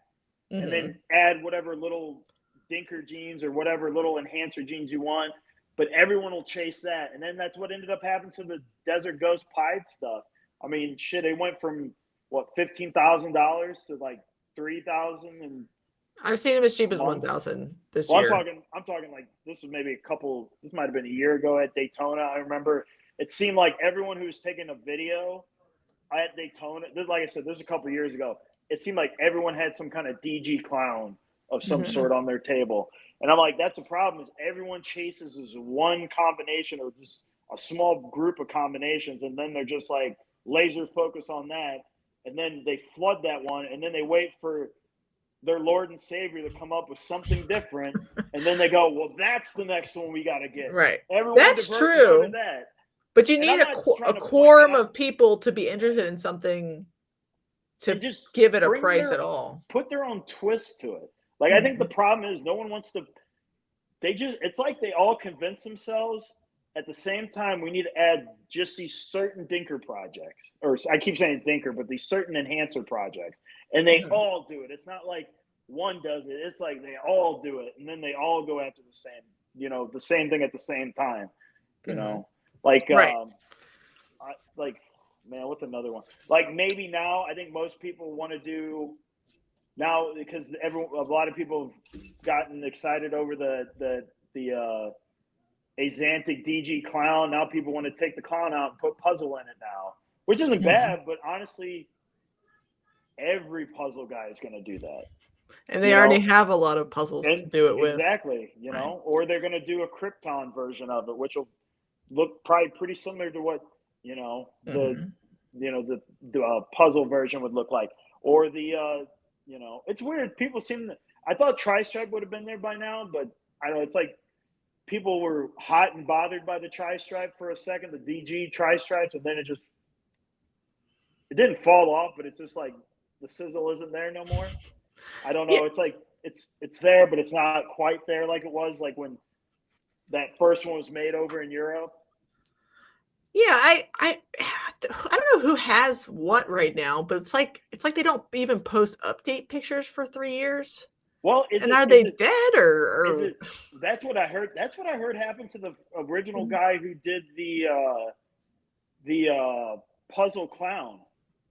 and then add whatever little dinker genes or whatever little enhancer genes you want. But everyone will chase that, and then that's what ended up happening to the Desert Ghost Pied stuff. I mean, shit, it went from what $15,000 to like 3,000 and.
I've seen them as cheap as 1,000 this year.
I'm talking like this was maybe this might have been a year ago at Daytona. I remember it seemed like everyone who was taking a video at Daytona, like I said, this was a couple of years ago. It seemed like everyone had some kind of DG clown of some sort on their table. And I'm like, that's a problem is everyone chases this one combination or just a small group of combinations. And then they're just like laser focus on that. And then they flood that one. And then they wait for their Lord and Savior to come up with something different, and then they go, "Well, that's the next one we got to get."
Right.
Everyone
that's true.
That.
But you need a quorum of people to be interested in something to just give it a price at all.
Put their own twist to it. Like I think the problem is no one wants to. It's like they all convince themselves at the same time we need to add just these certain dinker projects, or I keep saying dinker, but these certain enhancer projects. And they all do it. It's not like one does it. It's like they all do it. And then they all go after the same thing at the same time. You know, like,
right.
Man, what's another one? Like maybe now I think most people want to do now because a lot of people have gotten excited over the Xantic DG clown. Now people want to take the clown out and put puzzle in it now, which isn't bad, but honestly, every puzzle guy is going to do that.
And they already have a lot of puzzles to do it with.
Exactly. Or they're going to do a Krypton version of it, which will look probably pretty similar to what, the puzzle version would look like. Or the, it's weird. People I thought Tri-Stripe would have been there by now, but I don't know. It's like people were hot and bothered by the Tri-Stripe for a second, the DG Tri-Stripes, and then it didn't fall off, but it's just like, the sizzle isn't there no more. I don't know. Yeah. It's like it's there, but it's not quite there like it was like when that first one was made over in Europe.
Yeah, I don't know who has what right now, but it's like they don't even post update pictures for 3 years.
Well,
are they dead or?
That's what I heard. That's what I heard happened to the original guy who did the puzzle clown,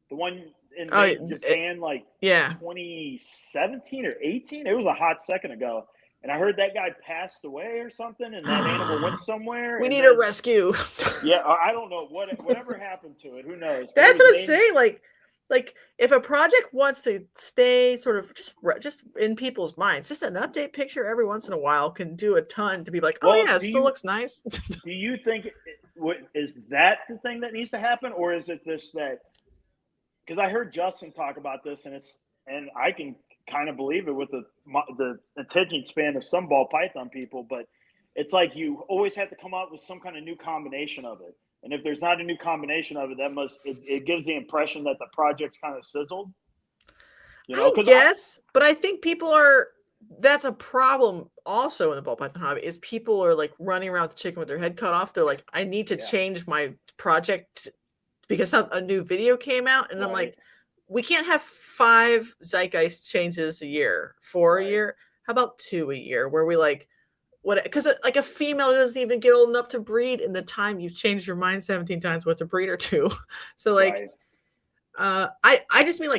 the one. In Japan, 2017 or 18, it was a hot second ago, and I heard that guy passed away or something, and that animal went somewhere.
We need a rescue.
Yeah, I don't know whatever happened to it. Who knows?
That's what I'm saying. Like if a project wants to stay sort of just in people's minds, just an update picture every once in a while can do a ton to be like, it still looks nice.
Do you think is that the thing that needs to happen, or is it this that? Because I heard Justin talk about this, and I can kind of believe it with the attention span of some ball python people, but it's like you always have to come up with some kind of new combination of it. And if there's not a new combination of it, it gives the impression that the project's kind of sizzled.
But I think people are. That's a problem also in the ball python hobby is people are like running around with the chicken with their head cut off. They're like, I need to change my project. Because a new video came out, and I'm like, we can't have 5 zeitgeist changes a year, 4 a year. How about 2 a year? Where we because like a female doesn't even get old enough to breed in the time you've changed your mind 17 times with a breed or 2. So I just mean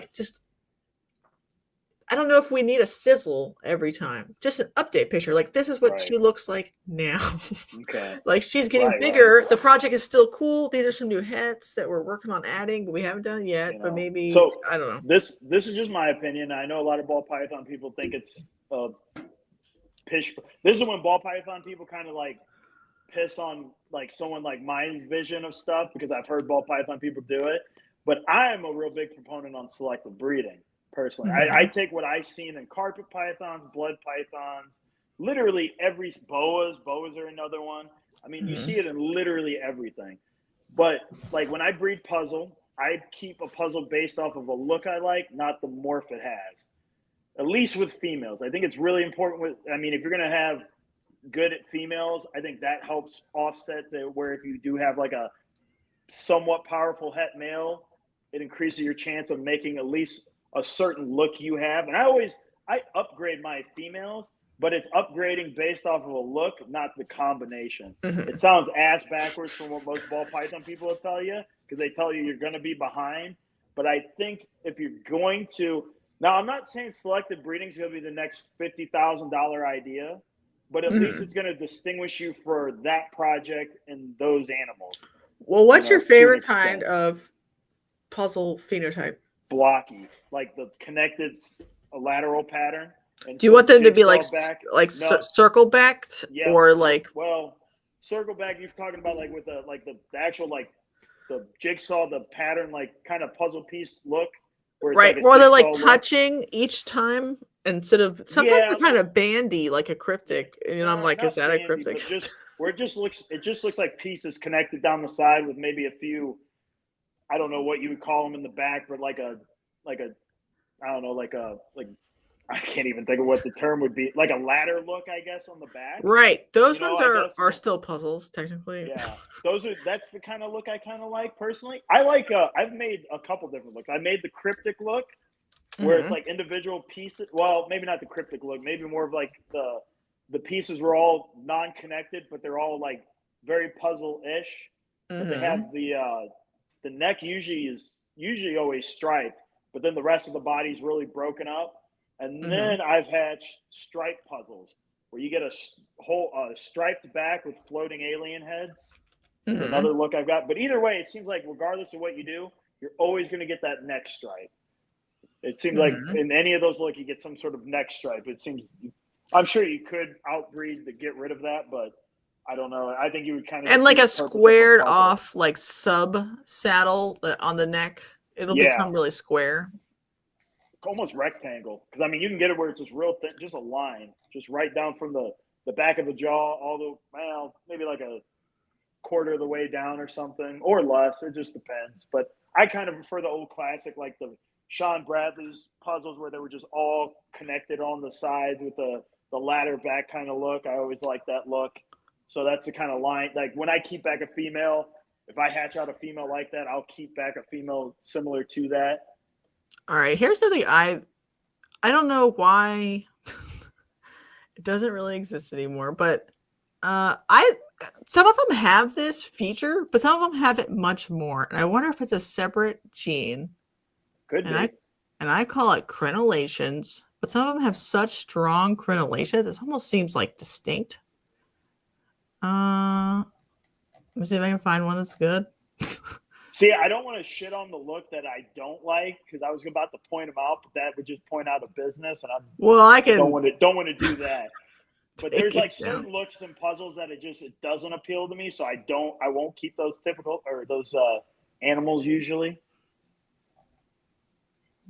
I don't know if we need a sizzle every time. Just an update picture. Like, this is what she looks like now.
Okay.
Like, she's getting bigger. Right. The project is still cool. These are some new hets that we're working on adding, but we haven't done it yet. But maybe,
so
I don't know.
This is just my opinion. I know a lot of ball python people think it's piss. This is when ball python people kind of like piss on like someone like my vision of stuff, because I've heard ball python people do it. But I am a real big proponent on selective breeding. Personally, I take what I've seen in carpet pythons, blood pythons, literally every boas are another one. I mean, you see it in literally everything. But like when I breed puzzle, I keep a puzzle based off of a look I like, not the morph it has. At least with females, I think it's really important. If you're gonna have good at females, I think that helps offset where if you do have like a somewhat powerful het male, it increases your chance of making at least a certain look you have. And I upgrade my females, but it's upgrading based off of a look, not the combination. It sounds ass backwards from what most ball python people will tell you, because they tell you you're going to be behind. But I think if you're going to, now I'm not saying selective breeding is going to be the next $50,000 idea, but at least it's going to distinguish you for that project and those animals.
Well, what's your favorite kind of puzzle phenotype?
Blocky, like the connected lateral pattern.
And do you want them to be like circle backed, or like?
Well, circle back. You're talking about like with the actual like the jigsaw, the pattern, like kind of puzzle piece look.
Where right, like or they're like touching each time instead of sometimes they're kind of bandy, like a cryptic. And I'm like, is that bandy, a cryptic?
Just where it just looks like pieces connected down the side with maybe a few. I don't know what you would call them in the back, but I can't even think of what the term would be. Like a ladder look, I guess, on the back.
Right. Those ones are still puzzles, technically.
Yeah. That's the kind of look I kind of like personally. I like I've made a couple different looks. I made the cryptic look where it's like individual pieces. Well, maybe not the cryptic look, maybe more of like the pieces were all non-connected, but they're all like very puzzle-ish. But they have the neck usually always striped, but then the rest of the body's really broken up. And then I've had stripe puzzles where you get a whole striped back with floating alien heads. That's another look I've got. But either way, it seems like regardless of what you do, you're always going to get that neck stripe. It seems like in any of those look, you get some sort of neck stripe. It seems, I'm sure you could outbreed to get rid of that, but I don't know. I think you would kind of
and like a squared off like sub saddle on the neck. It'll become really square,
almost rectangle. Because I mean, you can get it where it's just real thin, just a line, just right down from the back of the jaw all the maybe like a quarter of the way down or something, or less. It just depends. But I kind of prefer the old classic, like the Sean Bradley's puzzles where they were just all connected on the sides with the ladder back kind of look. I always like that look. So that's the kind of line, like when I keep back a female, if I hatch out a female like that, I'll keep back a female similar to that.
All right. Here's the thing. I don't know why it doesn't really exist anymore, but some of them have this feature, but some of them have it much more. And I wonder if it's a separate gene.
Could be.
And I call it crenellations, but some of them have such strong crenellations, it almost seems like distinct. Let me see if I can find one that's good.
See, I don't want to shit on the look that I don't like, because I was about to point them out, but that would just point out a business, and I don't want to do that. But there's like certain looks and puzzles that it doesn't appeal to me, so I won't keep those typical or those animals usually.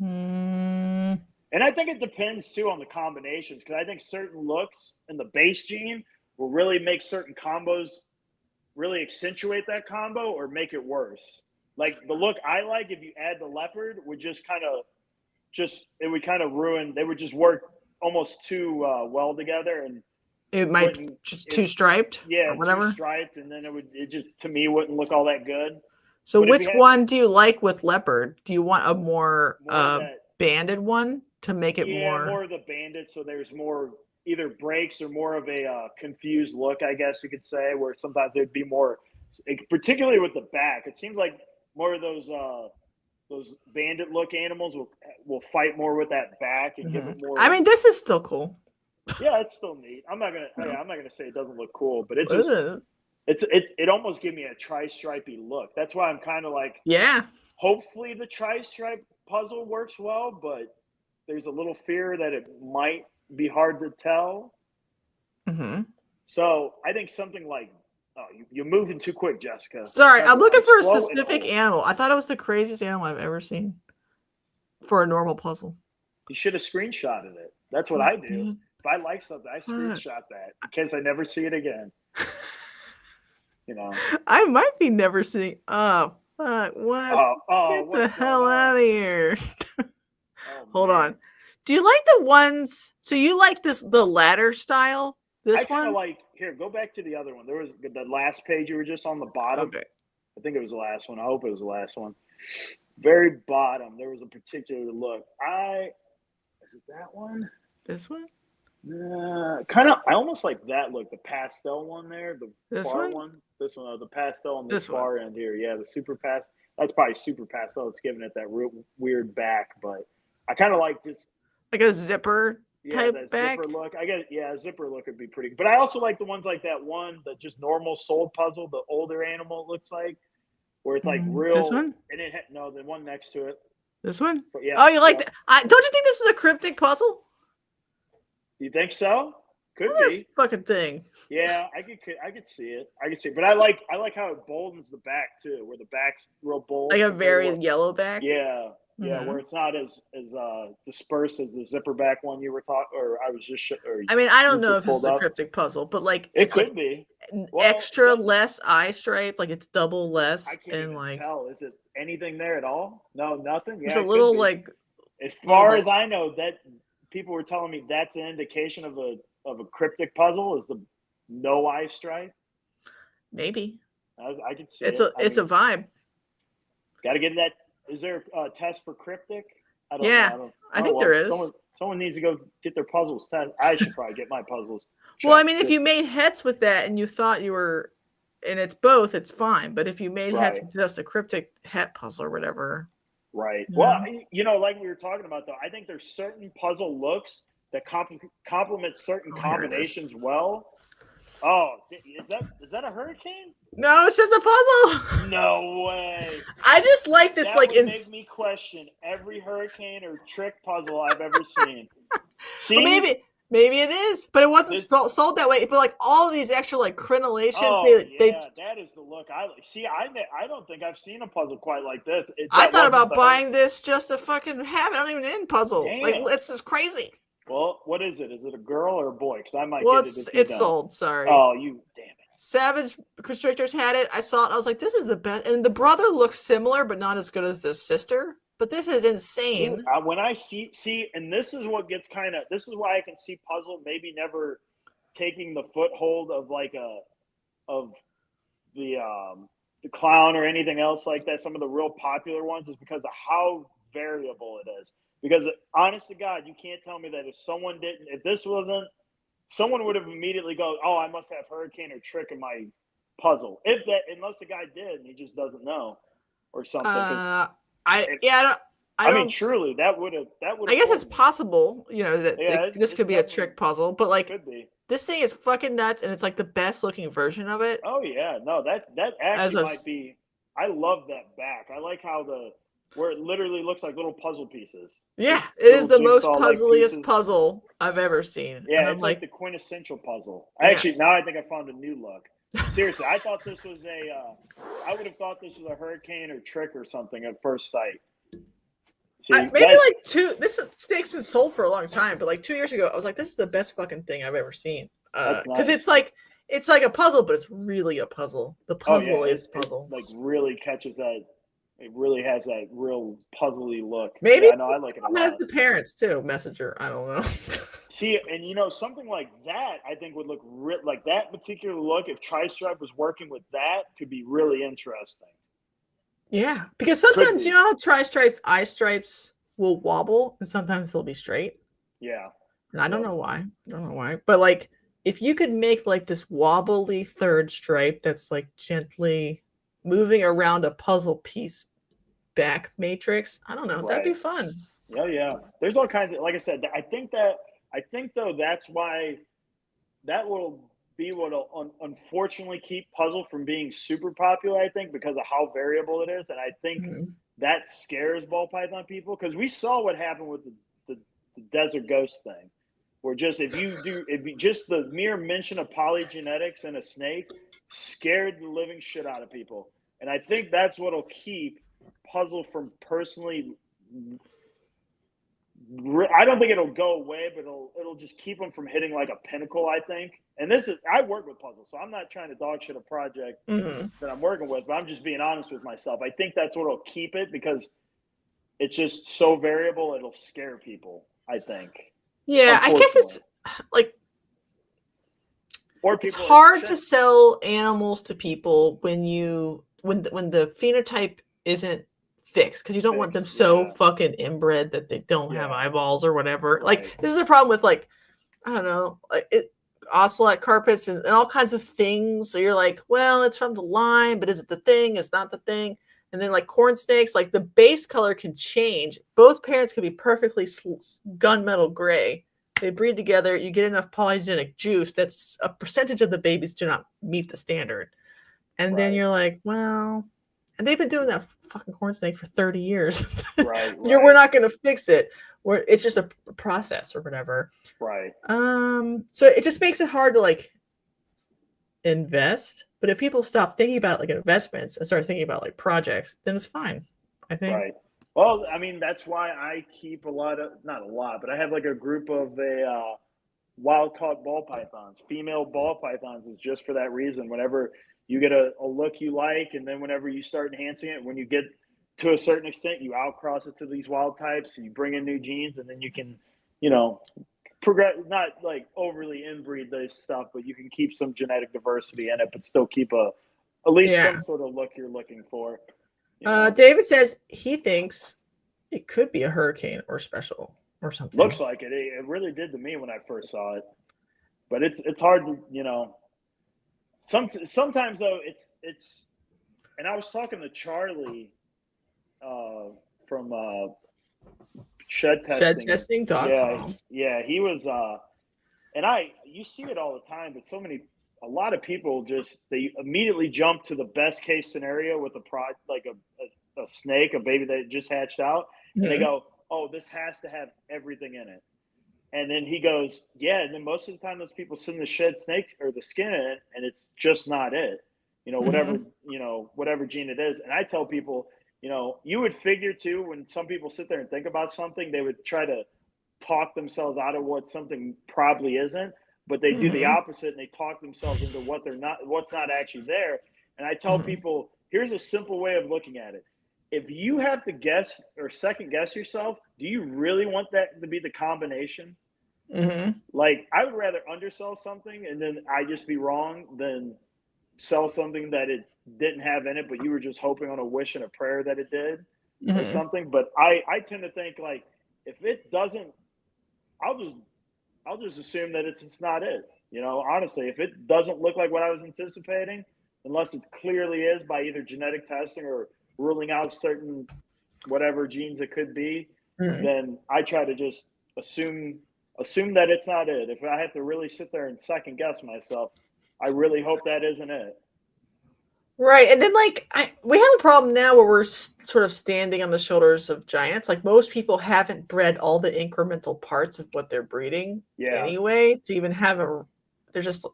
And I think it depends too on the combinations, because I think certain looks in the base gene will really make certain combos really accentuate that combo or make it worse. Like the look I like, if you add the leopard, would just it would kind of ruin. They would just work almost too well together, and
it might just too striped.
Yeah,
or whatever.
Too striped, and then it just to me wouldn't look all that good.
So which one do you like with leopard? Do you want a more banded one to make it more
of the banded, so there's more either breaks or more of a confused look, I guess you could say, where sometimes it would be more, particularly with the back. It seems like more of those those bandit look animals will fight more with that back and give it more.
I mean, this is still cool.
Yeah, it's still neat. I'm not gonna say it doesn't look cool, but it just it almost gave me a tri-stripey look. That's why I'm kind of like,
yeah.
Hopefully the tri-stripe puzzle works well, but there's a little fear that it might be hard to tell.
Mm-hmm.
So I think something like, you're moving too quick, Jessica.
Sorry, I'm looking for a specific animal. I thought it was the craziest animal I've ever seen for a normal puzzle.
You should have screenshotted it. That's what I do. If I like something, I screenshot that in case I never see it again. You know,
I might be never seeing. Oh, fuck! What? Get the hell out of here! Hold on. Do you like the ones? So you like the ladder style? This one?
Here, go back to the other one. There was the last page. You were just on the bottom.
Okay.
I think it was the last one. I hope it was the last one. Very bottom. There was a particular look. Is it that one?
This one?
Kind of. I almost like that look. The pastel one there. The far one. This one. The pastel on the far end here. Yeah, the super pastel. That's probably super pastel. It's giving it that real weird back, but I kind of like this.
Like a zipper type
that
back?
Zipper look. A zipper look would be pretty. But I also like the ones like that one, the just normal sold puzzle, the older animal it looks like, where it's like real.
This one?
And no, the one next to it.
This one?
But yeah.
Oh, you like that? Don't you think this is a cryptic puzzle?
You think so? Could be.
This fucking thing.
Yeah, I could see it. But I like how it boldens the back too, where the back's real bold.
Like a very yellow back.
Yeah. Yeah, where it's not as dispersed as the zipper back one you were talking, or I was just.
I mean, I don't know if it's a cryptic puzzle, but like
it could be
extra less eye stripe, like it's double less,
I can't even tell. Is it anything there at all? No, nothing.
There's a little like.
As far as I know, that people were telling me that's an indication of a cryptic puzzle is the no eye stripe.
Maybe.
I can see
it's a vibe.
Got to get that. Is there a test for cryptic?
I don't know. I think there is.
Someone needs to go get their puzzles tested. I should probably get my puzzles.
Well, I mean, if you made hets with that and you thought you were, and it's both, it's fine. But if you made hets with just a cryptic het puzzle or whatever.
Right. Well, like we were talking about, though, I think there's certain puzzle looks that complement certain combinations well. Oh, is that a hurricane?
No, it's just a puzzle.
No way.
I just like this.
That would make me question every hurricane or trick puzzle I've ever seen. See,
well, maybe it is, but it wasn't sold that way. But like all of these extra like crenellation,
that is the look I like. See, I don't think I've seen a puzzle quite like this.
I thought about buying this just to fucking have it. I don't even in puzzle.
Damn.
Like it's just crazy.
Well, what is it? Is it a girl or a boy? Because I might
get
it.
It's sold. Sorry.
Oh, you damn it.
Savage Constrictors had it. I saw it. I was like, this is the best. And the brother looks similar, but not as good as the sister. But this is insane.
When I see, and this is what gets this is why I can see puzzle maybe never taking the foothold of the clown or anything else like that. Some of the real popular ones is because of how variable it is. Because honest to God, you can't tell me that if this wasn't, someone would have immediately go, oh, I must have hurricane or trick in my puzzle. Unless the guy did and he just doesn't know or something.
I mean,
truly, that would have.
I guess it's possible, that this could be a trick puzzle, but like this thing is fucking nuts, and it's like the best looking version of it.
Oh yeah, no, that actually might be. I love that back. I like how where it literally looks like little puzzle pieces.
Yeah, it is the most puzzliest puzzle I've ever seen.
Yeah, it's like the quintessential puzzle. Actually, now I think I found a new look. Seriously, I thought this was I would have thought this was a hurricane or trick or something at first sight. See,
this snake's been sold for a long time, but like 2 years ago, I was like, this is the best fucking thing I've ever seen. Because it's like a puzzle, but it's really a puzzle. The puzzle is puzzle.
It like really catches that. It really has that real puzzly look.
Maybe
yeah, I like it a lot.
Has the parents too. Messenger, I don't know.
See, and something like that, I think would look like that particular look. If Tri-Stripe was working with that, could be really interesting.
Yeah, because sometimes you know how Tri-Stripes eye stripes will wobble, and sometimes they'll be straight.
Yeah,
and I don't know why. But like, if you could make like this wobbly third stripe that's like gently moving around a puzzle piece back matrix. I don't know. That'd be fun.
Yeah. There's all kinds of, like I said, I think though that's why that will be what'll unfortunately keep puzzle from being super popular, I think, because of how variable it is. And I think that scares ball python people, because we saw what happened with the desert ghost thing, where just if you just the mere mention of polygenetics in a snake scared the living shit out of people. And I think that's what'll keep puzzle from personally, I don't think it'll go away, but it'll just keep them from hitting like a pinnacle, I think. And I work with puzzle, so I'm not trying to dog shit a project that I'm working with, but I'm just being honest with myself. I think that's what'll keep it, because it's just so variable, it'll scare people, I think.
Yeah, I guess it's like,
or
it's hard to sell animals to people when the phenotype isn't fixed, because you don't want them so fucking inbred that they don't have eyeballs or whatever. Like, this is a problem with, like, I don't know, ocelot carpets and all kinds of things. So you're like, well, it's from the line, but is it the thing? It's not the thing. And then like corn snakes, like the base color can change. Both parents could be perfectly gunmetal gray. They breed together. You get enough polygenic juice. That's a percentage of the babies do not meet the standard. And then you're like, well, and they've been doing that fucking corn snake for 30 years. We're not going to fix it. It's just a process or whatever. So it just makes it hard to like invest. But if people stop thinking about like investments and start thinking about like projects, then it's fine, I think.
Well, I mean, that's why I keep not a lot, but I have like a group of wild caught ball pythons, female ball pythons, is just for that reason. Whenever you get a look you like, and then whenever you start enhancing it, when you get to a certain extent, you outcross it to these wild types, and you bring in new genes, and then you can, progress, not like overly inbreed this stuff, but you can keep some genetic diversity in it, but still keep at least some sort of look you're looking for.
David says he thinks it could be a hurricane or special or something.
Looks like it. It really did to me when I first saw it, but it's hard to, sometimes though it's, and I was talking to Charlie from shed testing. Yeah, he was and you see it all the time, but a lot of people they immediately jump to the best case scenario with a snake, a baby that just hatched out, and they go, oh, this has to have everything in it. And then he goes, yeah, and then most of the time those people send the shed snake or the skin in it, and it's just not it. Whatever gene it is. And I tell people, you would figure too, when some people sit there and think about something, they would try to talk themselves out of what something probably isn't, but they do the opposite, and they talk themselves into what's not actually there. And I tell people, here's a simple way of looking at it. If you have to guess or second guess yourself, do you really want that to be the combination? Like, I would rather undersell something and then I just be wrong than sell something that it didn't have in it, but you were just hoping on a wish and a prayer that it did or something. But I tend to think, like, if it doesn't, I'll just assume that it's not it. Honestly, if it doesn't look like what I was anticipating, unless it clearly is by either genetic testing or ruling out certain whatever genes it could be, then I try to just assume that it's not it. If I have to really sit there and second guess myself, I really hope that isn't it.
Right. And then we have a problem now where we're sort of standing on the shoulders of giants. Like, most people haven't bred all the incremental parts of what they're breeding anyway to even have they're just,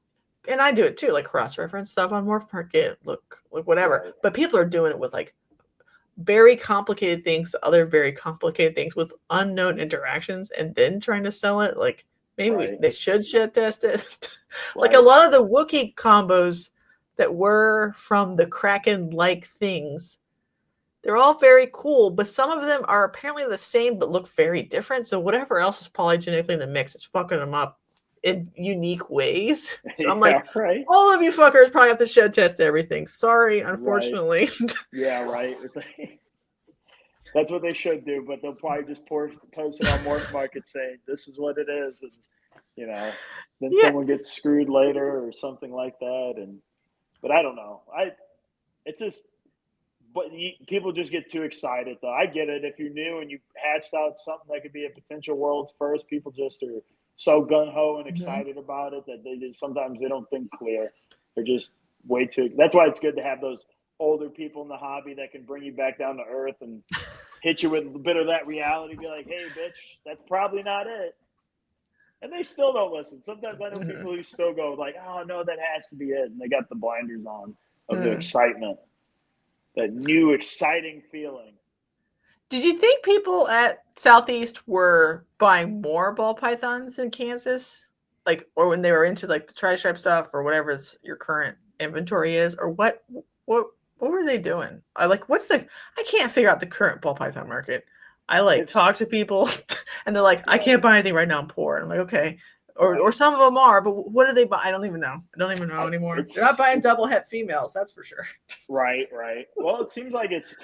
and I do it too, like cross-reference stuff on Morph Market, look whatever. But people are doing it with like very complicated things, other very complicated things with unknown interactions, and then trying to sell it. Like, maybe they should shed test it. Like a lot of the Wookiee combos that were from the Kraken-like things, they're all very cool, but some of them are apparently the same but look very different. So whatever else is polygenetically in the mix, it's fucking them up in unique ways. So I'm like, all of you fuckers probably have to shed test everything. Sorry, unfortunately.
It's like, that's what they should do, but they'll probably just post it on Morph Market saying this is what it is, and then someone gets screwed later or something like that. But I don't know. It's just But people just get too excited, though. I get it. If you're new and you hatched out something that could be a potential world's first, people just are so gung-ho and excited about it that sometimes they don't think clear. They're just way too – that's why it's good to have those older people in the hobby that can bring you back down to earth and hit you with a bit of that reality, be like, hey, bitch, that's probably not it. And they still don't listen. Sometimes I know people who still go like, oh, no, that has to be it. And they got the blinders on of the excitement, that new exciting feeling.
Did you think people at Southeast were buying more ball pythons in Kansas? Like, or when they were into like the tri-stripe stuff or whatever your current inventory is, or what were they doing? I can't figure out the current ball python market. I talk to people and they're like, I can't buy anything right now. I'm poor. And I'm like, okay. Or some of them are, but what do they buy? I don't even know. Anymore. They're not buying double het females. That's for sure.
Right. Well, it seems like it's,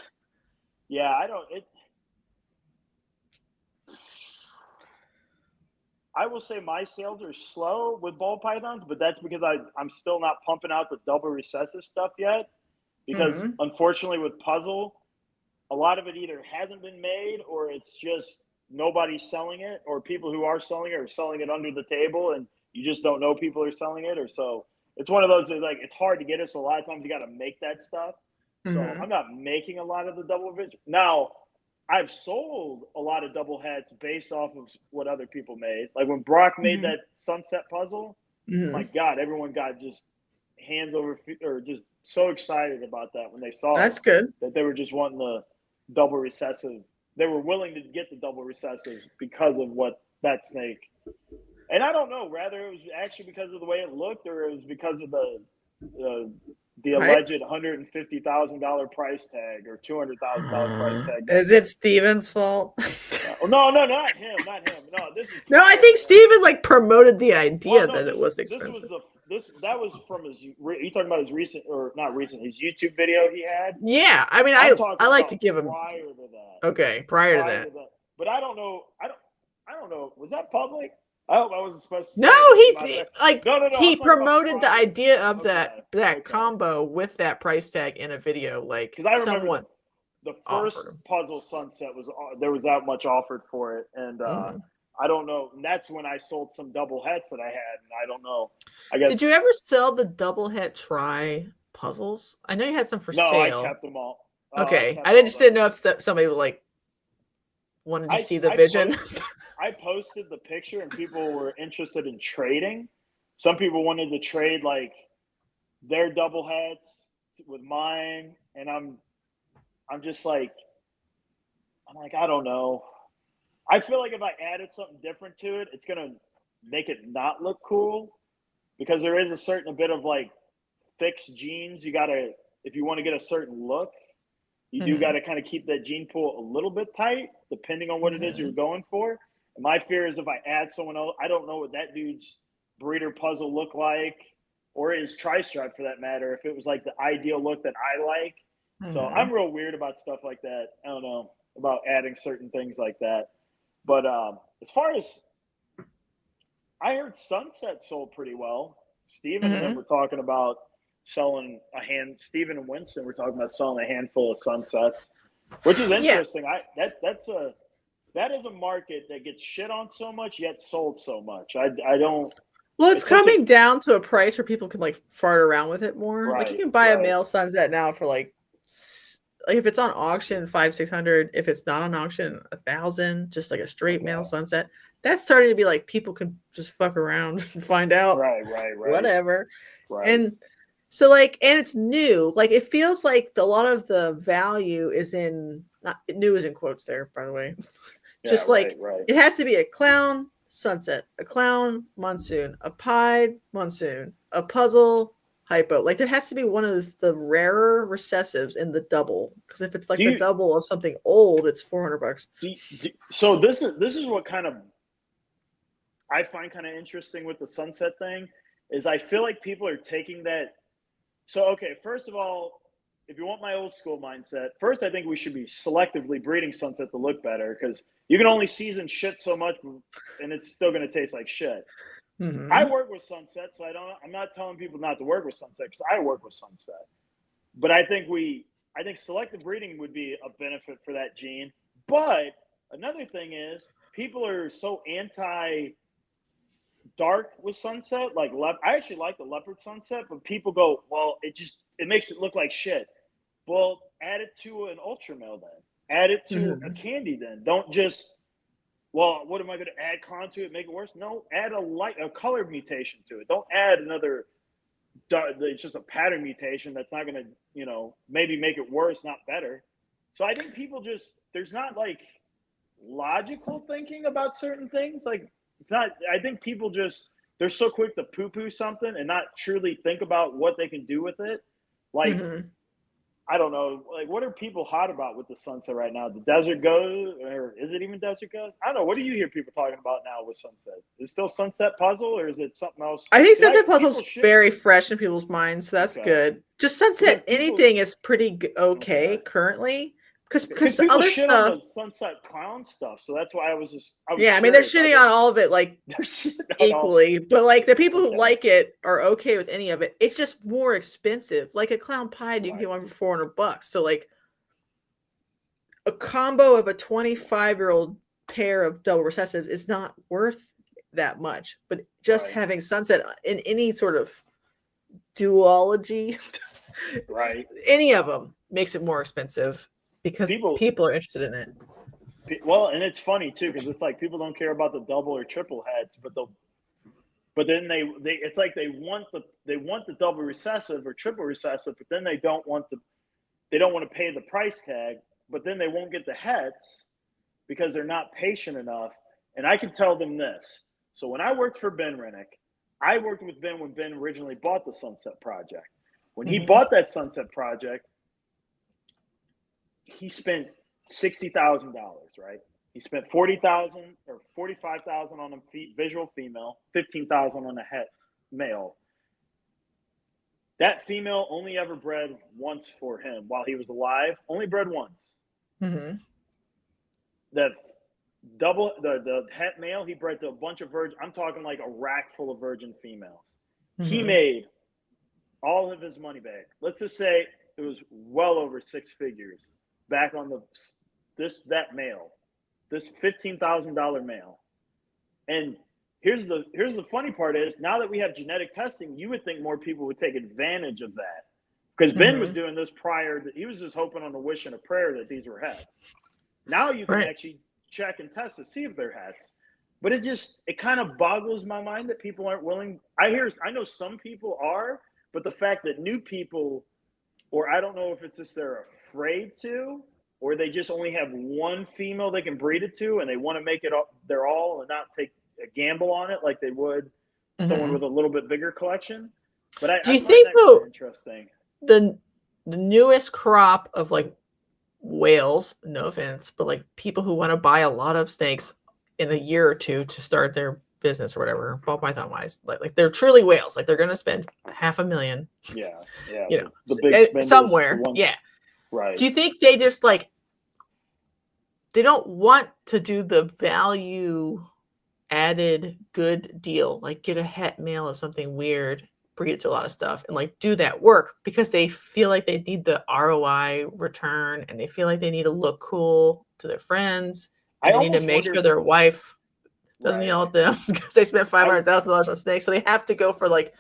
I will say my sales are slow with ball pythons, but that's because I'm still not pumping out the double recessive stuff yet. Because unfortunately with puzzle, a lot of it either hasn't been made or it's just nobody's selling it, or people who are selling it are selling it under the table and you just don't know people are selling it. Or so it's one of those that, like, it's hard to get it. So a lot of times you got to make that stuff. So I'm not making a lot of the double vision. Now, I've sold a lot of double hats based off of what other people made. Like when Brock made that sunset puzzle, my God, everyone got just hands over feet, or just so excited about that when they saw
good.
That they were just wanting the double recessive. They were willing to get the double recessive because of what that snake. And I don't know, rather it was actually because of the way it looked, or it was because of the alleged $150,000 price tag or $200,000 price tag.
Is it Steven's fault?
No, not him. No, this is
I think Steven promoted the idea that it was expensive.
That was from his. You talking about his recent, or not recent? His YouTube video he had.
Yeah, I mean, I like to give him
prior to that.
Okay, prior to that.
But I don't know. I don't know. Was that public? I hope I wasn't supposed to.
No, he promoted the idea of that combo with that price tag in a video. Because
I remember the first puzzle sunset there was that much offered for it, and I don't know. And that's when I sold some double hets that I had, and I don't know. I guess.
Did you ever sell the double het try puzzles? I know you had some for sale.
No, I kept them all.
Okay, I just didn't know if somebody wanted to see the vision.
I posted the picture and people were interested in trading. Some people wanted to trade their double hats with mine, and I'm just I don't know. I feel like if I added something different to it, it's gonna make it not look cool, because there is a certain bit of fixed genes. You gotta, if you want to get a certain look, you do got to kind of keep that gene pool a little bit tight, depending on what it is you're going for. And my fear is if I add someone else, I don't know what that dude's breeder puzzle look like, or his tri-stripe for that matter, if it was the ideal look that I like. So I'm real weird about stuff like that. I don't know about adding certain things like that. But as far as I heard, Sunset sold pretty well. Steven and them were talking about selling Steven and Winston were talking about selling a handful of Sunsets, which is interesting. That is a market that gets shit on so much yet sold so much. I don't.
Well, it's coming down to a price where people can fart around with it more.
Right,
you can buy a male Sunset now for if it's on auction, $500-$600. If it's not on auction, $1,000. Just a straight male Sunset. That's starting to be people can just fuck around and find out.
Right.
Whatever.
Right.
And so and it's new. It feels like a lot of the value is in, not new is in quotes there, by the way. Just
right.
It has to be a clown Sunset, a clown monsoon, a pied monsoon, a puzzle hypo. There has to be one of the rarer recessives in the double, because if it's the double of something old, it's $400.
So this is what kind of I find kind of interesting with the Sunset thing is I feel like people are taking that. So okay, first of all, if you want my old school mindset, first I think we should be selectively breeding Sunset to look better, because you can only season shit so much, and it's still going to taste like shit. I work with Sunset, so I'm not telling people not to work with Sunset, because I work with Sunset. But I think we I think selective breeding would be a benefit for that gene. But another thing is people are so anti dark with sunset. Like I actually like the leopard sunset, but people go, well, it makes it look like shit. Well, add it to an ultra male then. Add it to a candy then. Don't just, well, what am I going to add clown to it, make it worse? No, add a color mutation to it. Don't add another. It's just a pattern mutation that's not going to, maybe make it worse, not better. So I think people there's not like logical thinking about certain things. Like it's not, I think people they're so quick to poo-poo something and not truly think about what they can do with it. Like, I don't know, like what are people hot about with the sunset right now? The desert goes, or is it even desert goes? I don't know. What do you hear people talking about now with sunset? Is it still sunset puzzle or is it something else?
I think sunset puzzle's very fresh in people's minds, so that's good. Just sunset anything is pretty okay currently. Because other
shit
stuff,
on the sunset clown stuff, so that's why I was
yeah, I mean they're shitting on all of it like equally, but like the people who like it are okay with any of it. It's just more expensive. Like a clown pie, you can get one for $400. So like a combo of a 25-year-old pair of double recessives is not worth that much. But just having sunset in any sort of duology, any of them makes it more expensive. Because people are interested in it.
Well, and it's funny too, because it's like people don't care about the double or triple heads, but then they it's like they want the double recessive or triple recessive, but then they don't want to pay the price tag, but then they won't get the heads because they're not patient enough. And I can tell them this. So when I worked for Ben Rennick, I worked with Ben when Ben originally bought the Sunset Project. When he bought that Sunset Project, he spent $60,000, right? He spent $40,000 or $45,000 on a visual female, $15,000 on a het male. That female only ever bred once for him while he was alive. Only bred once. The het male, he bred to a bunch of virgin. I'm talking like a rack full of virgin females. He made all of his money back. Let's just say it was well over 6 figures. Back on that male, this $15,000 male. And here's the funny part is now that we have genetic testing, you would think more people would take advantage of that. Because Ben was doing this prior, he was just hoping on a wish and a prayer that these were hets. Now you can actually check and test to see if they're hets. But it kind of boggles my mind that people aren't willing. I know some people are, but the fact that new people, or I don't know if it's just they're afraid to, or they just only have one female they can breed it to, and they want to make it their all and not take a gamble on it like they would someone with a little bit bigger collection. But
do you think though
interesting
the newest crop of like whales, no offense, but like people who want to buy a lot of snakes in a year or two to start their business or whatever, ball python wise, like they're truly whales, like they're gonna spend $500,000
the big spenders,
somewhere right. Do you think they just like they don't want to do the value added good deal, like get a het male of something weird, breed it to a lot of stuff, and like do that work because they feel like they need the ROI return and they feel like they need to look cool to their friends. And they need to make sure their wife doesn't yell at them because they spent $500,000 on snakes, so they have to go for like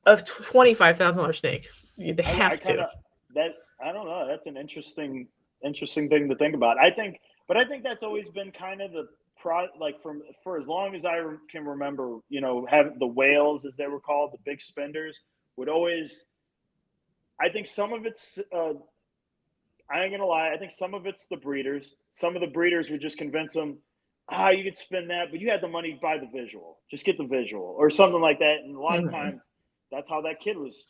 a $25,000 snake. They have to.
I don't know. That's an interesting thing to think about. I think that's always been kind of the for as long as I can remember, have the whales, as they were called, the big spenders would always. I think some of it's. I ain't gonna lie. I think some of it's the breeders. Some of the breeders would just convince them, you could spend that, but you had the money, buy the visual. Just get the visual or something like that. And a lot of times, that's how that kid was.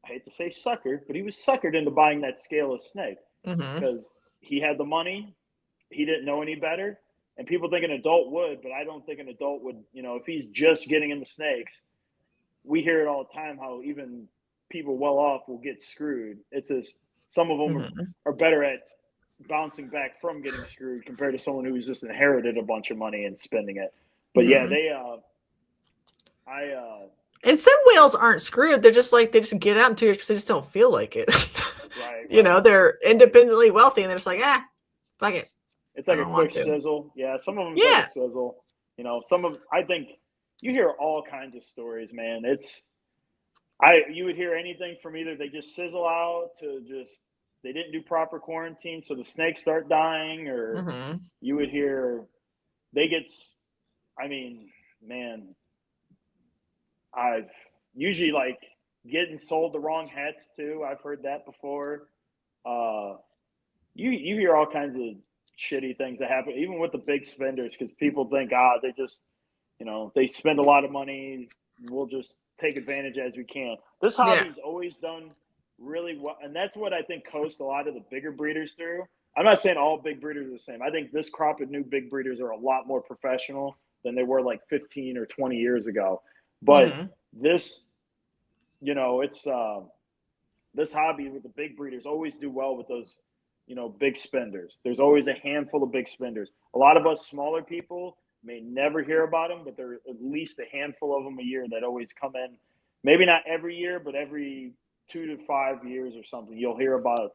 I hate to say suckered, but he was suckered into buying that scaleless snake because he had the money. He didn't know any better. And people think an adult would, but I don't think an adult would, if he's just getting into snakes. We hear it all the time how even people well off will get screwed. It's just some of them are better at bouncing back from getting screwed compared to someone who's just inherited a bunch of money and spending it. But yeah,
And some whales aren't screwed. They're just like, they just get out in 2 years because they just don't feel like it.
Right.
They're independently wealthy and they're just like, fuck it.
It's
I
like a
don't want
quick
to.
sizzle. Yeah, some of them's like
Yeah.
a sizzle. I think you hear all kinds of stories, man. You would hear anything from either they just sizzle out to just they didn't do proper quarantine, so the snakes start dying, or
Mm-hmm.
you would hear they get. I mean, man, I've usually like getting sold the wrong hats too. I've heard that before. You hear all kinds of shitty things that happen, even with the big spenders, because people think, they just, they spend a lot of money. We'll just take advantage as we can. This hobby's always done really well, and that's what I think coast a lot of the bigger breeders through. I'm not saying all big breeders are the same. I think this crop of new big breeders are a lot more professional than they were like 15 or 20 years ago. But this, it's this hobby with the big breeders always do well with those, big spenders. There's always a handful of big spenders. A lot of us smaller people may never hear about them, but there are at least a handful of them a year that always come in. Maybe not every year, but every 2 to 5 years or something, you'll hear about,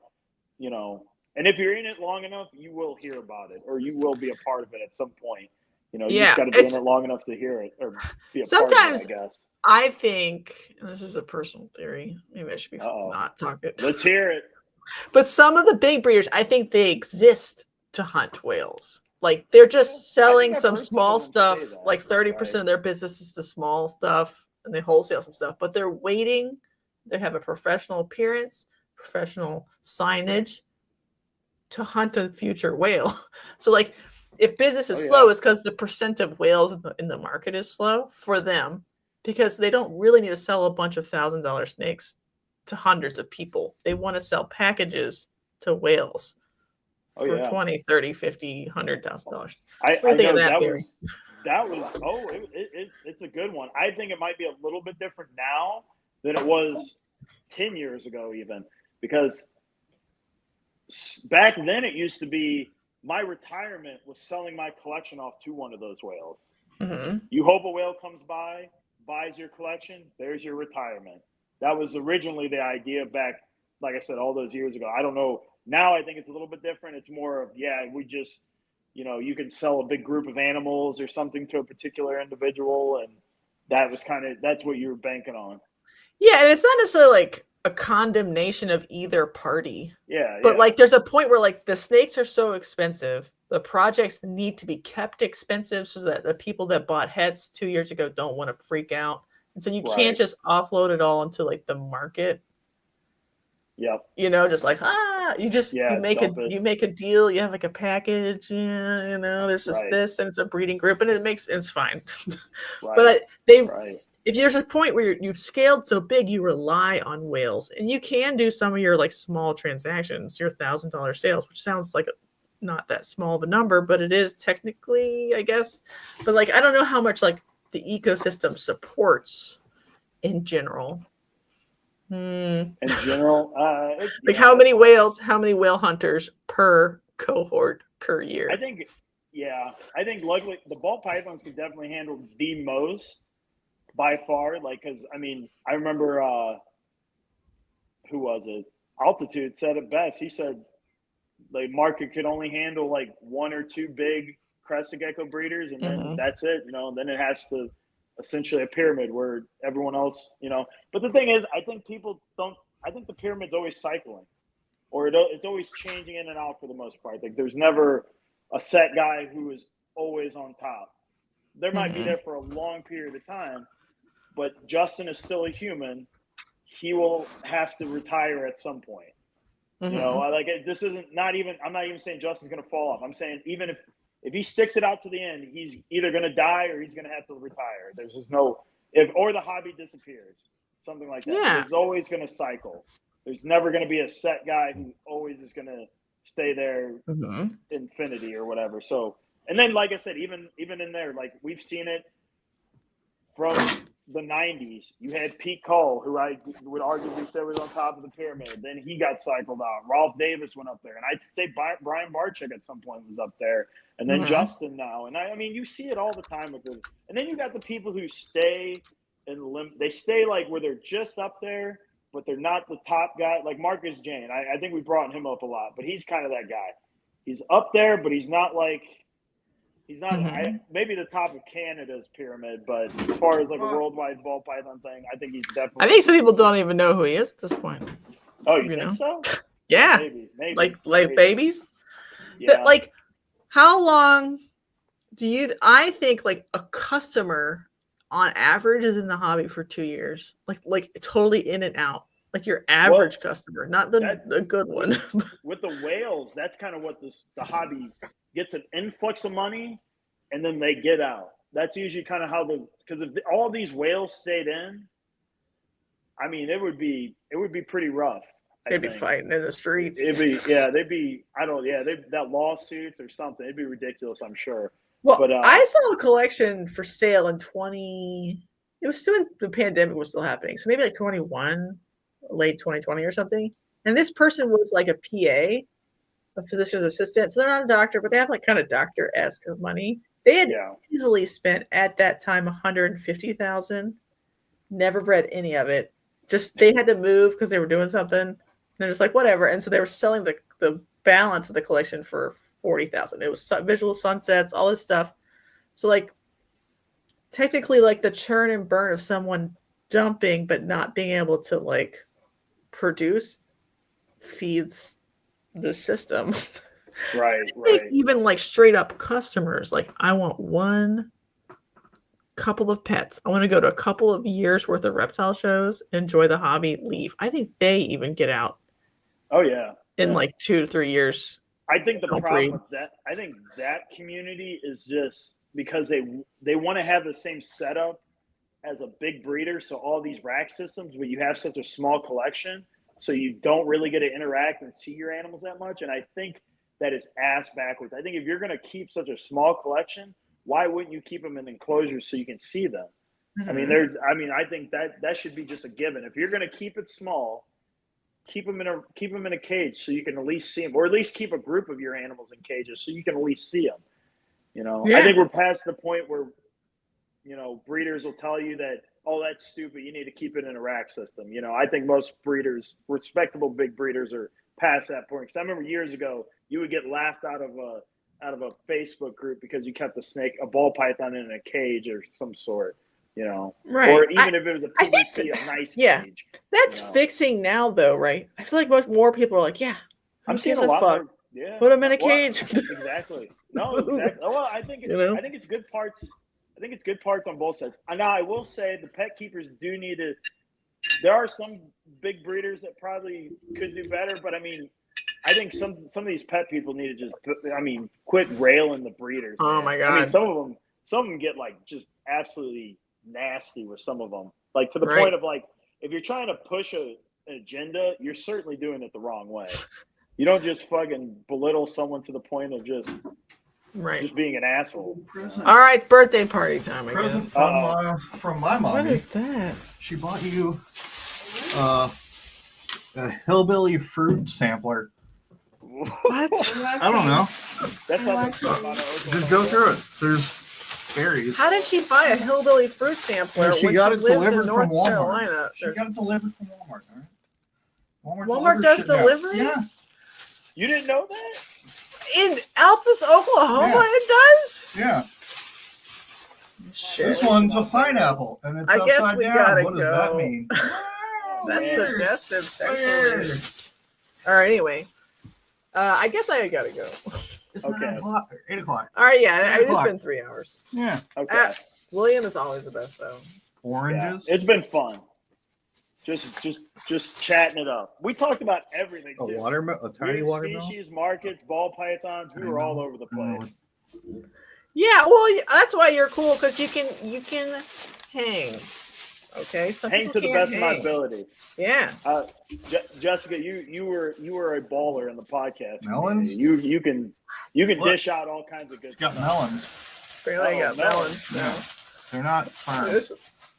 and if you're in it long enough, you will hear about it, or you will be a part of it at some point. You just got to be in it long enough to hear it or be a part of it, I guess.
I think, and this is a personal theory, maybe I should be not talking.
Let's hear it.
But some of the big breeders, I think they exist to hunt whales. Like they're just selling some small stuff, like 30% of their business is the small stuff, and they wholesale some stuff, but they're waiting. They have a professional appearance, professional signage to hunt a future whale. So like if business is slow, it's because the percent of whales in the market is slow for them, because they don't really need to sell a bunch of $1,000 snakes to hundreds of people. They want to sell packages to whales for $20, $30, $50, $100,000.
I know that was it's a good one. I think it might be a little bit different now than it was 10 years ago, even, because back then it used to be my retirement was selling my collection off to one of those whales. You hope a whale comes by, buys your collection, there's your retirement. That was originally the idea back, like I said, all those years ago. I don't know. Now I think it's a little bit different. It's more of, we just, you can sell a big group of animals or something to a particular individual. And that's what you were banking on.
Yeah. And it's not necessarily like a condemnation of either party.
Yeah.
But like there's a point where like the snakes are so expensive. The projects need to be kept expensive so that the people that bought heads 2 years ago don't want to freak out. And so you can't just offload it all into like the market.
Yep.
Just like, you make a deal, you have like a package, there's just this and it's a breeding group and it's fine. But if there's a point where you've scaled so big, you rely on whales, and you can do some of your like small transactions, your $1,000 sales, which sounds like not that small of a number, but it is technically, I guess. But like, I don't know how much like the ecosystem supports in general.
In general,
how many whale hunters per cohort per year?
I think luckily the ball pythons can definitely handle the most by far. Like, because I remember who was it? Altitude said it best. He said the market could only handle like 1 or 2 big crested gecko breeders, and then that's it. Then it has to essentially a pyramid where everyone else, But the thing is, I think the pyramid's always cycling, or it's always changing in and out for the most part. Like there's never a set guy who is always on top. There might be there for a long period of time, but Justin is still a human. He will have to retire at some point. This isn't I'm not even saying Justin's going to fall off. I'm saying even if he sticks it out to the end, he's either going to die or he's going to have to retire. There's just or the hobby disappears, something like that.
Yeah.
It's always going to cycle. There's never going to be a set guy who always is going to stay there infinity or whatever. So, and then, like I said, even in there, like we've seen it from the 90s. You had Pete Cole, who I would arguably say was on top of the pyramid. Then he got cycled out. Rolf Davis went up there. And I'd say Brian Barczyk at some point was up there. And then Justin now. And I mean, you see it all the time with this. And then you got the people who stay in the limb. They stay like where they're just up there, but they're not the top guy. Like Marcus Jane, I think we brought him up a lot, but he's kind of that guy. He's up there, but he's not like he's not maybe the top of Canada's pyramid, but as far as like a worldwide ball python thing, I think he's definitely.
I think some people don't even know who he is at this point.
Oh, you think so?
Yeah,
maybe.
Like babies.
Yeah.
Like, how long do you? I think like a customer on average is in the hobby for 2 years, like totally in and out. Like your average customer, not the good one.
With the whales, that's kind of what the hobby gets, an influx of money, and then they get out. That's usually kind of how because if all these whales stayed in, I mean, it would be pretty rough.
They'd be fighting in the streets.
That lawsuits or something. It'd be ridiculous, I'm sure.
Well, but I saw a collection for sale in it was still the pandemic was still happening. So maybe like 21, late 2020 or something. And this person was like a PA, a physician's assistant. So they're not a doctor, but they have like kind of doctor-esque money. They had easily spent at that time $150,000, never bred any of it. Just they had to move because they were doing something. They're just like, whatever. And so they were selling the balance of the collection for $40,000. It was visual sunsets, all this stuff. So like technically like the churn and burn of someone dumping but not being able to like produce feeds the system.
Right.
Even like straight up customers, like I want one couple of pets. I want to go to a couple of years worth of reptile shows, enjoy the hobby, leave. I think they even get out.
Oh yeah.
In like 2 to 3 years.
I think the problem with that, I think that community is just because they want to have the same setup as a big breeder. So all these rack systems, but you have such a small collection, so you don't really get to interact and see your animals that much. And I think that is ass backwards. I think if you're going to keep such a small collection, why wouldn't you keep them in enclosures so you can see them? Mm-hmm. I think that should be just a given. If you're going to keep it small, keep them in a cage so you can at least see them, or at least keep a group of your animals in cages so you can at least see them. I think we're past the point where, breeders will tell you that, oh, that's stupid, you need to keep it in a rack system. I think most breeders, respectable big breeders, are past that point. Because I remember years ago, you would get laughed out of a Facebook group because you kept a ball python in a cage or some sort.
Right.
Or even if it was a PVC, a nice cage.
That's fixing now, though, right? I feel like much more people are like,
I'm seeing a lot more. Yeah.
Put them in a cage.
Exactly. No, exactly. Well, I think it's good parts. I think it's good parts on both sides. Now, I will say the pet keepers do need to. There are some big breeders that probably could do better, but I think some of these pet people need to just quit railing the breeders.
Oh
man.
My God.
Some of them get like just absolutely nasty with some of them, like to the point of like, if you're trying to push an agenda, you're certainly doing it the wrong way. You don't just fucking belittle someone to the point of just being an asshole.
All right, birthday party time. I
Present
guess.
From my mom.
What is that?
She bought you a hillbilly fruit sampler.
What?
I don't know.
That's not
just go through it. There's berries.
How did she buy a hillbilly fruit sampler
she
when
got
she
it
lives
delivered
in North
from Walmart.
Carolina?
She got it delivered from Walmart. All right?
Walmart does delivery?
Yeah.
You didn't know that?
In Altus, Oklahoma, it does?
Yeah.
Shit.
This one's a pineapple, and it's
I guess
upside
we
down.
gotta
What does
go.
that mean?
That's suggestive sexually. All right, anyway. I guess I gotta go.
It's 9 o'clock. 8 o'clock.
All right, yeah. It's been 3 hours.
Yeah.
Okay.
William is always the best, though.
Oranges.
Yeah. It's been fun. Just chatting it up. We talked about everything.
A tiny watermelon.
Species, markets, ball pythons. We were all over the place.
Yeah, well, that's why you're cool, because you can hang. Okay,
hang to the best of my ability.
Yeah.
Jessica, you were a baller in the podcast.
Melons.
You can dish out all kinds of good
stuff. Got melons.
Really got melons.
Yeah. They're not firm.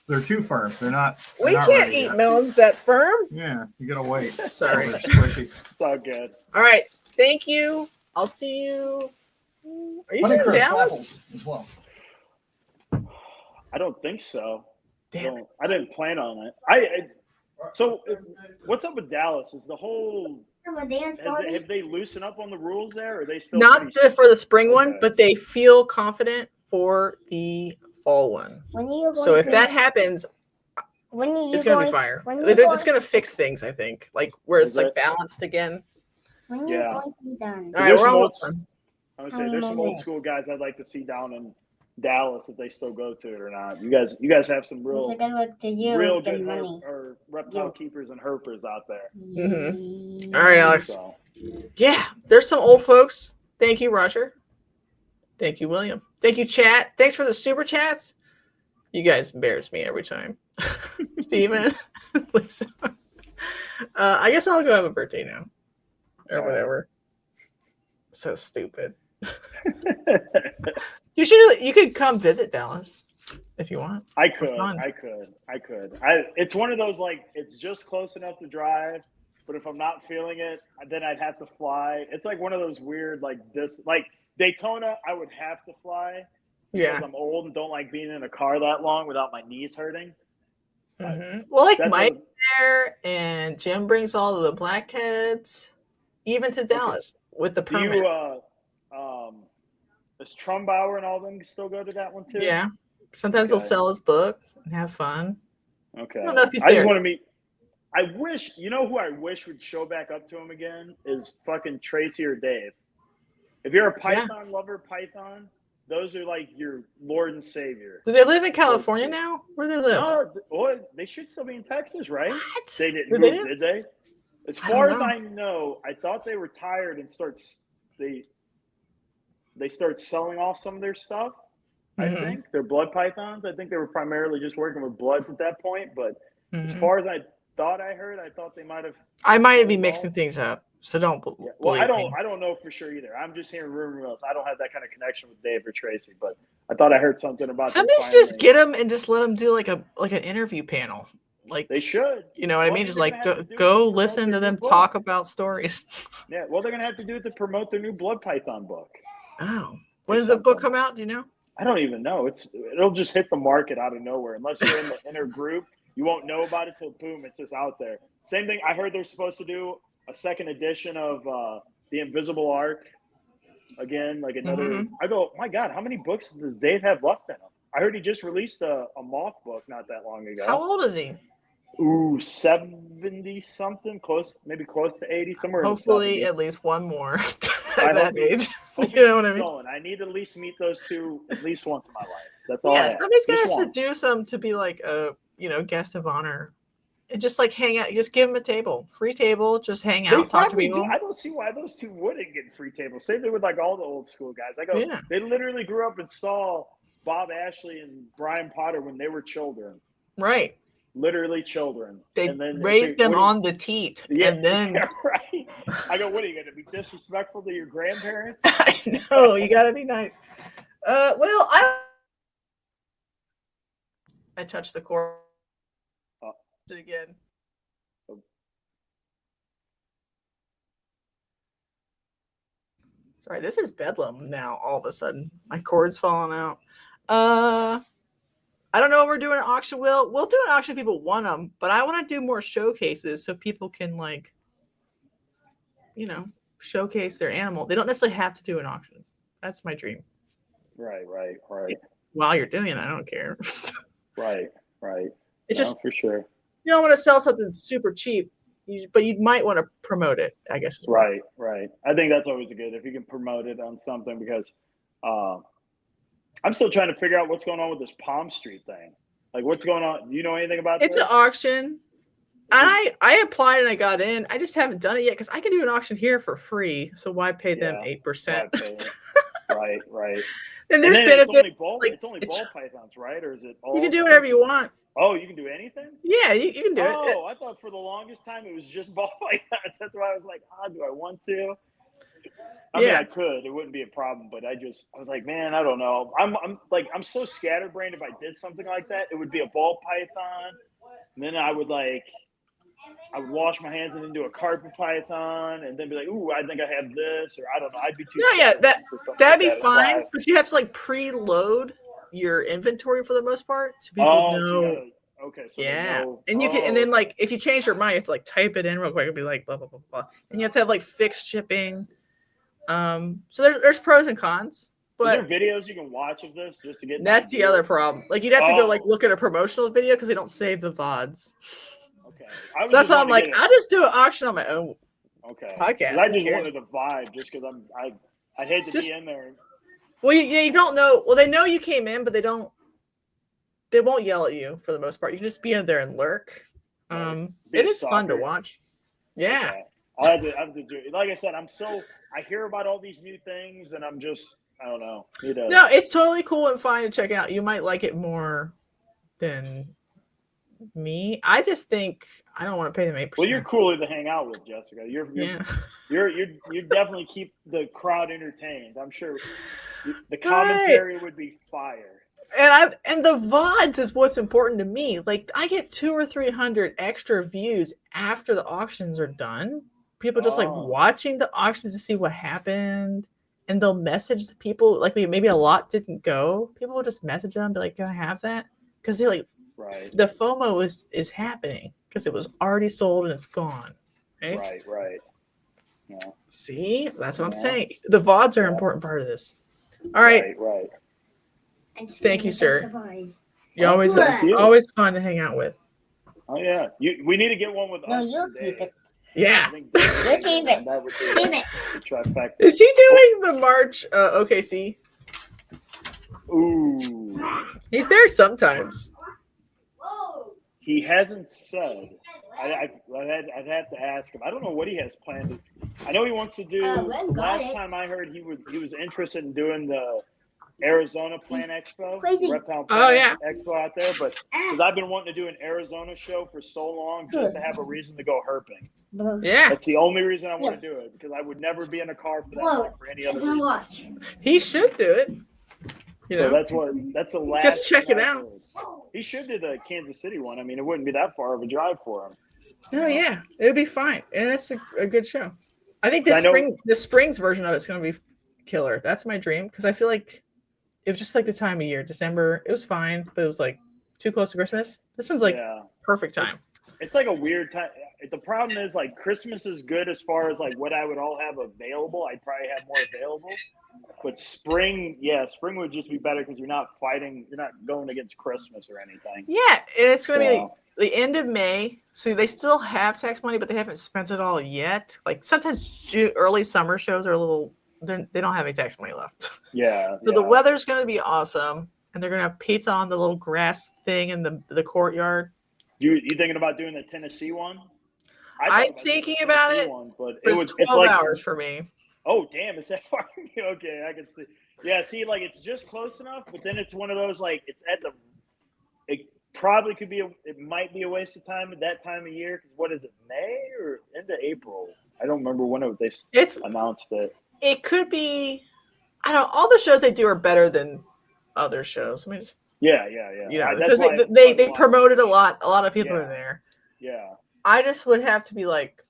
They're too firm. They're not.
We can't eat melons that firm.
Yeah, you gotta wait.
Sorry.
It's all good.
All right. Thank you. I'll see you. Are you doing Dallas
as well?
I don't think so.
Damn
I didn't plan on it. So what's up with Dallas? Is the whole have they loosened up on the rules there? Or are they still
not for the spring one,
Okay.
but they feel confident for the fall one. So if that happens, it's gonna be fire. It's gonna fix things, I think, like where it's like balanced again.
Yeah.
All right, we're almost done.
I would say there's some old school guys I'd like to see down in Dallas if they still go to it or not. You guys have some real good or reptile keepers and herpers out there.
All right, Alex. So. Yeah, there's some old folks. Thank you, Roger. Thank you, William. Thank you, chat. Thanks for the super chats. You guys embarrass me every time. Steven. Lisa. I guess I'll go have a birthday now. Or whatever. So stupid. You could come visit Dallas if you want.
I could. It's one of those, like, it's just close enough to drive, but if I'm not feeling it, then I'd have to fly. It's like one of those weird, like Daytona, I would have to fly because I'm old and don't like being in a car that long without my knees hurting.
Mm-hmm. Well, like Mike there, and Jim brings all of the blackheads, even to Dallas with the permit.
Does Trumbauer and all them still go to that one too?
Yeah. Sometimes he'll sell his book and have fun.
Okay.
I don't know if he's
there. I
just
want to meet. I wish, who I wish would show back up to him again is fucking Tracy or Dave. If you're a Python lover, Python, those are like your Lord and Savior.
Do they live in California now? Where do they live?
Oh, they should still be in Texas, right?
What?
They didn't move, did they? As far as I know, I thought they retired and they start selling off some of their stuff. I think they're blood pythons. I think they were primarily just working with bloods at that point. But as far as I thought they might have. I
might be mixing things up, so don't.
Yeah. Well, I don't know for sure either. I'm just hearing rumor mills. I don't have that kind of connection with Dave or Tracy, but I thought I heard something about.
Somebody should just get them and just let them do like an interview panel. Like
they should.
You know what I mean? Just like go listen to them talk about stories.
Yeah. Well, they're gonna have to do it to promote their new blood python book.
Oh, when does the book come out? Do you know?
I don't even know. It'll just hit the market out of nowhere. Unless you're in the inner group, you won't know about it till boom, it's just out there. Same thing. I heard they're supposed to do a second edition of the Invisible Ark. Again, like another. I go, my God, how many books does Dave have left in him? I heard he just released a moth book not that long ago.
How old is he?
Ooh, 70 something, maybe close to 80, somewhere.
Hopefully, at least one more at that age. You know what I mean?
Going. I need to at least meet those two at least once in my life. That's all.
Yeah, somebody's got to do some to be like a guest of honor, and just like hang out. Just give them a table, free table. Just hang out, talk to people.
I don't see why those two wouldn't get free tables. Same thing with like all the old school guys. I go, they literally grew up and saw Bob Ashley and Brian Potter when they were children.
Right.
Literally children.
They raised them on the teat.
Yeah,
and then
right. I go, what are you going to be disrespectful to your grandparents?
I know, you got to be nice. Well, I touched the cord again. Sorry, this is bedlam now. All of a sudden, my cord's falling out. I don't know if we're doing an auction. We'll do an auction if people want them, but I want to do more showcases so people can showcase their animal. They don't necessarily have to do an auction. That's my dream.
Right.
While you're doing it, I don't care.
Right.
It's just
for sure.
You don't want to sell something super cheap, but you might want to promote it, I guess.
Right. I think that's always good if you can promote it on something because I'm still trying to figure out what's going on with this Palm Street thing. Like, what's going on? Do you know anything about
this? It's an auction. And I applied and I got in. I just haven't done it yet because I can do an auction here for free. So why pay them 8%?
Right.
And there's benefits.
It's only ball pythons, right? Or is it all?
You can do whatever you want.
Oh, you can do anything?
Yeah, you can do it.
Oh, I thought for the longest time it was just ball pythons. That's why I was like, do I want to? I mean, I could. It wouldn't be a problem, but I was like, man, I don't know. I'm so scatterbrained. If I did something like that, it would be a ball python. And then I would wash my hands and then do a carpet python, and then be like, ooh, I think I have this, or I don't know. I'd be too.
That'd be fine. But you have to preload your inventory for the most part, so people know
Okay, so
Yeah, and you can, and then like if you change your mind, you have to like type it in real quick. It'll be like blah blah blah blah, and you have to have like fixed shipping. So there's pros and cons. But
is there videos you can watch of this just to get?
That's the other problem. Like you'd have to go like look at a promotional video because they don't save the VODs.
Okay,
so that's why I'm like, I'll just do an auction on my own.
Okay,
podcast.
I just wanted the vibe, just because I hate to be in there.
Well, you don't know. Well, they know you came in, but they don't. They won't yell at you for the most part. You can just be in there and lurk. It is fun to watch. Yeah.
Okay. I have to do it. Like I said, I hear about all these new things, and I'm just, I don't know.
No, it's totally cool and fine to check out. You might like it more than me. I just think I don't want to pay them 8%.
Well, you're cooler to hang out with, Jessica. You definitely keep the crowd entertained. I'm sure the commentary would be fire.
And the VODs is what's important to me. Like I get 200 or 300 extra views after the auctions are done. People just like watching the auctions to see what happened, and they'll message the people. Like maybe a lot didn't go. People will just message them, be like, "Can I have that?" Because they like the FOMO is happening because it was already sold and it's gone. Right.
Yeah.
See, that's what I'm saying. The VODs are an important part of this. All right.
Right.
Thank you, sir. You're always fun to hang out with.
Oh yeah, we need to get one with us.
No, you'll keep it.
Yeah.
You keep it. Keep it.
Trifecta.
Is he doing the March OKC?
Ooh.
He's there sometimes.
He hasn't said. I'd have to ask him. I don't know what he has planned. I know he wants to do. Last time I heard he was interested in doing the Arizona Plant Expo, Reptile Plant Expo out there, but because I've been wanting to do an Arizona show for so long just to have a reason to go herping.
Yeah,
that's the only reason I want to do it, because I would never be in a car for that for any other reason.
He should do it.
That's the last.
Just check it out.
He should do the Kansas City one. I mean, it wouldn't be that far of a drive for him.
Oh yeah, it would be fine, and that's a good show. I think the spring's version of it's going to be killer. That's my dream, because I feel like it was just like the time of year, December. It was fine, but it was like too close to Christmas. This one's like perfect time.
It's like a weird time. The problem is like Christmas is good as far as like what I would all have available. I'd probably have more available. But spring would just be better because you're not going against Christmas or anything.
Yeah, and it's going to be the end of May. So they still have tax money, but they haven't spent it all yet. Like sometimes early summer shows are a little. They don't have any tax money left.
Yeah.
So the weather's going to be awesome, and they're going to have pizza on the little grass thing in the courtyard.
You thinking about doing the Tennessee one?
I'm thinking about it,
but
it's 12 hours for me.
Oh, damn. Is that far? Okay, I can see. Yeah, see, like it's just close enough, but then it's one of those, like, it probably could be, it might be a waste of time at that time of year. Because what is it, May or into April? I don't remember when they announced it.
It could be, I don't know, all the shows they do are better than other shows. I mean,
yeah.
You know, because they promoted a lot. A lot of people are there.
Yeah.
I just would have to be like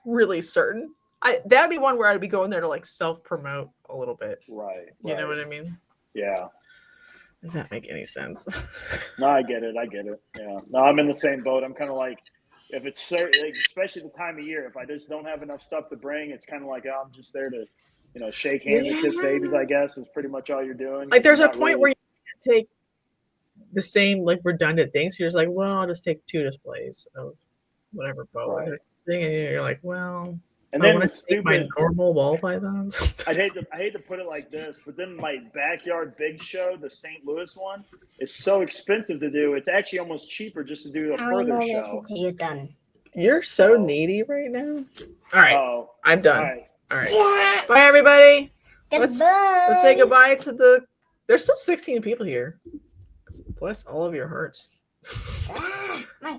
really certain. That'd be one where I'd be going there to like self-promote a little bit.
Right.
You know what I mean?
Yeah.
Does that make any sense?
No, I get it. Yeah. No, I'm in the same boat. I'm kind of like, if it's certain, like, especially the time of year, if I just don't have enough stuff to bring, it's kind of like, I'm just there to, shake hands and kiss babies, I guess, is pretty much all you're doing.
Like there's a point where you can't take the same like redundant things. You're just like, well, I'll just take 2 displays of whatever bow thing, and you're like, well,
and then
my normal ball pythons.
I hate to put it like this, but then my backyard big show, the St. Louis one, is so expensive to do. It's actually almost cheaper just to do a further show.
You're done.
You're so needy right now. All right, I'm done. All right.
Yeah.
Bye, everybody.
Goodbye.
Let's say goodbye to the. There's still 16 people here. Bless all of your hearts.
My